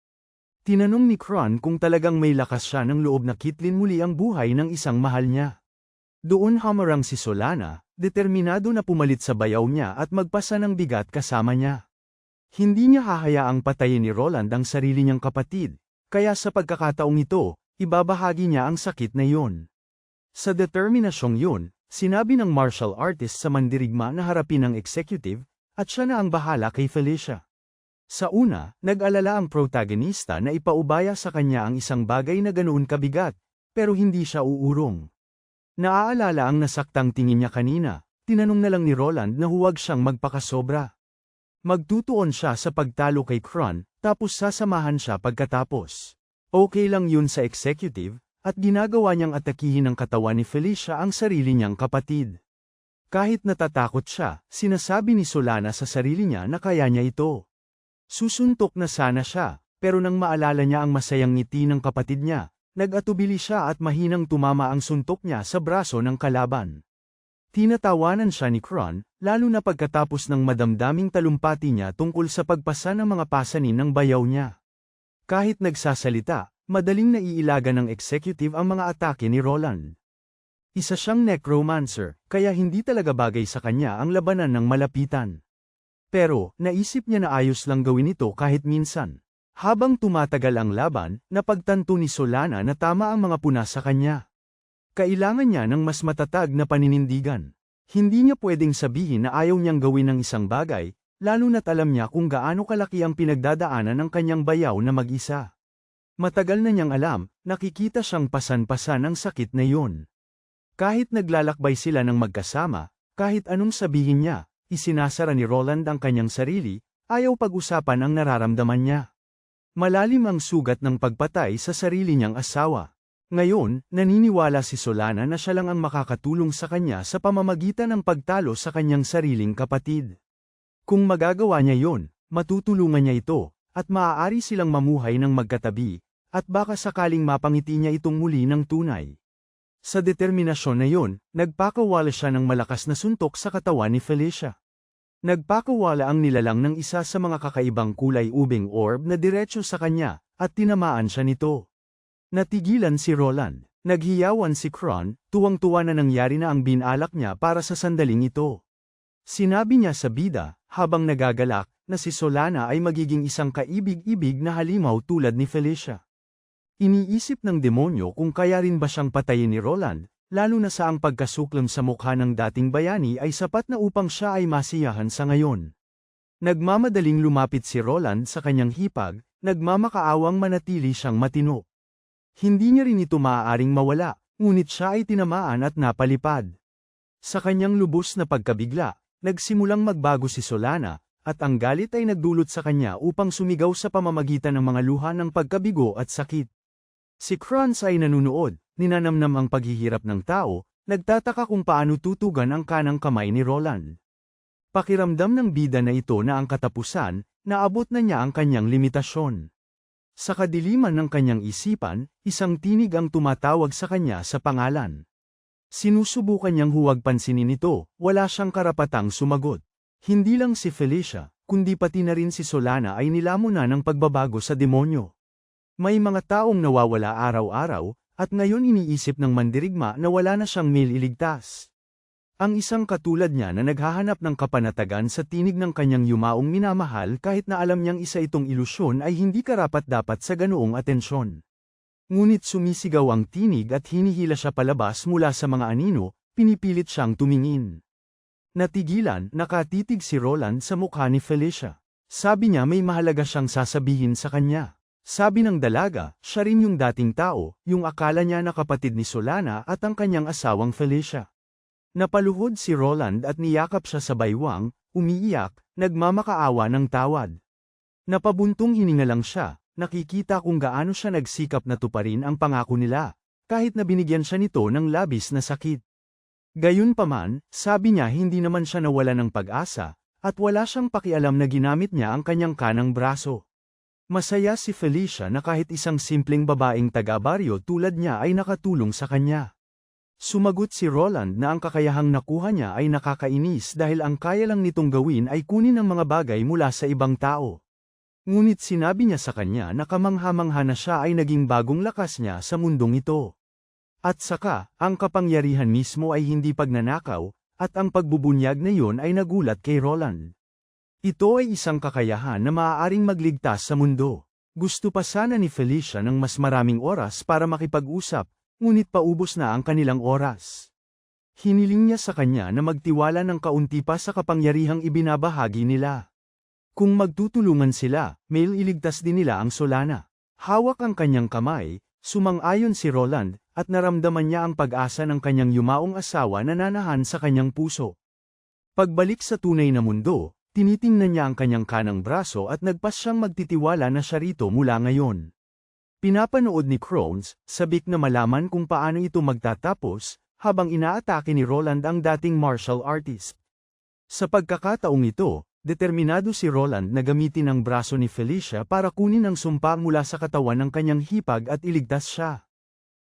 Tinanong ni Kron kung talagang may lakas siya ng loob na kitlin muli ang buhay ng isang mahal niya. Doon hamarang si Solana, determinado na pumalit sa bayaw niya at magpasa ng bigat kasama niya. Hindi niya hahayaang patayin ni Roland ang sarili niyang kapatid, kaya sa pagkakataong ito, ibabahagi niya ang sakit na iyon. Sa determinasyong yun, sinabi ng martial artist sa mandirigma na harapin ang executive, at siya na ang bahala kay Felicia. Sa una, nag-alala ang protagonista na ipaubaya sa kanya ang isang bagay na ganoon kabigat, pero hindi siya uurong. Naaalala ang nasaktang tingin niya kanina, tinanong na lang ni Roland na huwag siyang magpakasobra. Magtutuon siya sa pagtalo kay Kron, tapos sasamahan siya pagkatapos. Okay lang yun sa executive, at ginagawa niyang atakihin ng katawan ni Felicia ang sarili niyang kapatid. Kahit natatakot siya, sinasabi ni Solana sa sarili niya na kaya niya ito. Susuntok na sana siya, pero nang maalala niya ang masayang ngiti ng kapatid niya, nag-atubili siya at mahinang tumama ang suntok niya sa braso ng kalaban. Tinatawanan siya ni Kron, lalo na pagkatapos ng madamdaming talumpati niya tungkol sa pagpasa ng mga pasanin ng bayaw niya. Kahit nagsasalita, madaling naiilaga ng executive ang mga atake ni Roland. Isa siyang necromancer, kaya hindi talaga bagay sa kanya ang labanan ng malapitan. Pero, naisip niya na ayos lang gawin ito kahit minsan. Habang tumatagal ang laban, napagtanto ni Solana na tama ang mga puna sa kanya. Kailangan niya ng mas matatag na paninindigan. Hindi niya pwedeng sabihin na ayaw niyang gawin ng isang bagay, lalo na't alam niya kung gaano kalaki ang pinagdadaanan ng kanyang bayaw na mag-isa. Matagal na niyang alam, nakikita siyang pasan-pasan ang sakit na yun. Kahit naglalakbay sila ng magkasama, kahit anong sabihin niya, isinasara ni Roland ang kanyang sarili, ayaw pag-usapan ang nararamdaman niya. Malalim ang sugat ng pagpatay sa sarili niyang asawa. Ngayon, naniniwala si Solana na siya lang ang makakatulong sa kanya sa pamamagitan ng pagtalo sa kanyang sariling kapatid. Kung magagawa niya yon, matutulungan niya ito, at maaari silang mamuhay ng magkatabi, at baka sakaling mapangiti niya itong muli ng tunay. Sa determinasyon na yon, nagpakawala siya ng malakas na suntok sa katawan ni Felicia. Nagpakawala ang nilalang ng isa sa mga kakaibang kulay ubing orb na diretso sa kanya, at tinamaan siya nito. Natigilan si Roland, naghiyawan si Kron, tuwang-tuwa na nangyari na ang binalak niya para sa sandaling ito. Sinabi niya sa bida, habang nagagalak, na si Solana ay magiging isang kaibig-ibig na halimaw tulad ni Felicia. Iniisip ng demonyo kung kaya rin ba siyang patayin ni Roland, lalo na sa ang pagkasuklam sa mukha ng dating bayani ay sapat na upang siya ay masiyahan sa ngayon. Nagmamadaling lumapit si Roland sa kanyang hipag, nagmamakaawang manatili siyang matino. Hindi niya rin ito maaaring mawala, ngunit siya ay tinamaan at napalipad. Sa kanyang lubos na pagkabigla, nagsimulang magbago si Solana, at ang galit ay nagdulot sa kanya upang sumigaw sa pamamagitan ng mga luha ng pagkabigo at sakit. Si Kranz ay nanunood, ninanamnam ang paghihirap ng tao, nagtataka kung paano tutugan ang kanang kamay ni Roland. Pakiramdam ng bida na ito na ang katapusan, naabot na niya ang kanyang limitasyon. Sa kadiliman ng kanyang isipan, isang tinig ang tumatawag sa kanya sa pangalan. Sinusubukan niyang huwag pansinin ito, wala siyang karapatang sumagot. Hindi lang si Felicia, kundi pati na rin si Solana ay nilamon na ng pagbabago sa demonyo. May mga taong nawawala araw-araw, at ngayon iniisip ng mandirigma na wala na siyang maililigtas. Ang isang katulad niya na naghahanap ng kapanatagan sa tinig ng kanyang yumaong minamahal kahit na alam niyang isa itong ilusyon ay hindi karapat-dapat sa ganoong atensyon. Ngunit sumisigaw ang tinig at hinihila siya palabas mula sa mga anino, pinipilit siyang tumingin. Natigilan, nakatitig si Roland sa mukha ni Felicia. Sabi niya may mahalaga siyang sasabihin sa kanya. Sabi ng dalaga, siya rin yung dating tao, yung akala niya na kapatid ni Solana at ang kanyang asawang Felicia. Napaluhod si Roland at niyakap siya sa baywang, umiiyak, nagmamakaawa ng tawad. Napabuntong hininga lang siya, nakikita kung gaano siya nagsikap na tuparin ang pangako nila, kahit na binigyan siya nito ng labis na sakit. Gayunpaman, sabi niya hindi naman siya nawala ng pag-asa, at wala siyang pakialam na ginamit niya ang kanyang kanang braso. Masaya si Felicia na kahit isang simpleng babaeng taga-baryo tulad niya ay nakatulong sa kanya. Sumagot si Roland na ang kakayahang nakuha niya ay nakakainis dahil ang kaya lang nitong gawin ay kunin ang mga bagay mula sa ibang tao. Ngunit sinabi niya sa kanya na kamangha-mangha na siya ay naging bagong lakas niya sa mundong ito. At saka, ang kapangyarihan mismo ay hindi pagnanakaw, at ang pagbubunyag na iyon ay nagulat kay Roland. Ito ay isang kakayahan na maaaring magligtas sa mundo. Gusto pa sana ni Felicia ng mas maraming oras para makipag-usap, ngunit paubos na ang kanilang oras. Hiniling niya sa kanya na magtiwala ng kaunti pa sa kapangyarihang ibinabahagi nila. Kung magtutulungan sila, may iligtas din nila ang Solana. Hawak ang kanyang kamay, sumang-ayon si Roland, at naramdaman niya ang pag-asa ng kanyang yumaong asawa na nanahan sa kanyang puso. Pagbalik sa tunay na mundo, tinitingnan niya ang kanyang kanang braso at nagpas siyang magtitiwala na siya rito mula ngayon. Pinapanood ni Crones, sabik na malaman kung paano ito magtatapos, habang inaatake ni Roland ang dating martial artist. Sa pagkakataong ito, determinado si Roland na gamitin ang braso ni Felicia para kunin ang sumpa mula sa katawan ng kanyang hipag at iligtas siya.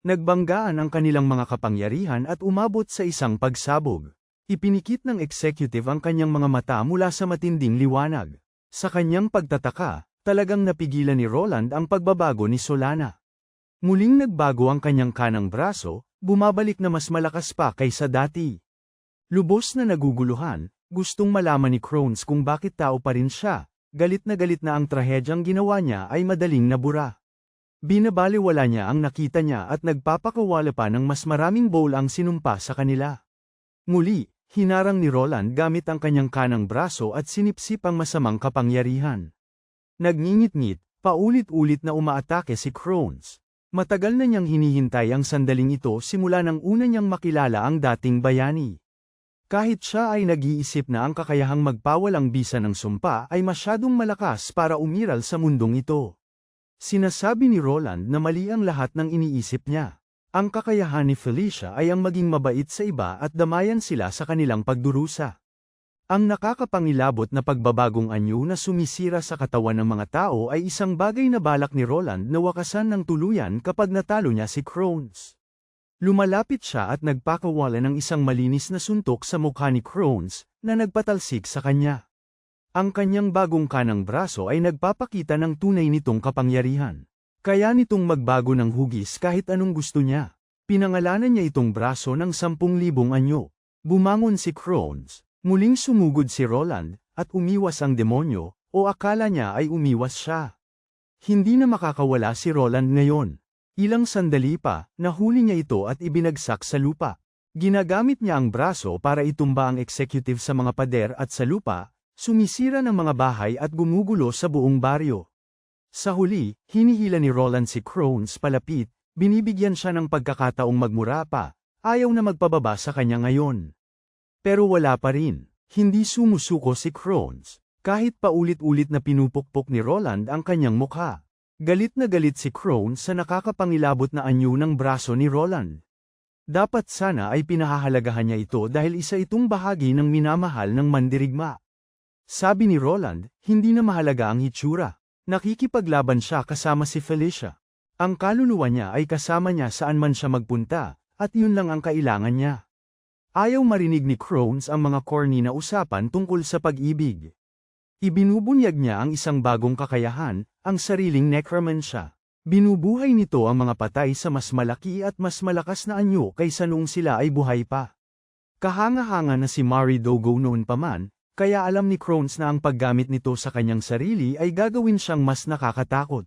Nagbanggaan ang kanilang mga kapangyarihan at umabot sa isang pagsabog. Ipinikit ng executive ang kanyang mga mata mula sa matinding liwanag. Sa kanyang pagtataka, talagang napigilan ni Roland ang pagbabago ni Solana. Muling nagbago ang kanyang kanang braso, bumabalik na mas malakas pa kaysa dati. Lubos na naguguluhan, gustong malaman ni Crones kung bakit tao pa rin siya, galit na ang trahedyang ginawa niya ay madaling nabura. Binabaliwala niya ang nakita niya at nagpapakawala pa ng mas maraming bowl ang sinumpa sa kanila. Muli, hinarang ni Roland gamit ang kanyang kanang braso at sinipsip ang masamang kapangyarihan. Nagngingit-ngit, paulit-ulit na umaatake si Crones. Matagal na niyang hinihintay ang sandaling ito simula nang una niyang makilala ang dating bayani. Kahit siya ay nag-iisip na ang kakayahang magpawalang bisa ng sumpa ay masyadong malakas para umiral sa mundong ito. Sinasabi ni Roland na mali ang lahat ng iniisip niya. Ang kakayahan ni Felicia ay ang maging mabait sa iba at damayan sila sa kanilang pagdurusa. Ang nakakapangilabot na pagbabagong anyo na sumisira sa katawan ng mga tao ay isang bagay na balak ni Roland na wakasan ng tuluyan kapag natalo niya si Crones. Lumalapit siya at nagpakawala ng isang malinis na suntok sa mukha ni Crones, na nagpatalsik sa kanya. Ang kanyang bagong kanang braso ay nagpapakita ng tunay nitong kapangyarihan. Kaya nitong magbago ng hugis kahit anong gusto niya. Pinangalanan niya itong braso ng 10,000 anyo. Bumangon si Crones, muling sumugod si Roland, at umiwas ang demonyo, o akala niya ay umiwas siya. Hindi na makakawala si Roland ngayon. Ilang sandali pa, nahuli niya ito at ibinagsak sa lupa. Ginagamit niya ang braso para itumba ang executive sa mga pader at sa lupa, sumisira ng mga bahay at gumugulo sa buong baryo. Sa huli, hinihila ni Roland si Crones palapit, binibigyan siya ng pagkakataong magmura pa, ayaw na magpababa sa kanya ngayon. Pero wala pa rin, hindi sumusuko si Crones, kahit paulit-ulit na pinupukpok ni Roland ang kanyang mukha. Galit na galit si Crones sa nakakapangilabot na anyo ng braso ni Roland. Dapat sana ay pinahahalagahan niya ito dahil isa itong bahagi ng minamahal ng mandirigma. Sabi ni Roland, hindi na mahalaga ang hitsura. Nakikipaglaban siya kasama si Felicia. Ang kaluluwa niya ay kasama niya saan man siya magpunta, at yun lang ang kailangan niya. Ayaw marinig ni Crones ang mga corny na usapan tungkol sa pag-ibig. Ibinubunyag niya ang isang bagong kakayahan, ang sariling necromancia. Binubuhay nito ang mga patay sa mas malaki at mas malakas na anyo kaysa noong sila ay buhay pa. Kahanga-hanga na si Mari Dogo noon pa man, kaya alam ni Crones na ang paggamit nito sa kanyang sarili ay gagawin siyang mas nakakatakot.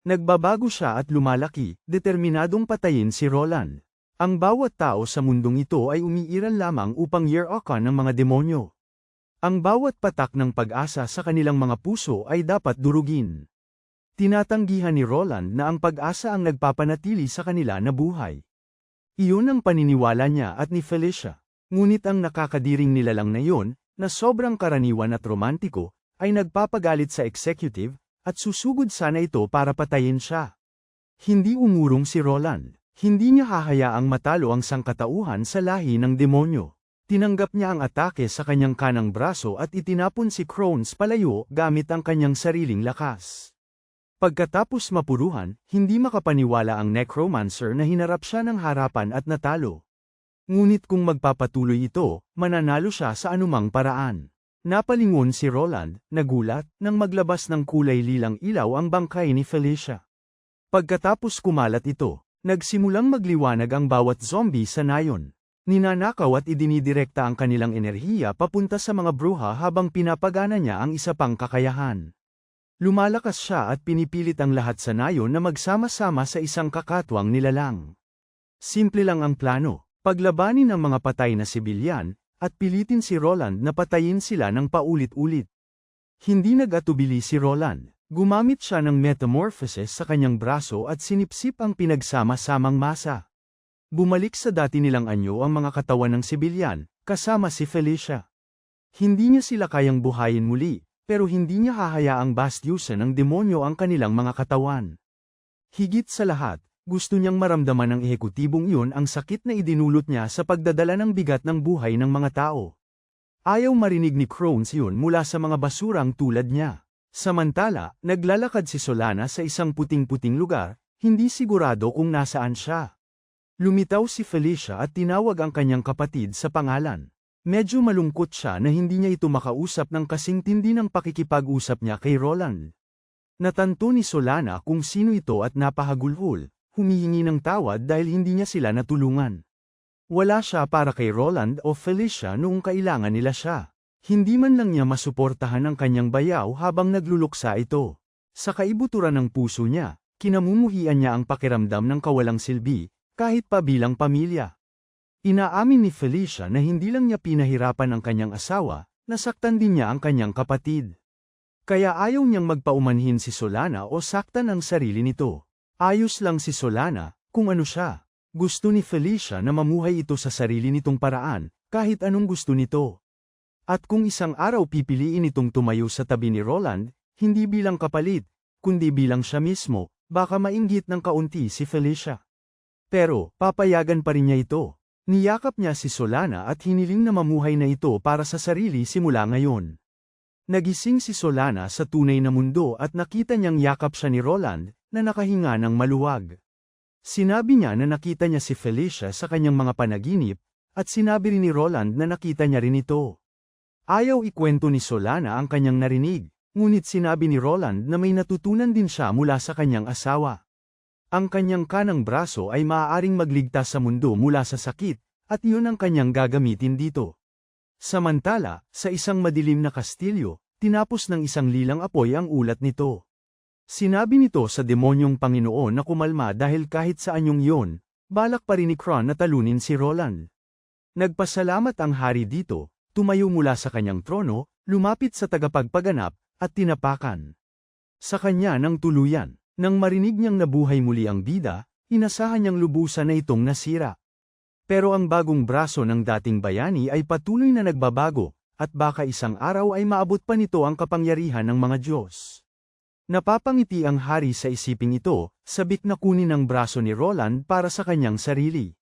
Nagbabago siya at lumalaki, determinadong patayin si Roland. Ang bawat tao sa mundong ito ay umiiral lamang upang year-okan ng mga demonyo. Ang bawat patak ng pag-asa sa kanilang mga puso ay dapat durugin. Tinatanggihan ni Roland na ang pag-asa ang nagpapanatili sa kanila na buhay. Iyon ang paniniwala niya at ni Felicia. Ngunit ang nakakadiring nilalang na iyon, na sobrang karaniwan at romantiko, ay nagpapagalit sa executive, at susugod sana ito para patayin siya. Hindi umurong si Roland. Hindi niya hahayaang matalo ang sangkatauhan sa lahi ng demonyo. Tinanggap niya ang atake sa kanyang kanang braso at itinapon si Crones palayo gamit ang kanyang sariling lakas. Pagkatapos mapuruhan, hindi makapaniwala ang necromancer na hinarap siya ng harapan at natalo. Ngunit kung magpapatuloy ito, mananalo siya sa anumang paraan. Napalingon si Roland, nagulat, nang maglabas ng kulay lilang ilaw ang bangkay ni Felicia. Pagkatapos kumalat ito, nagsimulang magliwanag ang bawat zombie sa nayon. Ninanakaw at idinidirekta ang kanilang enerhiya papunta sa mga bruha habang pinapagana niya ang isa pang kakayahan. Lumalakas siya at pinipilit ang lahat sa nayon na magsama-sama sa isang kakatwang nilalang. Simple lang ang plano, paglabanin ang mga patay na sibilyan, at pilitin si Roland na patayin sila ng paulit-ulit. Hindi nag-atubili si Roland. Gumamit siya ng metamorphosis sa kanyang braso at sinipsip ang pinagsama-samang masa. Bumalik sa dati nilang anyo ang mga katawan ng sibilyan, kasama si Felicia. Hindi niya sila kayang buhayin muli, pero hindi niya hahayaang bastyusan ng demonyo ang kanilang mga katawan. Higit sa lahat, gusto niyang maramdaman ng ehekutibong iyon ang sakit na idinulot niya sa pagdadala ng bigat ng buhay ng mga tao. Ayaw marinig ni Crones iyon mula sa mga basurang tulad niya. Samantala, naglalakad si Solana sa isang puting-puting lugar, hindi sigurado kung nasaan siya. Lumitaw si Felicia at tinawag ang kanyang kapatid sa pangalan. Medyo malungkot siya na hindi niya ito makausap ng kasing tindi ng pakikipag-usap niya kay Roland. Natanto ni Solana kung sino ito at napahagulhol, humihingi ng tawad dahil hindi niya sila natulungan. Wala siya para kay Roland o Felicia noong kailangan nila siya. Hindi man lang niya masuportahan ang kanyang bayaw habang nagluluksa ito. Sa kaibuturan ng puso niya, kinamumuhian niya ang pakiramdam ng kawalang silbi, kahit pa bilang pamilya. Inaamin ni Felicia na hindi lang niya pinahirapan ang kanyang asawa, nasaktan din niya ang kanyang kapatid. Kaya ayaw niyang magpaumanhin si Solana o saktan ang sarili nito. Ayos lang si Solana, kung ano siya. Gusto ni Felicia na mamuhay ito sa sarili nitong paraan, kahit anong gusto nito. At kung isang araw pipiliin itong tumayo sa tabi ni Roland, hindi bilang kapalit, kundi bilang siya mismo, baka mainggit ng kaunti si Felicia. Pero, papayagan pa rin niya ito. Niyakap niya si Solana at hiniling na mamuhay na ito para sa sarili simula ngayon. Nagising si Solana sa tunay na mundo at nakita niyang yakap siya ni Roland, na nakahinga ng maluwag. Sinabi niya na nakita niya si Felicia sa kanyang mga panaginip, at sinabi rin ni Roland na nakita niya rin ito. Ayaw ikwento ni Solana ang kanyang narinig, ngunit sinabi ni Roland na may natutunan din siya mula sa kanyang asawa. Ang kanyang kanang braso ay maaaring magligtas sa mundo mula sa sakit, at iyon ang kanyang gagamitin dito. Samantala, sa isang madilim na kastilyo, tinapos ng isang lilang apoy ang ulat nito. Sinabi nito sa demonyong Panginoon na kumalma dahil kahit sa anyong iyon, balak pa rin ni Kron na talunin si Roland. Nagpasalamat ang hari dito, tumayo mula sa kanyang trono, lumapit sa tagapagpaganap, at tinapakan sa kanya ng tuluyan. Nang marinig niyang nabuhay muli ang bida, inasahan niyang lubusan na itong nasira. Pero ang bagong braso ng dating bayani ay patuloy na nagbabago, at baka isang araw ay maabot pa nito ang kapangyarihan ng mga Diyos. Napapangiti ang hari sa isiping ito, sabik na kunin ang braso ni Roland para sa kanyang sarili.